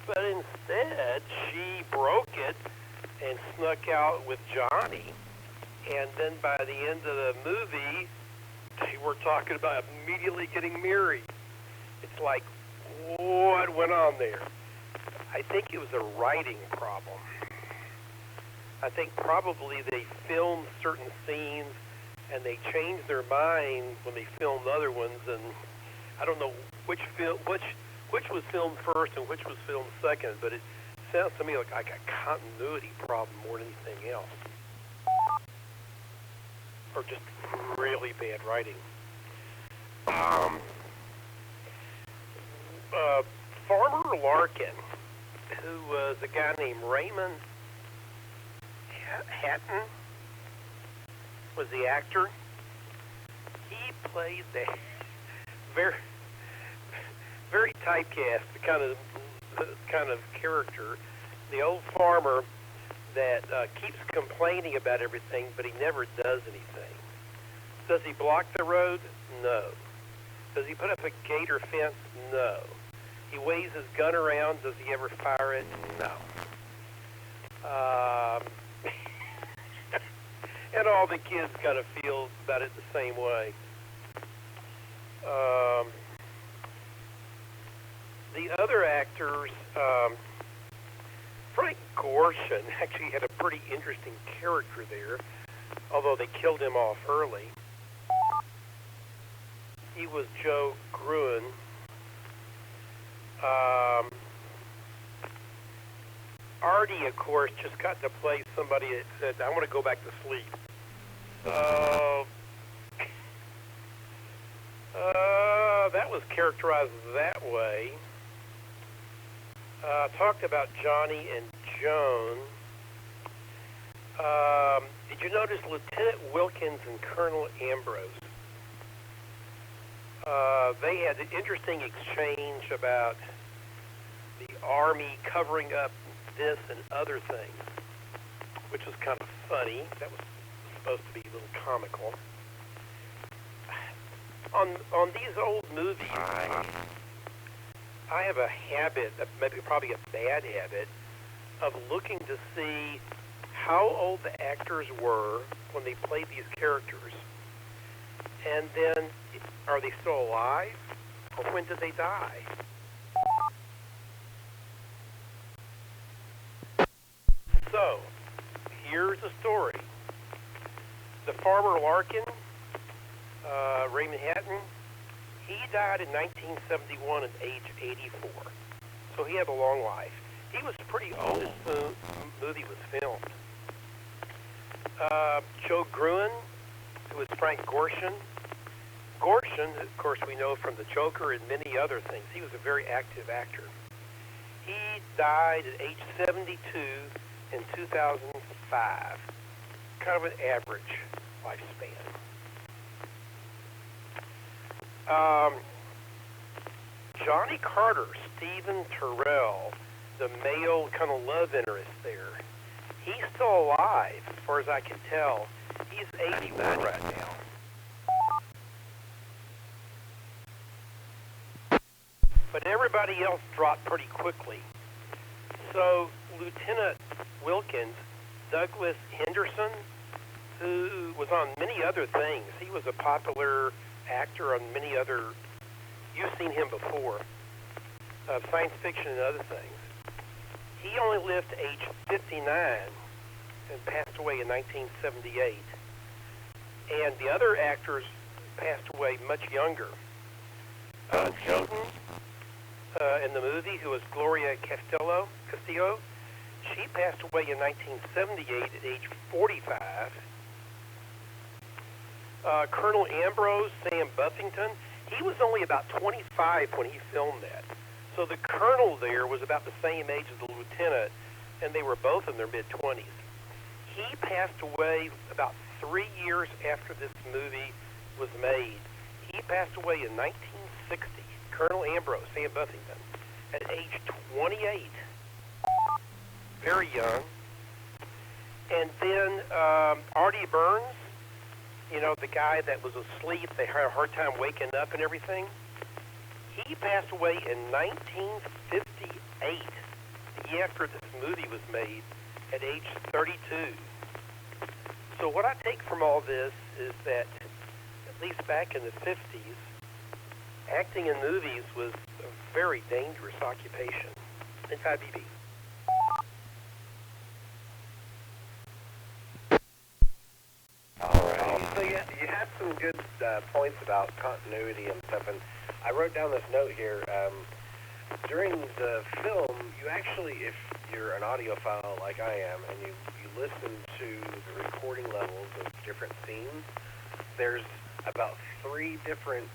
but instead she broke it and snuck out with Johnny, and then by the end of the movie, they were talking about immediately getting married. It's like, what went on there? I think it was a writing problem. I think probably they filmed certain scenes and they changed their mind when they filmed other ones, and I don't know which was filmed first and which was filmed second, but it sounds to me like a continuity problem more than anything else. Or just really bad writing. Farmer Larkin, who was a guy named Raymond Hatton, was the actor. He played the very, very typecast, the kind of character, the old farmer that keeps complaining about everything, but he never does anything. Does he block the road? No. Does he put up a gate or fence? No. He waves his gun around. Does he ever fire it? No. And all the kids kind of feel about it the same way. The other actors, Frank Gorshin actually had a pretty interesting character there, although they killed him off early. He was Joe Gruen. Artie, of course, just got to play somebody that said, I want to go back to sleep. That was characterized that way. Talked about Johnny and Joan. Did you notice Lieutenant Wilkins and Colonel Ambrose? They had an interesting exchange about the Army covering up this and other things, which was kind of funny. That was supposed to be a little comical. On these old movies, I have a habit, maybe probably a bad habit, of looking to see how old the actors were when they played these characters, and then are they still alive, or when did they die? So, here's the story. The farmer Larkin, Raymond Hatton, he died in 1971 at age 84. So he had a long life. He was pretty old as the movie was filmed. Joe Gruen, who was Frank Gorshin. Gorshin, of course, we know from The Joker and many other things. He was a very active actor. He died at age 72 in 2005. Kind of an average lifespan. Johnny Carter, Stephen Terrell, the male kind of love interest there, he's still alive, as far as I can tell. He's 81 right now. But everybody else dropped pretty quickly. So Lieutenant Wilkins, Douglas Henderson, who was on many other things. He was a popular actor on many other, you've seen him before, science fiction and other things. He only lived to age 59 and passed away in 1978. And the other actors passed away much younger. Keaton, in the movie, who was Gloria Castillo, she passed away in 1978 at age 45. Colonel Ambrose, Sam Buffington, he was only about 25 when he filmed that. So the colonel there was about the same age as the lieutenant, and they were both in their mid-20s. He passed away about 3 years after this movie was made. He passed away in 1960, Colonel Ambrose, Sam Buffington, at age 28. Very young. And then Artie Burns, you know, the guy that was asleep, they had a hard time waking up and everything. He passed away in 1958, the year after this movie was made, at age 32. So what I take from all this is that, at least back in the 50s, acting in movies was a very dangerous occupation. Inside BB. So you had some good points about continuity and stuff, and I wrote down this note here. During the film, you actually, if you're an audiophile like I am, and you listen to the recording levels of different scenes, there's about 3 different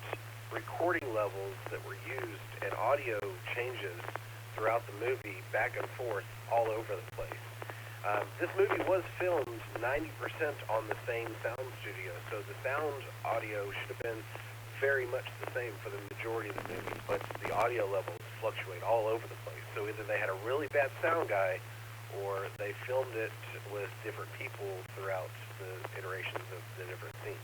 recording levels that were used, and audio changes throughout the movie, back and forth, all over the place. This movie was filmed 90% on the same sound studio, so the sound audio should have been very much the same for the majority of the movie, but the audio levels fluctuate all over the place. So either they had a really bad sound guy, or they filmed it with different people throughout the iterations of the different scenes.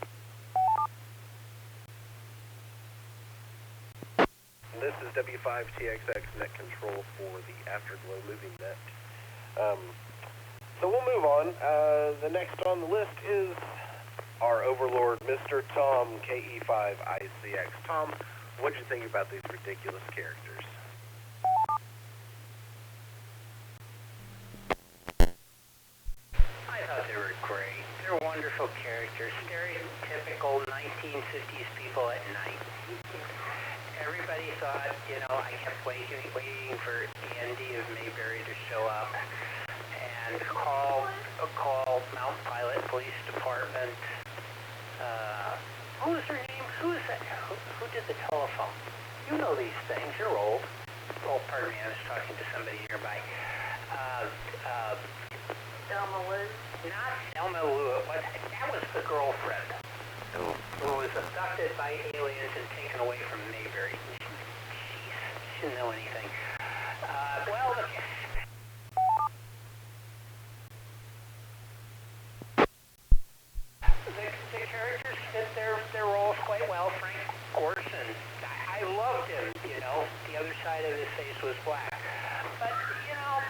And this is W5TXX net control for the Afterglow Movie Net. So we'll move on. The next on the list is our overlord, Mr. Tom, KE5ICX. Tom, what did you think about these ridiculous characters? I thought they were great. They're wonderful characters. Stereotypical 1950s people at night. Everybody thought, you know, I kept waiting for Andy of Mayberry to show up and call Mount Pilot Police Department. What was her name? Who is that? Who did the telephone? You know these things. You're old. Oh, pardon me. I was talking to somebody nearby. Thelma Lou? Not Thelma Lou. That was the girlfriend who was abducted by aliens and taken away from Mayberry. She didn't know anything. The characters fit their roles quite well. Frank Gorson, I loved him, you know. The other side of his face was black. But, you know,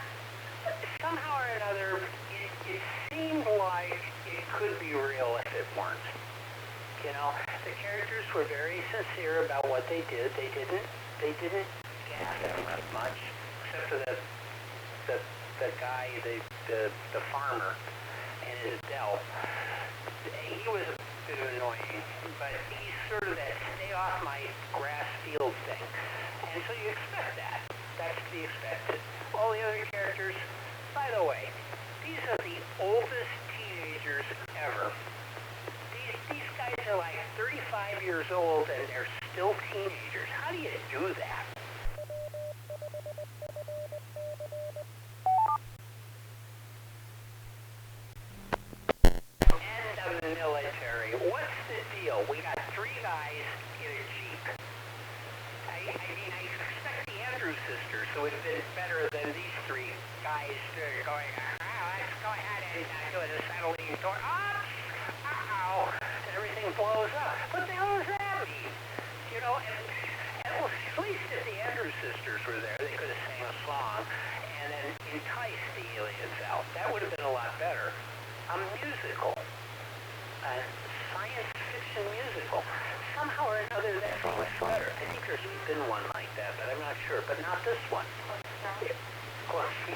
somehow or another, it seemed like it could be real if it weren't. You know, the characters were very sincere about what they did. They didn't gas them as much, except for the guy, the farmer, and his Dell. He was a bit annoying, but he's sort of that stay off my grass field thing. And so you expect that. That's to be expected. All the other characters, by the way, these are the oldest teenagers ever. These guys are like 35 years old and they're still teenagers. How do you do that? End of the military. What's the deal? We got 3 guys in a Jeep. I mean, I expect the Andrews sisters would have been better than these 3 guys going, let's go ahead and do an acetylene torch. Uh-oh, and everything blows up. What the hell does that mean? You know, and at least if the Andrews sisters were there, they could have sang a song and then enticed the aliens out. That would have been a lot better. A musical. A science fiction musical. Somehow or another, that's much better. I think there's been one like that, but I'm not sure. But not this one.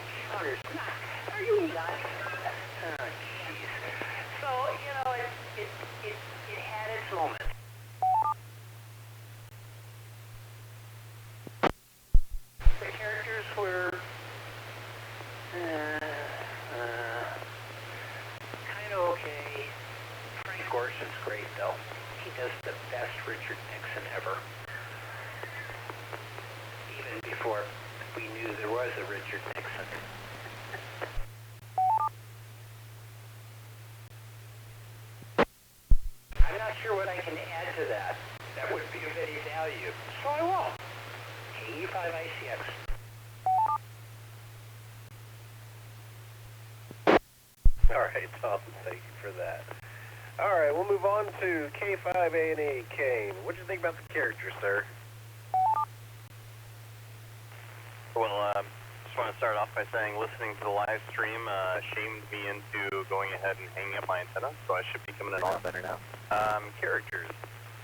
Are you nuts? Oh, jeez. So, you know, it a moment. The characters were kind of okay. Frank Gorshin's great, though. He does the best Richard Nixon ever. Even before we knew there was a Richard Nixon. I'm not sure what I can add to that. That would be of any value. So I will. KE5ICX. All right, Tom, thank you for that. All right, we'll move on to K5A&E. Kane, what do you think about the character, sir? Well, just want to start off by saying listening to the live stream shamed me into going ahead and hanging up my antenna, so I should be coming in a lot better now. Characters.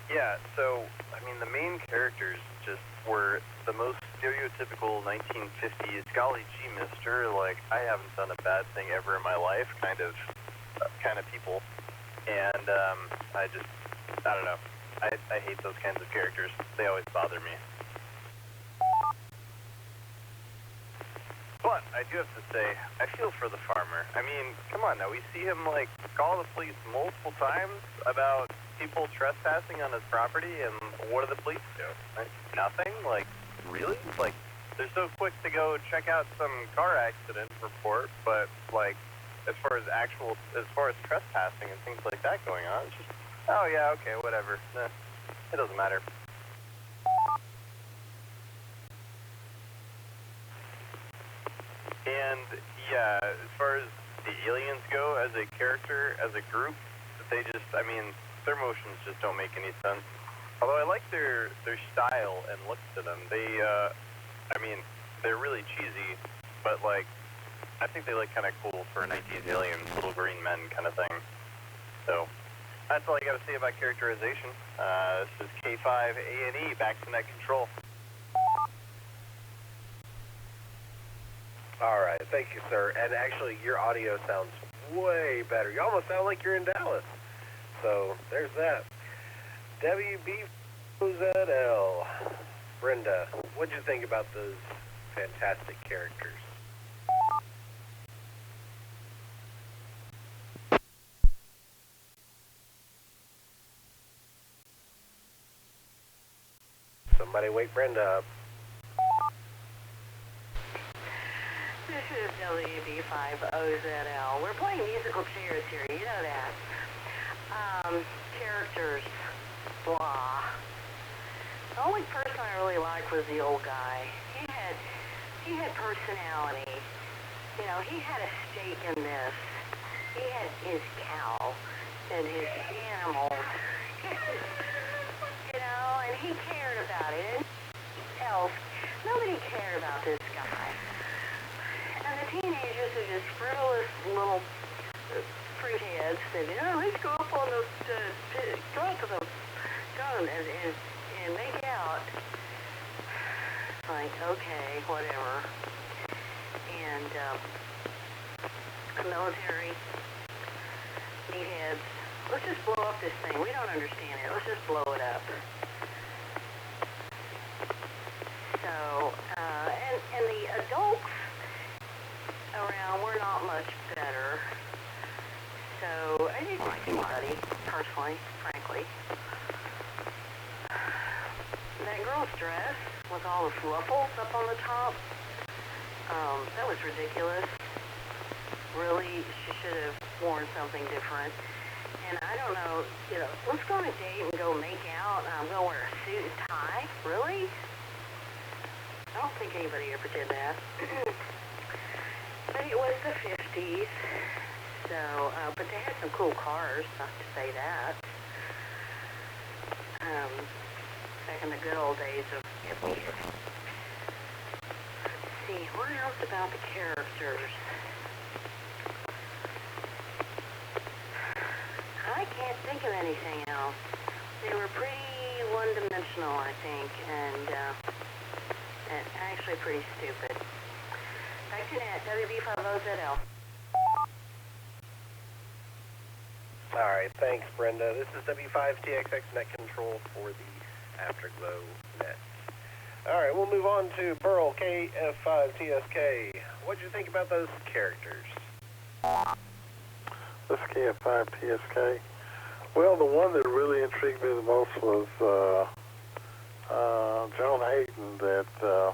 Yeah, so, I mean, the main characters just were the most stereotypical 1950s, golly gee, mister, like, I haven't done a bad thing ever in my life, kind of people. And, I don't know. I hate those kinds of characters. They always bother me. But I do have to say, I feel for the farmer. I mean, come on now, we see him, like, call the police multiple times about people trespassing on his property, and what do the police do? Like, nothing? Like, really? Like, they're so quick to go check out some car accident report, but, like, as far as trespassing and things like that going on, it's just, oh yeah, okay, whatever. It doesn't matter. And, yeah, as far as the aliens go, as a character, as a group, they just, I mean, their motions just don't make any sense. Although I like their style and looks to them. They, I mean, they're really cheesy, but, like, I think they look kind of cool for 90s aliens, little green men kind of thing. So, that's all I got to say about characterization. This is K5A&E, back to net control. All right, thank you, sir. And actually, your audio sounds way better. You almost sound like you're in Dallas. So, there's that. WBZL. Brenda, what'd you think about those fantastic characters? Somebody wake Brenda up. This is WB5OZL. We're playing musical chairs here, you know that. Characters, blah. The only person I really liked was the old guy. He had personality. You know, he had a stake in this. He had his cow and his animals. You know, and he cared about it. Else, nobody cared about this guy. And the teenagers are just frivolous little fruit heads that, you know, let's go up on the, go out to the gun and make out. Like, okay, whatever. And, the military, meatheads, let's just blow up this thing. We don't understand it. Let's just blow it up. So, and the adults around were not much better. So, I didn't like anybody, personally, frankly. That girl's dress with all the ruffles up on the top, that was ridiculous. Really, she should have worn something different. And I don't know, you know, let's go on a date and go make out, and I'm going to wear a suit and tie? Really? I don't think anybody ever did that. But it was the 50s, so, but they had some cool cars, not to say that. Back in the good old days of, let's see, what else about the characters? I can't think of anything else. They were pretty one-dimensional, I think, and actually pretty stupid. Back to net, WB5OZL. All right, thanks, Brenda. This is W5TXX Net Control for the Afterglow Net. All right, we'll move on to Burl KF5TSK. What'd you think about those characters? This KF5TSK. Well, the one that really intrigued me the most was Joan Hayden, that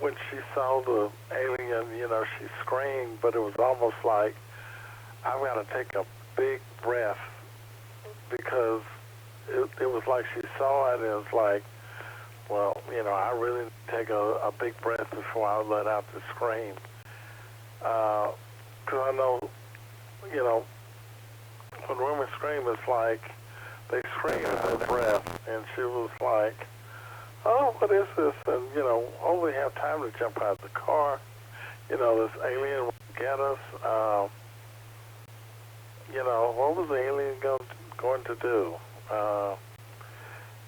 when she saw the alien, she screamed, but it was almost like, I've got to take a big breath, because it was like she saw it, and it was like, well, I really need to take a big breath before I let out the scream. Because I know, when women scream, it's like they scream in their breath, and she was like, oh, what is this? And, only have time to jump out of the car. This alien will get us. What was the alien going to do?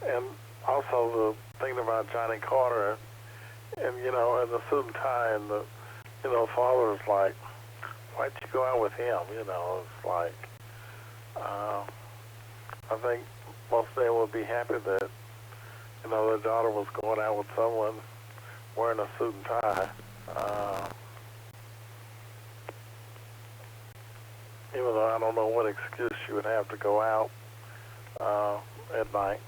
And also the thing about Johnny Carter, and, in the suit and tie, and the, father is like, why'd you go out with him? It's like, I think most of them would be happy that, their daughter was going out with someone wearing a suit and tie. Even though I don't know what excuse she would have to go out at night.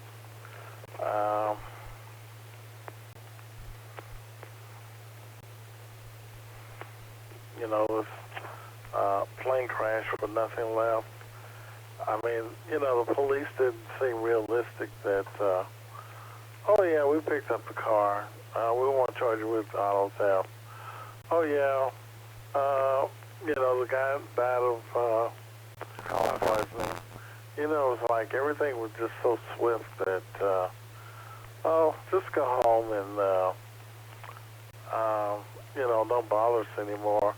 This plane crash with nothing left. I mean, the police didn't seem realistic that, oh yeah, we picked up the car. We won't charge you with auto theft. Oh yeah, the guy died of poisoning. It's like everything was just so swift that, just go home and, don't bother us anymore.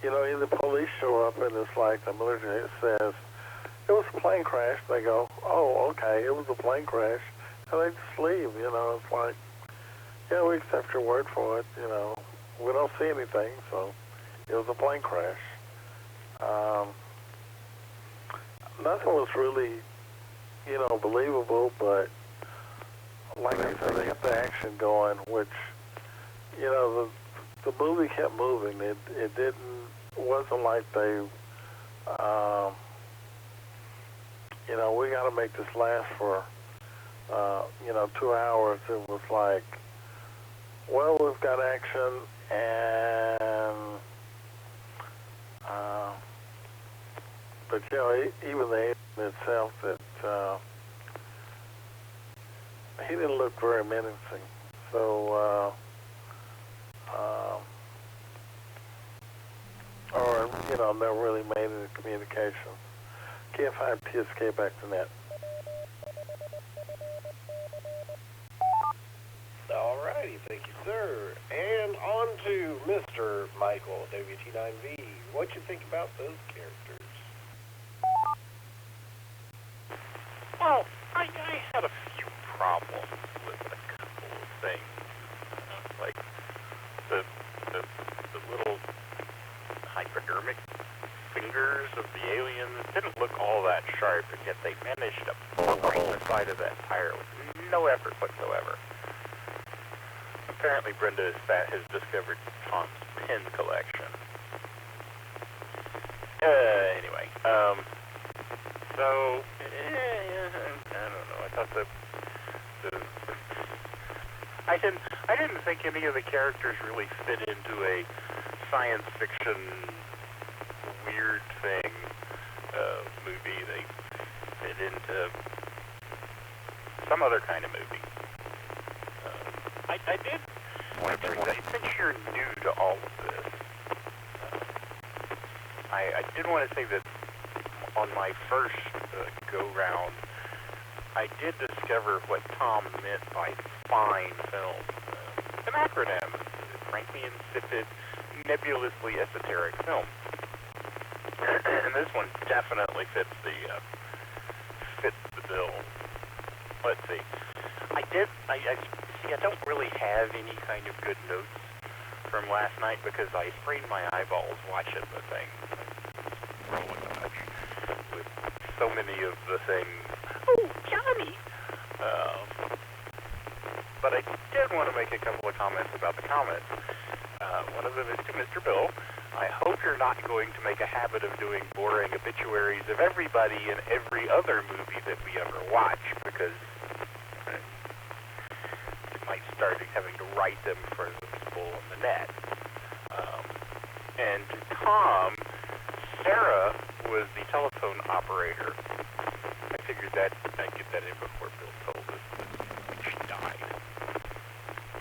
The police show up and it's like the military says, it was a plane crash. They go, oh, okay, it was a plane crash. And they just leave, It's like, yeah, we accept your word for it, We don't see anything, so it was a plane crash. Nothing was really, believable, but like I said, they got the action going, which, the movie kept moving. It wasn't like they, we got to make this last for, 2 hours. It was like, well, we've got action, and, but, even the alien itself, that, he didn't look very menacing. So, or, never really made any communication. KF5 TSK back to net. Alrighty, thank you, sir. And on to Mr. Michael, WT9V. What you think about those characters? Well, I had a few problems with a couple of things. Like the little hypodermic fingers of the aliens didn't look all that sharp, and yet they managed to break the side of that tire with no effort whatsoever. Apparently Brenda has discovered Tom's pin collection. Anyway, so, I don't know, I thought I didn't think any of the characters really fit into a science fiction weird thing movie. They fit into some other kind of movie. I did want to say, since you're new to all of this, I did want to say that on my first go-round, I did discover what Tom meant by fine film. An acronym, frankly insipid, nebulously esoteric film. And this one definitely fits the bill. Let's see. I don't really have any kind of good notes from last night because I sprained my eyeballs watching the thing. rolling a bunch with so many of the same, oh, Johnny! But I did want to make a couple of comments about the Comet. One of them is to Mr. Bill. I hope you're not going to make a habit of doing boring obituaries of everybody in every other movie that we ever watch, because you might start having to write them for the people on the net. And to Tom, Sarah was the telephone operator. I figured that I'd get that in before Bill told us that she died.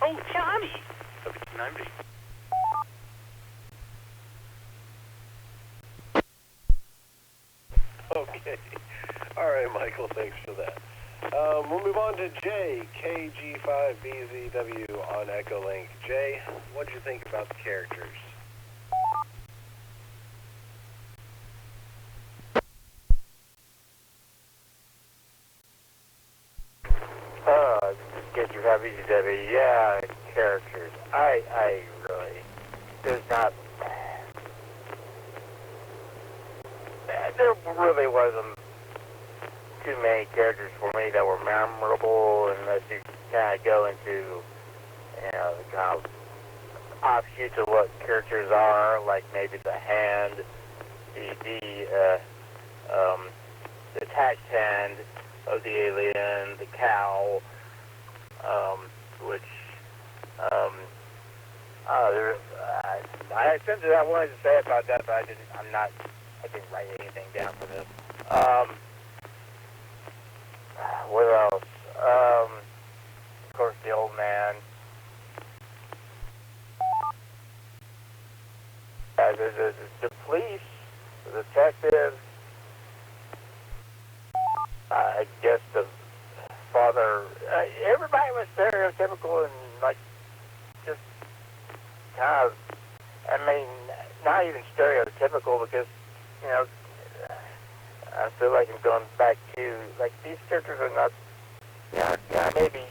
Oh, Johnny! 1790. Okay. All right, Michael, thanks for that. We'll move on to Jay, KG5BZW on Echolink. Jay, what did you think about the characters? KG5BZW, yeah, characters. I really, there's not, there really wasn't too many characters for me that were memorable unless you kind of go into, you know, the kind of offshoots of what characters are, like maybe the hand, the attached hand of the alien, the cow, which, I essentially I wanted to say about that, but I didn't write anything down for this. What else? Of course, the old man. The police, the detective, I guess the father, everybody was stereotypical and, like, just kind of, I mean, not even stereotypical because, you know, I feel like I'm going back to, like, these characters are not, yeah, maybe,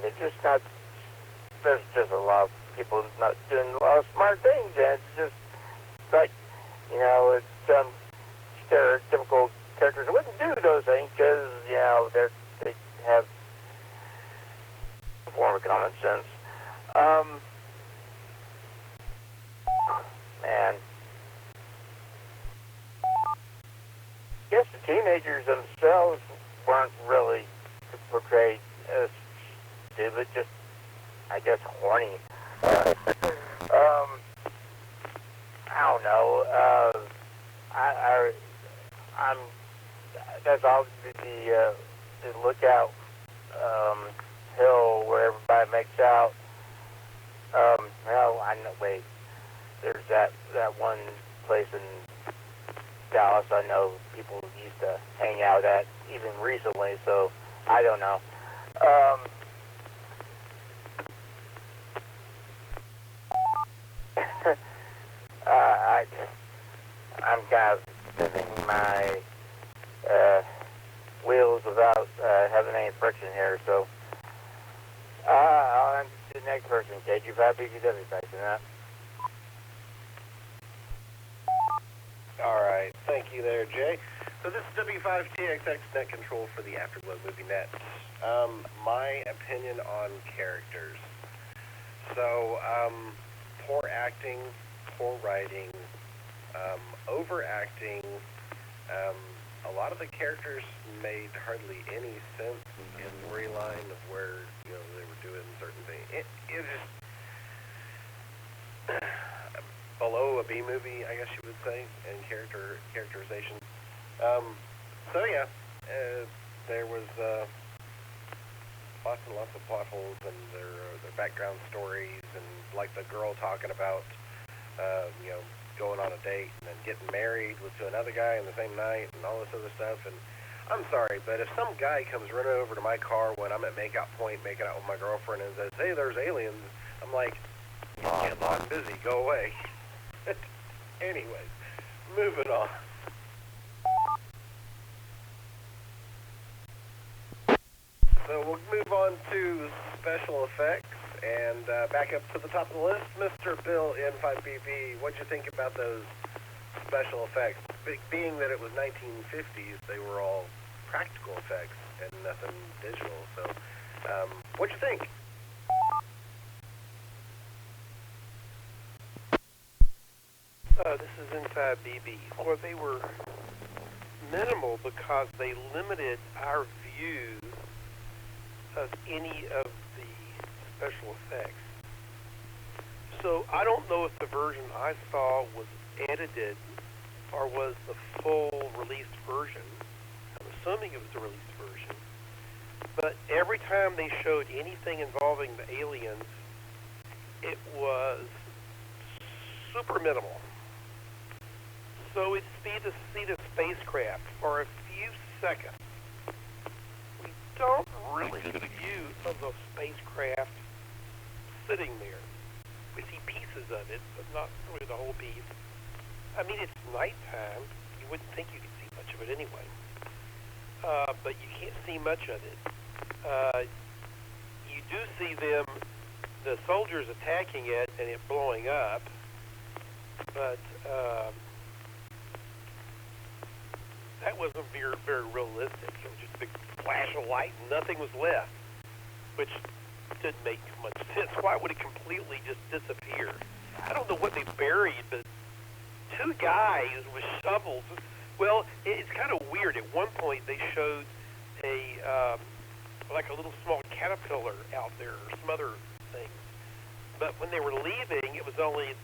they're just not, there's just a lot of people not doing a lot of smart things, and it's just, like, you know, it's, stereotypical characters wouldn't do those things because, you know, they have a form of common sense. Man. I guess the teenagers themselves weren't really portrayed as stupid, just, I guess, horny. I don't know. I'm that's all the lookout hill where everybody makes out. Well, I know. Wait, there's that one place in Dallas I know people used to hang out at even recently. So I don't know. I'm kind of spinning my wheels without having any friction here, so on to the next person, KG5BGW, thanks for that. Alright, thank you there, Jay. So this is W5TXX Net Control for the Afterglow Movie Net. My opinion on characters. So, poor acting, poor writing, overacting. A lot of the characters made hardly any sense in storyline of where, you know, they were doing certain things. It was just below a B movie, I guess you would say, in characterization. So yeah, there was lots and lots of plot holes and their background stories, and like the girl talking about, you know, going on a date and then getting married to another guy in the same night and all this other stuff. And I'm sorry, but if some guy comes running over to my car when I'm at makeout point making out with my girlfriend and says, "Hey, there's aliens," I'm like, "Yeah, I'm busy, go away." Anyways, moving on. So we'll move on to special effects, and back up to the top of the list, Mr. Bill N5BB. What'd you think about those special effects. Being that it was 1950s, they were all practical effects and nothing digital. So, what'd you think? This is Inside BB. Well, they were minimal because they limited our view of any of the special effects. So I don't know if the version I saw was edited or was the full released version. I'm assuming it was the released version. But every time they showed anything involving the aliens, it was super minimal. So we'd see the spacecraft for a few seconds. We don't really see the view of the spacecraft sitting there. We see pieces of it, but not really the whole piece. I mean, it's nighttime. You wouldn't think you could see much of it anyway. But you can't see much of it. You do see them, the soldiers attacking it and it blowing up. But that wasn't very, very realistic. It was just a big flash of light and nothing was left, which didn't make much sense. Why would it completely just disappear? I don't know what they buried, but two guys with shovels. Well, it's kind of weird. At one point, they showed like a little small caterpillar out there or some other things. But when they were leaving, it was only,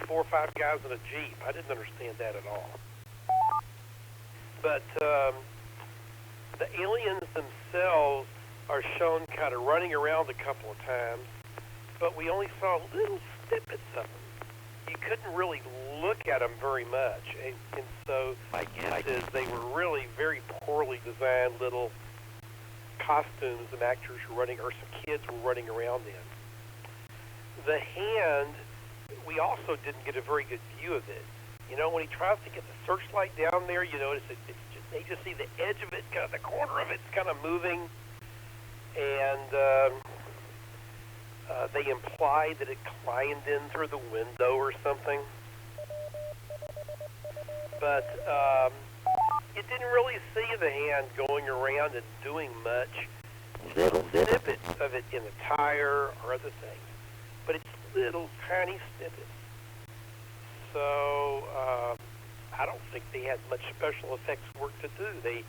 4 or 5 guys in a Jeep. I didn't understand that at all. But the aliens themselves are shown kind of running around a couple of times, but we only saw little snippets of them. You couldn't really look at them very much, and so my guess is they were really very poorly designed little costumes and actors were running, or some kids were running around in. The hand, we also didn't get a very good view of it. When he tries to get the searchlight down there, you notice they just see the edge of it, kind of the corner of it's kind of moving, and they imply that it climbed in through the window or something. But you didn't really see the hand going around and doing much. Little snippets of it in a tire or other things. But it's little tiny snippets. So I don't think they had much special effects work to do. They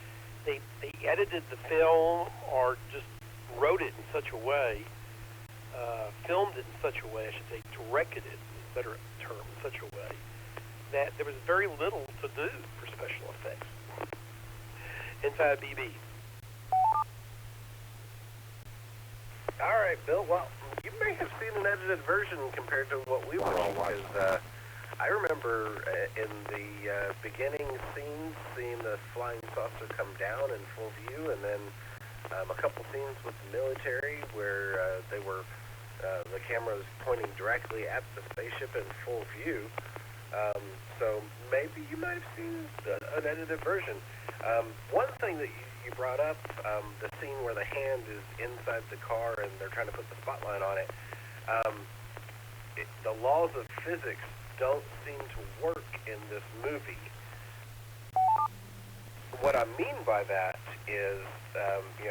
edited the film or just wrote it in such a way, filmed it in such a way, I should say, directed it, is a better term, in such a way, that there was very little to do for special effects. Inside BB. All right, Bill. Well, you may have seen an edited version compared to what we watched, because I remember in the beginning scenes seeing the flying saucer come down in full view, and then a couple scenes with the military where they were the camera was pointing directly at the spaceship in full view. So maybe you might have seen an edited version. One thing that you brought up, the scene where the hand is inside the car and they're trying to put the spotlight on it, the laws of physics don't seem to work in this movie. What I mean by that is,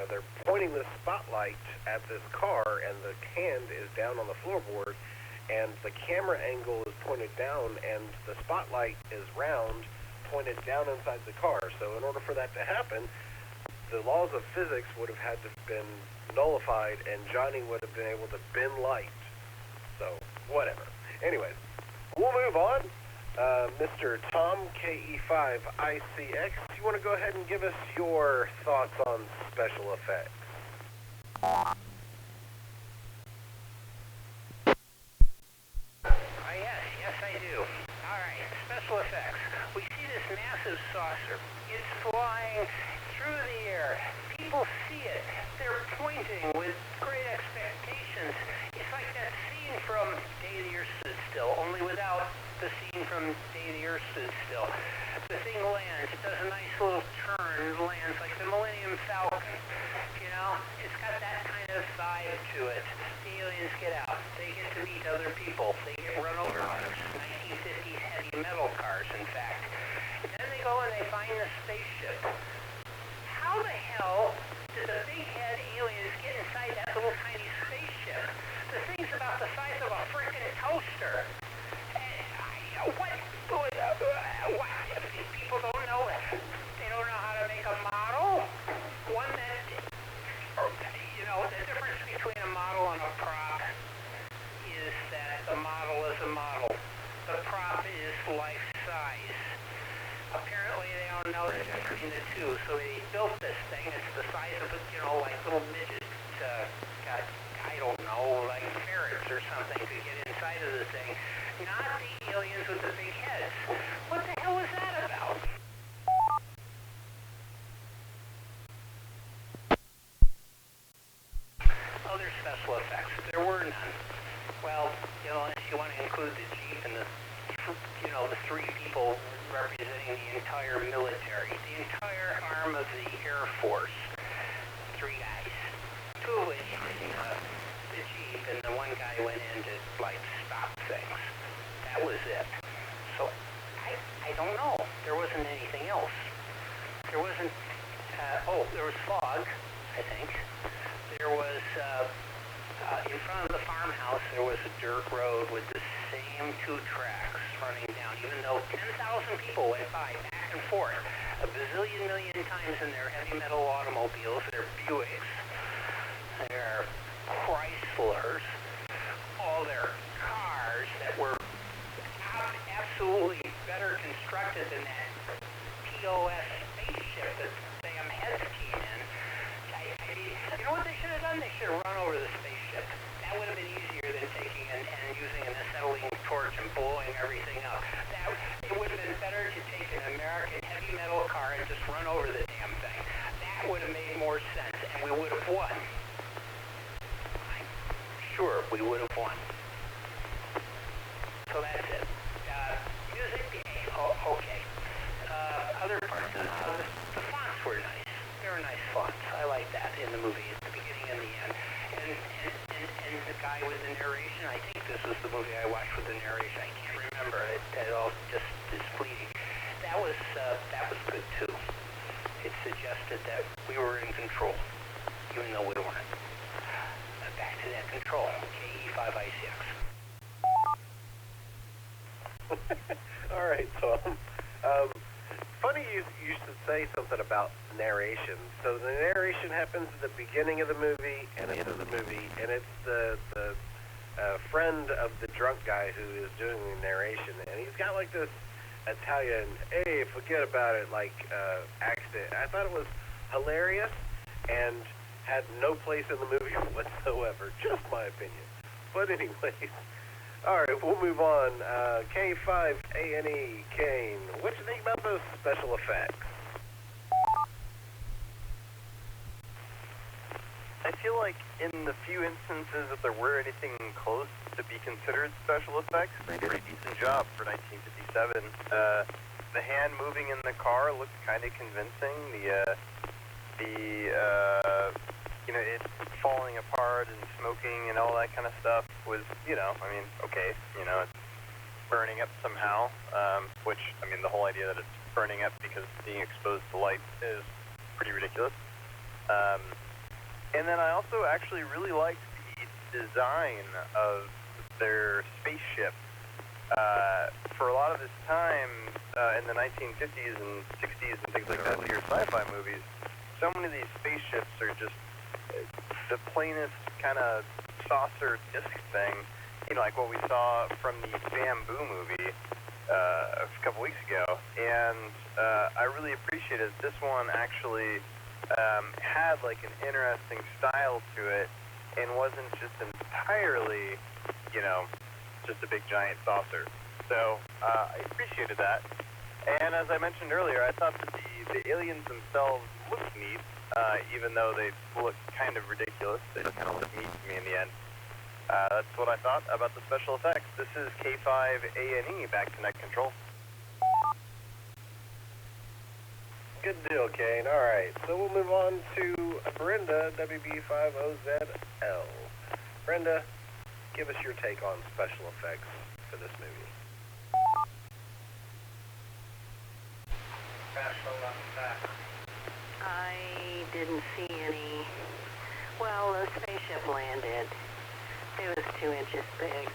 they're pointing the spotlight at this car and the hand is down on the floorboard and the camera angle is pointed down and the spotlight is round, pointed down inside the car. So in order for that to happen, the laws of physics would have had to have been nullified and Johnny would have been able to bend light. So, whatever. Anyways, we'll move on. Mr. Tom KE5ICX, you want to go ahead and give us your thoughts on special effects? Yes, I do. All right, special effects. We see this massive saucer. It's flying through the air. People see it. They're pointing with great expectations. It's like that scene from Day the Earth Stood Still, only without the scene from Day the Earth Stood Still. The thing lands. It does a nice little turn. It lands like the Millennium Falcon. It's got that kind of vibe to it. The aliens get out. They get to meet other people. They get run over by 1950s heavy metal cars, in fact. too. So they built this thing. It's the size of, like little midget, I don't know, like ferrets or something to get inside of the thing. Not the aliens with the big heads. What the hell was that about? Other special effects. There were none. Well, unless you want to include the Jeep and the three people representing the entire military, the entire arm of the Air Force. Three guys. Two of which the Jeep, and the one guy went in to, stop things. That was it. So, I don't know. There wasn't anything else. There wasn't, there was fog, I think. There was, in front of the farmhouse, there was a dirt road with the same two tracks running down, even though 10,000 people went by back and forth a bazillion million times in their heavy metal automobiles, their Buicks, their Chryslers, all their cars that were absolutely better constructed than that POS spaceship that Sam Heads came in. You know what they should have done? They should have run over the spaceship. That would have been easier than taking and using an acetylene torch and blowing everything up. It would have been better to take an American heavy metal car and just run over the damn thing. That would have made more sense, and we would have won. I'm sure we would have won. So that's it. Music, okay. Other parts of the fonts were nice. They were nice fonts. I like that in the movie at the beginning and the end. And the guy with the narration, I think this was the movie I watched with the narration. I can't remember. It all just is fleeting. That was good too. It suggested that we were in control, even though we weren't. Back to that control. KE5ICX. All right, Tom. Funny you should say something about narration. So the narration happens at the beginning of the movie and at the end of the movie, and it's the friend of the drunk guy who is doing the narration, and he's got like this Italian, hey, forget about it, accent. I thought it was hilarious and had no place in the movie whatsoever. Just my opinion. But anyways. Alright, we'll move on. K5ANE, Kane, what do you think about those special effects? I feel like in the few instances that there were anything close to be considered special effects, they did a decent job for 1957. The hand moving in the car looked kind of convincing. It falling apart and smoking and all that kind of stuff was, okay, it's burning up somehow, which, the whole idea that it's burning up because it's being exposed to light is pretty ridiculous. And then I also actually really liked the design of their spaceship. For a lot of this time, in the 1950s and 60s and things like that, your sci-fi movies, so many of these spaceships are just the plainest kind of saucer disc thing, like what we saw from the Bamboo movie a couple weeks ago. And I really appreciated this one actually had like an interesting style to it and wasn't just entirely, just a big giant saucer. So I appreciated that. And as I mentioned earlier, I thought that the aliens themselves looked neat, even though they look kind of ridiculous. They just kind of look neat to me in the end. That's what I thought about the special effects. This is K5ANE, back to net control. Good deal, Kane. All right, so we'll move on to Brenda, WB50ZL. Brenda, give us your take on special effects for this movie. I didn't see any. Well, the spaceship landed. It was 2 inches big.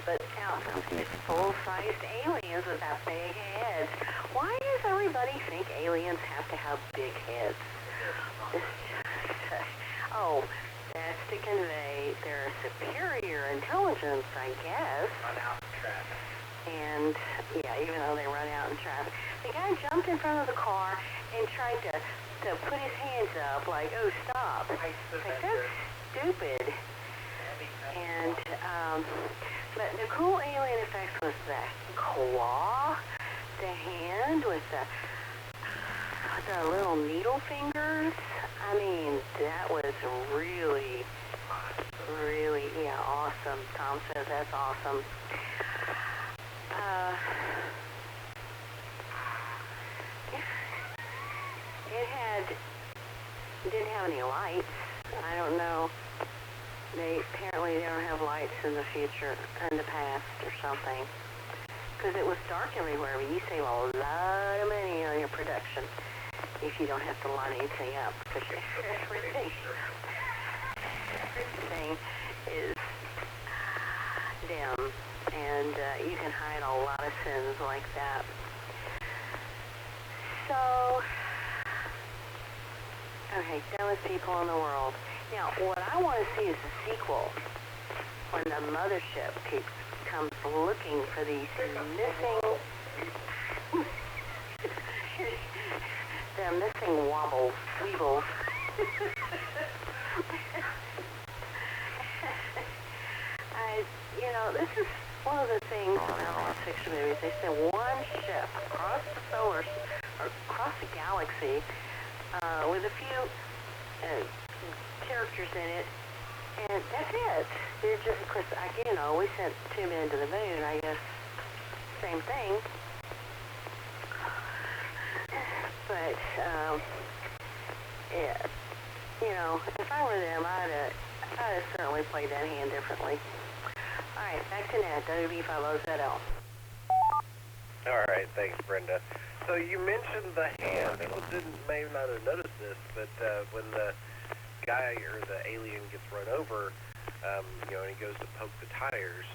But now it's full-sized aliens with that big heads. Why does everybody think aliens have to have big heads? That's to convey their superior intelligence, I guess. Run out in traffic. And, yeah, even though they run out in traffic. the guy jumped in front of the car and tried to put his hands up like, oh, stop. Like, that's stupid. And, but the cool alien effects was the claw, the hand with the little needle fingers. I mean, that was really, yeah, awesome. Tom says that's awesome. It didn't have any lights. I don't know. Apparently they don't have lights in the future, in the past or something. Because it was dark everywhere. I mean, you save a lot of money on your production if you don't have to light anything up. Because everything is dim. And you can hide a lot of sins like that. So, okay, dumbest people in the world. Now, what I want to see is the sequel, when the mothership comes looking for these missing, the missing weebles. This is one of the things in science fiction movies. They say one ship across the galaxy, with a few characters in it, and that's it. They're just, of course, we sent 2 men to the moon, I guess, same thing. But, if I were them, I'd have certainly played that hand differently. All right, back to Ned, WB50ZL. All right, thanks, Brenda. So you mentioned the hand. People may not have noticed this, but when the guy or the alien gets run over, and he goes to poke the tires,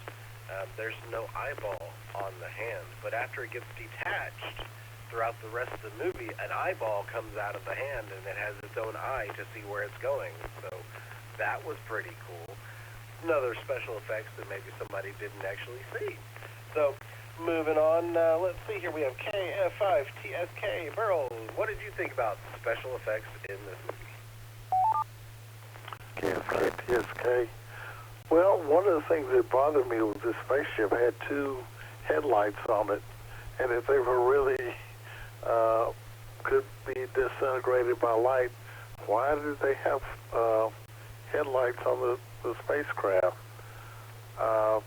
there's no eyeball on the hand. But after it gets detached, throughout the rest of the movie, an eyeball comes out of the hand, and it has its own eye to see where it's going. So that was pretty cool. Another special effects that maybe somebody didn't actually see. So, moving on, let's see here. We have KF5TSK. Burl, what did you think about special effects in this movie? KF5TSK. Well, one of the things that bothered me was this spaceship had 2 headlights on it, and if they were really could be disintegrated by light, why did they have headlights on the spacecraft? I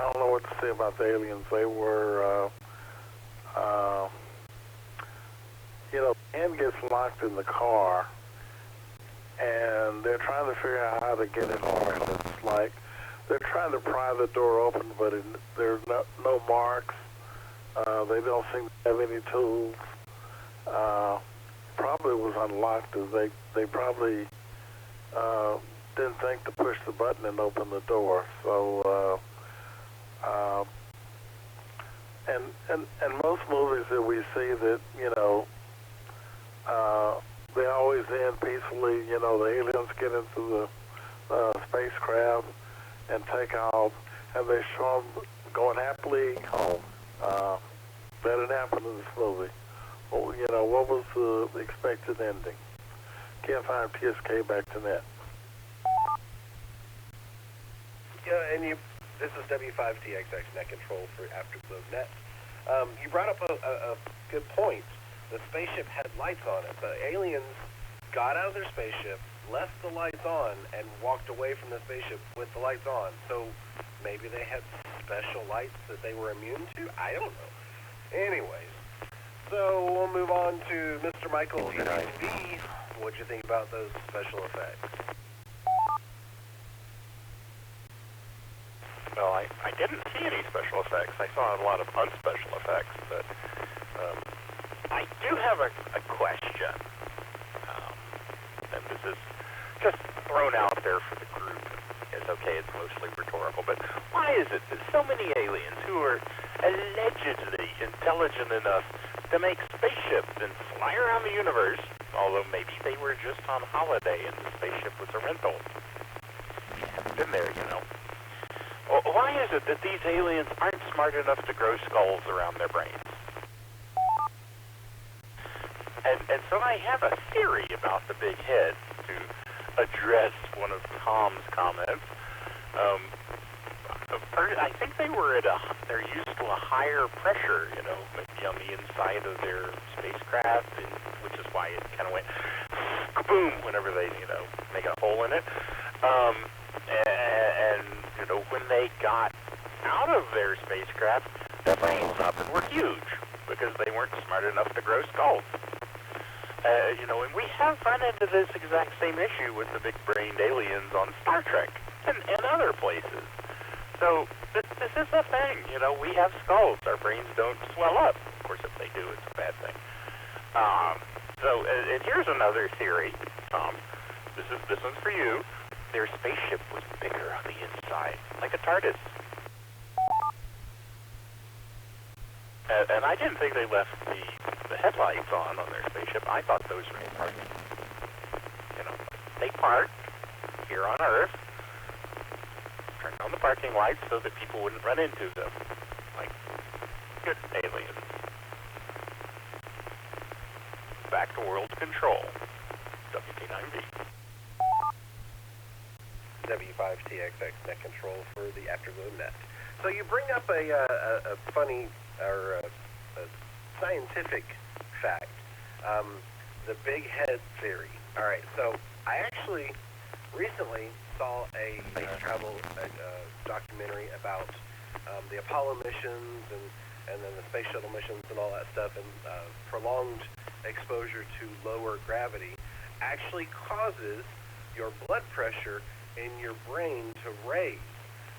don't know what to say about the aliens. They were, the hand gets locked in the car, and they're trying to figure out how to get it off. It's like they're trying to pry the door open, but there's no marks. They don't seem to have any tools. Probably was unlocked, as they probably didn't think to push the button and open the door. So, and most movies that we see that, they always end peacefully. The aliens get into the spacecraft and take off, and they show them going happily home. That didn't happen in this movie. Well, what was the expected ending? KF5TSK, back to net. Yeah, and this is W5TXX, net control for Afterglow Net. You brought up a good point. The spaceship had lights on it. The aliens got out of their spaceship, left the lights on, and walked away from the spaceship with the lights on. So maybe they had special lights that they were immune to? I don't know. Anyways, so we'll move on to Mr. Michael D. What'd you think about those special effects? Well, I didn't see any special effects. I saw a lot of unspecial effects, but I do have a question. And this is just thrown out there for the group. It's okay, it's mostly rhetorical, but why is it that so many aliens who are allegedly intelligent enough to make spaceships and fly around the universe, although maybe they were just on holiday and the spaceship was a rental? You haven't been there, Why is it that these aliens aren't smart enough to grow skulls around their brains? And so I have a theory about the big head to address one of Tom's comments. I think they're used to a higher pressure, maybe on the inside of their spacecraft, which is why it kind of went kaboom whenever they, make a hole in it. When they got out of their spacecraft, their brains up and were huge because they weren't smart enough to grow skulls. And we have run into this exact same issue with the big-brained aliens on Star Trek and other places. So this is a thing. We have skulls. Our brains don't swell up. Of course, if they do, it's a bad thing. And here's another theory, Tom. This one's for you. Their spaceship was bigger on the inside, like a TARDIS. And I didn't think they left the headlights on their spaceship. I thought those were in parking. They parked here on Earth, turned on the parking lights so that people wouldn't run into them, like good aliens. Back to world control. WK9B. W5TXX net control for the Afterglow net. So you bring up a funny or a scientific fact, the big head theory. All right, so I actually recently saw a space travel documentary about the Apollo missions and then the space shuttle missions and all that stuff, and prolonged exposure to lower gravity actually causes your blood pressure in your brain to raise.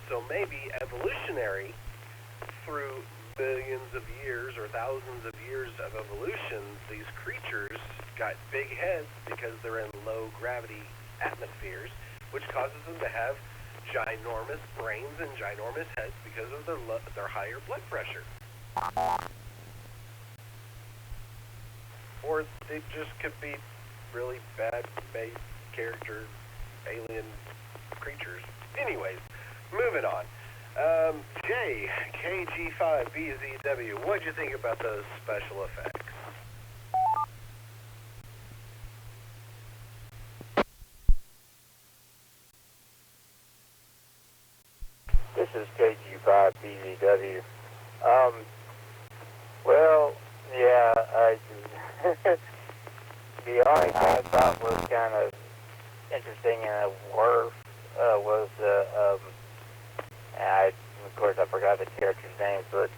So maybe evolutionary, through billions of years or thousands of years of evolution, these creatures got big heads because they're in low gravity atmospheres, which causes them to have ginormous brains and ginormous heads because of their higher blood pressure. Or they just could be really bad base character alien creatures. Anyways, moving on. KG5BZW, what'd you think about those special effects? This is KG5BZW. Well, yeah, the only thing I thought was kind of interesting and worse was of course I forgot the character's name, but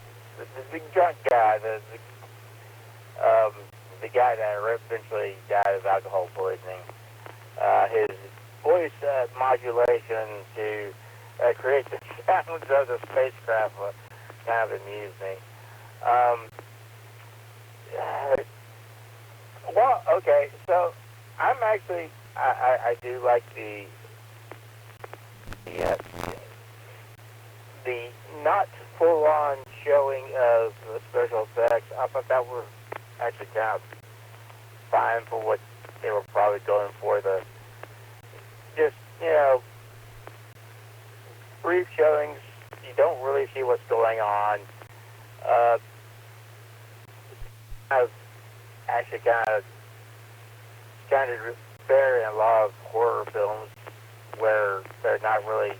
the drunk guy, the guy that eventually died of alcohol poisoning, his voice modulation to create the sounds of the spacecraft kind of amused me. Well, okay, so I'm actually, I do like the not full-on showing of the special effects. I thought that was actually kind of fine for what they were probably going for. Just, brief showings, you don't really see what's going on. I've actually kind of fair in a lot of horror films where they're not really,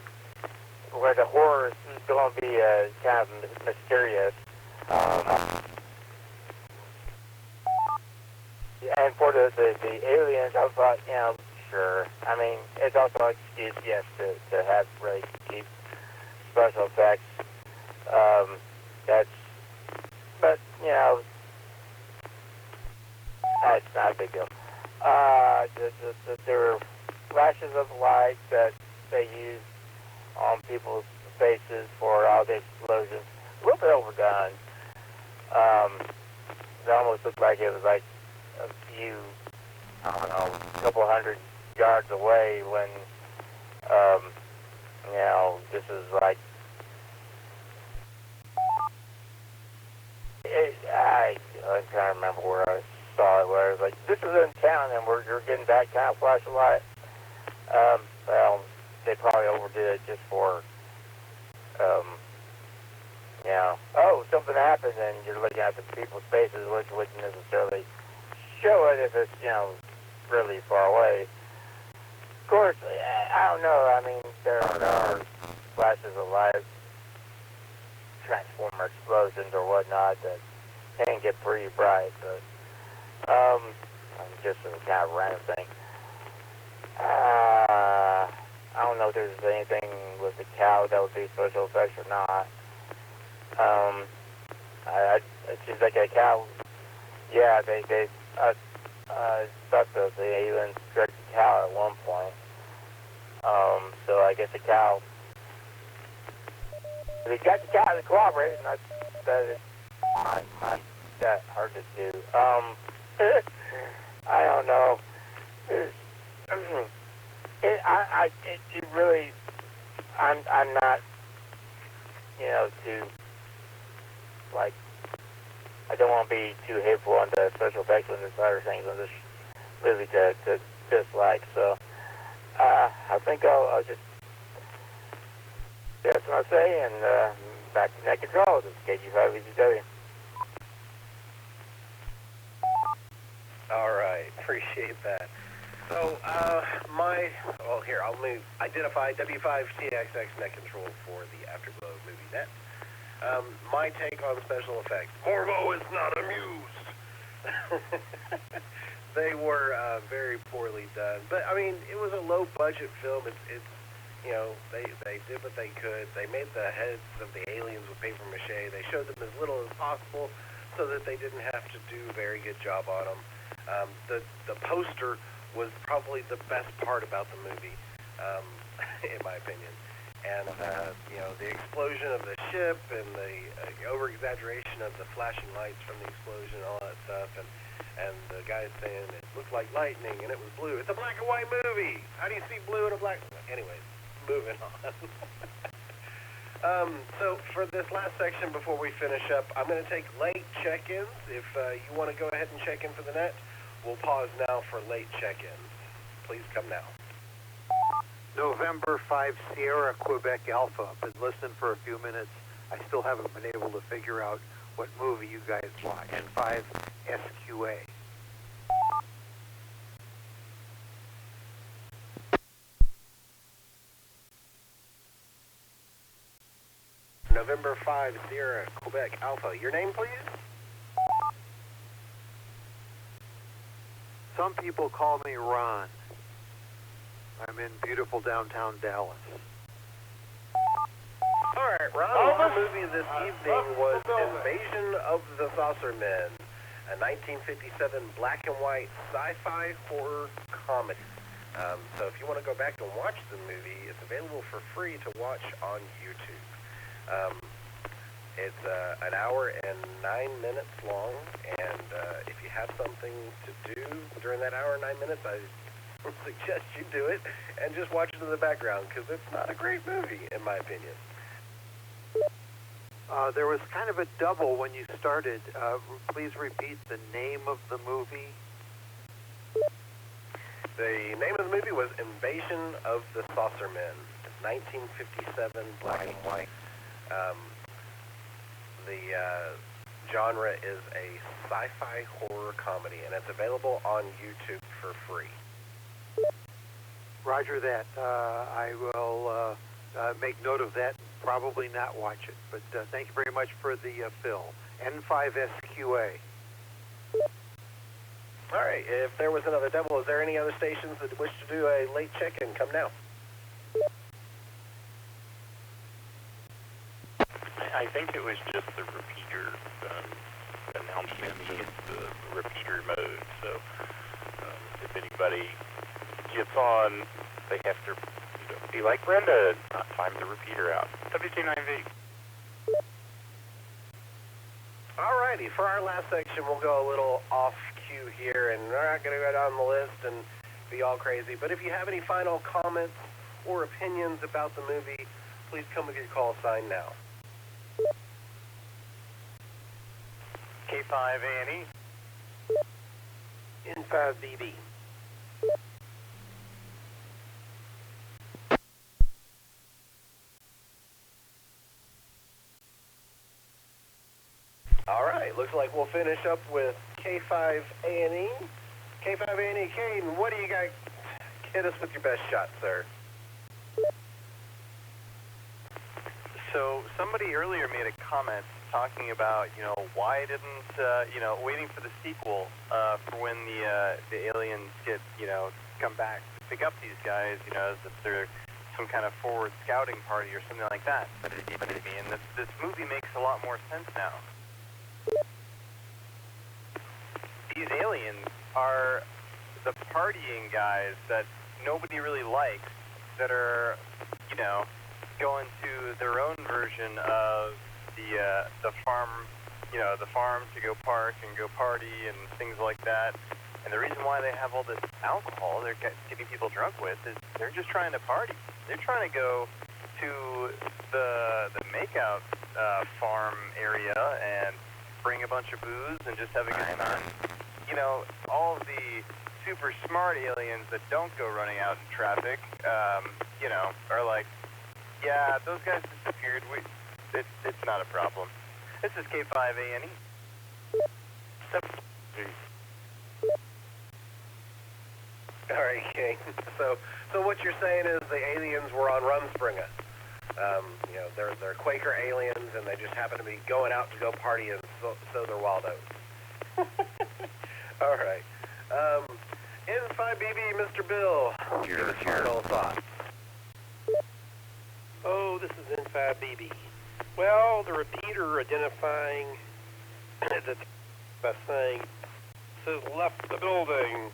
where the horror is going to be kind of mysterious. And for the aliens, I thought, sure. I mean, it's also an excuse, yes, to have really cheap special effects. But that's not a big deal. There were flashes of light that they used on people's faces for all the explosions. A little bit overdone. It almost looked like it was like a few, a couple hundred yards away when, this is like, I can't remember where I saw it, where it was like, this is in town and you're getting that kind of flash of light. Well, they probably overdid it just for You know, oh, something happened, and you're looking at the people's faces, which wouldn't necessarily show it if it's, you know, really far away. Of course, I don't know. I mean, there are flashes of light, transformer explosions or whatnot that can get pretty bright, but just a kind of random thing. I don't know if there's anything with the cow that would be special effects or not. It seems like a cow. Yeah, they thought that the aliens struck the cow at one point. So I guess the cow. They got the cow to cooperate, and that is not that hard to do. I don't know. It really. I'm not. You know, too. Like, I don't want to be too hateful on the special effects on this other things on this movie to dislike. So I think I'll just that's what I say, and back to net control. This is KG5VGW. All right, appreciate that. So, here, I'll identify W5TXX net control for the Afterglow movie net. My take on special effects. Morvo is not amused. They were very poorly done. But, I mean, it was a low-budget film. It's you know, they did what they could. They made the heads of the aliens with paper mache. They showed them as little as possible so that they didn't have to do a very good job on them. The poster was probably the best part about the movie, in my opinion. And, you know, the explosion of the ship and the over-exaggeration of the flashing lights from the explosion and all that stuff, and the guy saying it looked like lightning and it was blue. It's a black and white movie! How do you see blue in a black... Anyways, moving on. So for this last section before we finish up, I'm going to take late check-ins. If you want to go ahead and check in for the net, we'll pause now for late check-ins. Please come now. November 5 Sierra Quebec Alpha. Been listening for a few minutes. I still haven't been able to figure out what movie you guys watch. N5 SQA. November 5 Sierra Quebec Alpha. Your name, please? Some people call me Ron. I'm in beautiful downtown Dallas. All right, Ron. Our movie this evening was Invasion of the Saucermen, a 1957 black and white sci-fi horror comedy. So if you want to go back and watch the movie, it's available for free to watch on YouTube. It's an hour and 9 minutes long, and if you have something to do during that hour and 9 minutes, I suggest you do it and just watch it in the background, because it's not a great movie, in my opinion. There was kind of a double when you started. Please repeat the name of the movie. The name of the movie was Invasion of the Saucermen. It's 1957, black and white. The genre is a sci-fi horror comedy, and it's available on YouTube for free. Roger that. I will make note of that and probably not watch it. But thank you very much for the fill. N5SQA. All right. If there was another double, is there any other stations that wish to do a late check-in? Come now. I think it was just the repeater announcement. It's the repeater mode. So if anybody gets on, they have to be like Brenda, not time the repeater out. WT9V. Alrighty, for our last section, we'll go a little off cue here, and we're not going to go down the list and be all crazy. But if you have any final comments or opinions about the movie, please come with your call sign now. K5 A&E. N5BB. looks like we'll finish up with K5A&E. K5A&E, Caden, what do you got? Hit us with your best shot, sir. So somebody earlier made a comment talking about, why didn't, waiting for the sequel for when the aliens get, come back to pick up these guys, as if they're some kind of forward scouting party or something like that. But this movie makes a lot more sense now. These aliens are the partying guys that nobody really likes, that are, going to their own version of the farm, the farm to go park and go party and things like that. And the reason why they have all this alcohol they're getting people drunk with is they're just trying to party. They're trying to go to the makeout farm area and bring a bunch of booze and just have a good time. All of the super smart aliens that don't go running out in traffic, are like, yeah, those guys disappeared. It's not a problem. This is K5A&E. All right, King. So what you're saying is the aliens were on Rumspringa. They're Quaker aliens, and they just happen to be going out to go party and sow their wild oats. All right. N5BB, Mr. Bill, give us your final thoughts. Oh, this is N5BB. Well, the repeater identifying by saying, says left the building,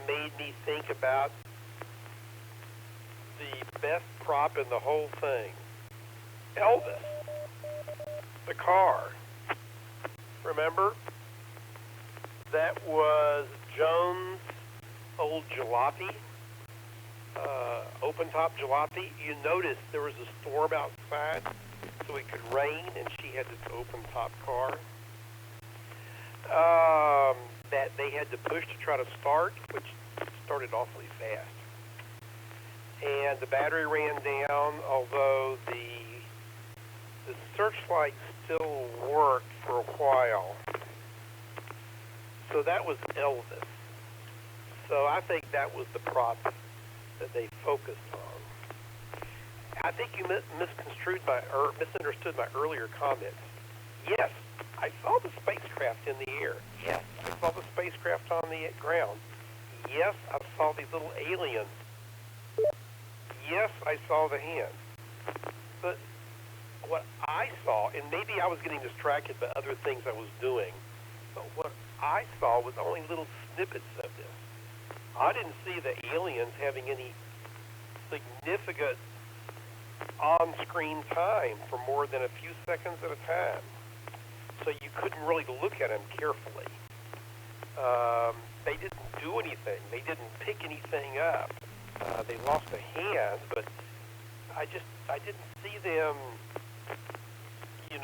made me think about the best prop in the whole thing. Elvis, the car. Remember? That was Jones' old jalopy, open-top jalopy. You noticed there was a storm outside, so it could rain, and she had this open-top car that they had to push to try to start, which started awfully fast. And the battery ran down, although the searchlight still worked for a while. So that was Elvis. So I think that was the prop that they focused on. I think you misunderstood my earlier comments. Yes, I saw the spacecraft in the air. Yes, I saw the spacecraft on the ground. Yes, I saw these little aliens. Yes, I saw the hands. But what I saw, and maybe I was getting distracted by other things I was doing, but what I saw was only little snippets of this. I didn't see the aliens having any significant on-screen time for more than a few seconds at a time. So you couldn't really look at them carefully. They didn't do anything. They didn't pick anything up. They lost a hand, but I didn't see them, being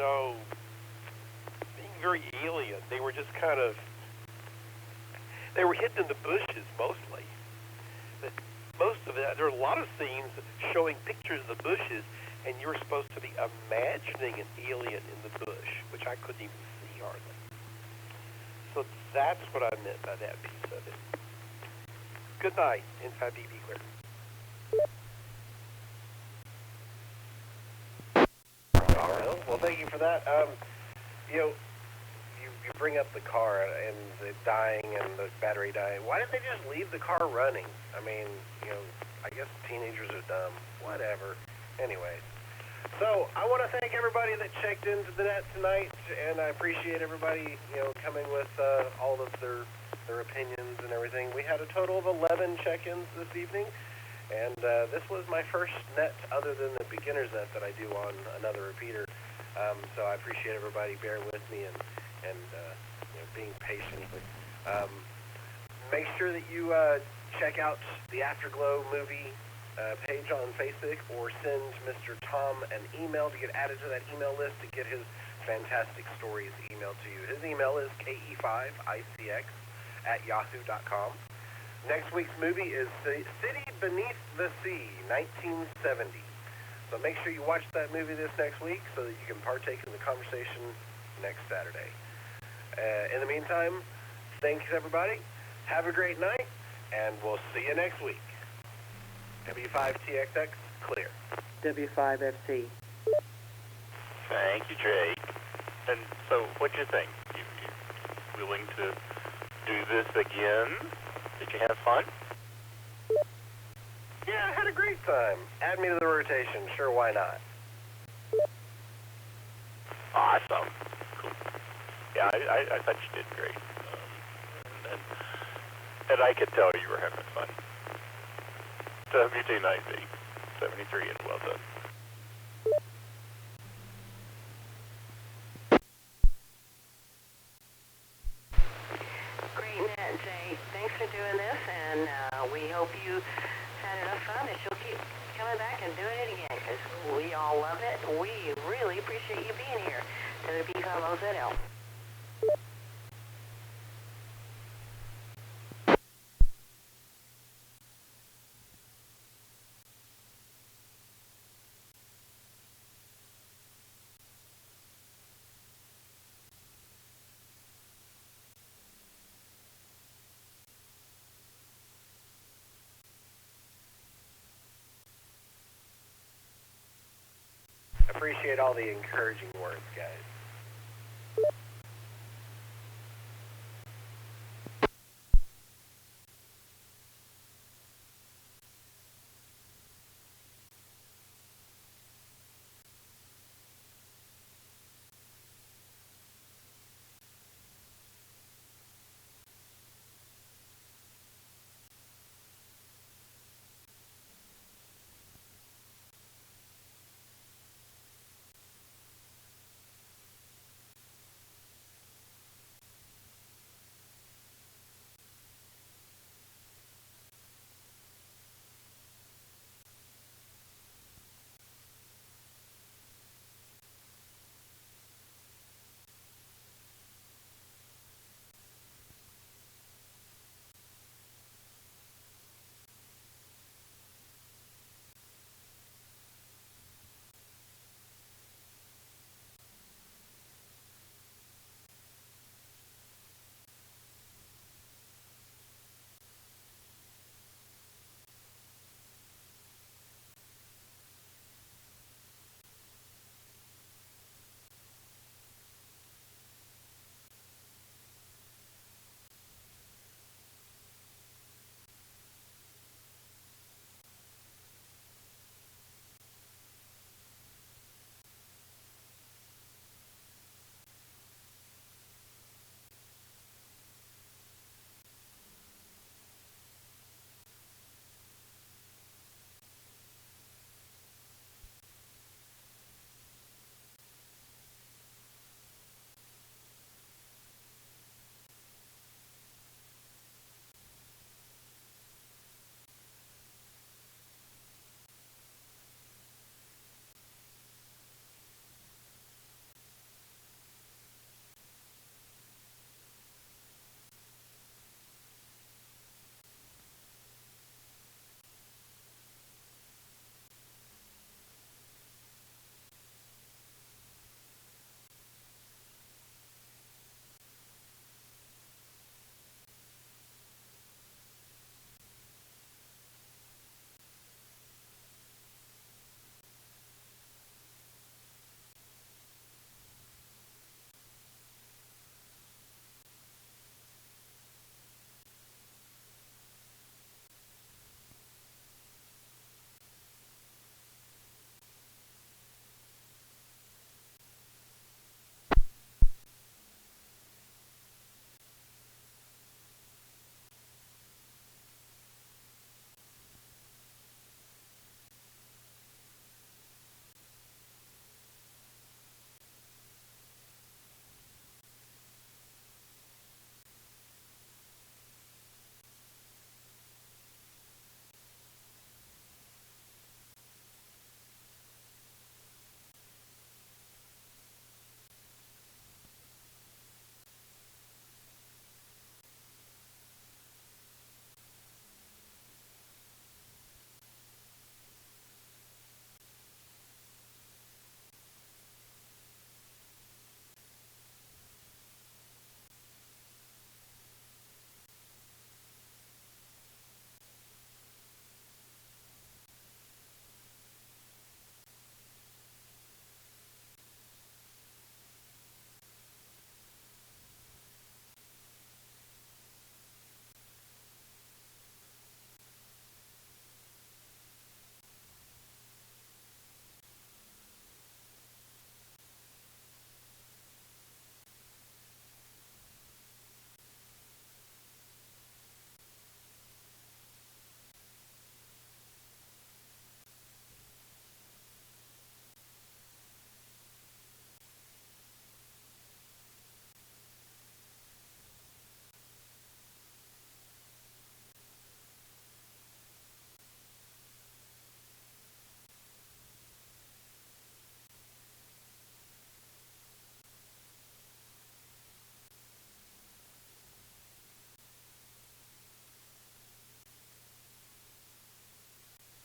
very alien. They were just kind of, they were hidden in the bushes mostly. But most of it, there are a lot of scenes showing pictures of the bushes, and you're supposed to be imagining an alien in the bush, which I couldn't even see hardly. So that's what I meant by that piece of it. Good night, N5BB clear. All right. Well, thank you for that. You bring up the car and the dying and the battery dying. Why didn't they just leave the car running? I mean, I guess teenagers are dumb. Whatever. Anyways. So, I want to thank everybody that checked into the net tonight, and I appreciate everybody, coming with all of their opinions and everything. We had a total of 11 check-ins this evening, and this was my first net other than the beginner's net that I do on another repeater. So I appreciate everybody bearing with me and being patient. Make sure that you check out the Afterglow movie page on Facebook, or send Mr. Tom an email to get added to that email list to get his fantastic stories emailed to you. His email is ke5icx@yahoo.com. Next week's movie is City Beneath the Sea, 1970. So make sure you watch that movie this next week so that you can partake in the conversation next Saturday. In the meantime, thanks everybody. Have a great night, and we'll see you next week. W5TXX, clear. W5FC. Thank you, Jake. And so, what'd you think? You willing to do this again? Did you have fun? Yeah, I had a great time. Add me to the rotation. Sure, why not? Awesome. Cool. Yeah, I thought you did great. And I could tell you were having fun. WT90, 73, and well done. Great net, Jay. Thanks for doing this, and we hope you had enough fun that you'll keep coming back and doing it again, because we all love it. We really appreciate you being here. WP Combo ZL. Appreciate all the encouraging words, guys.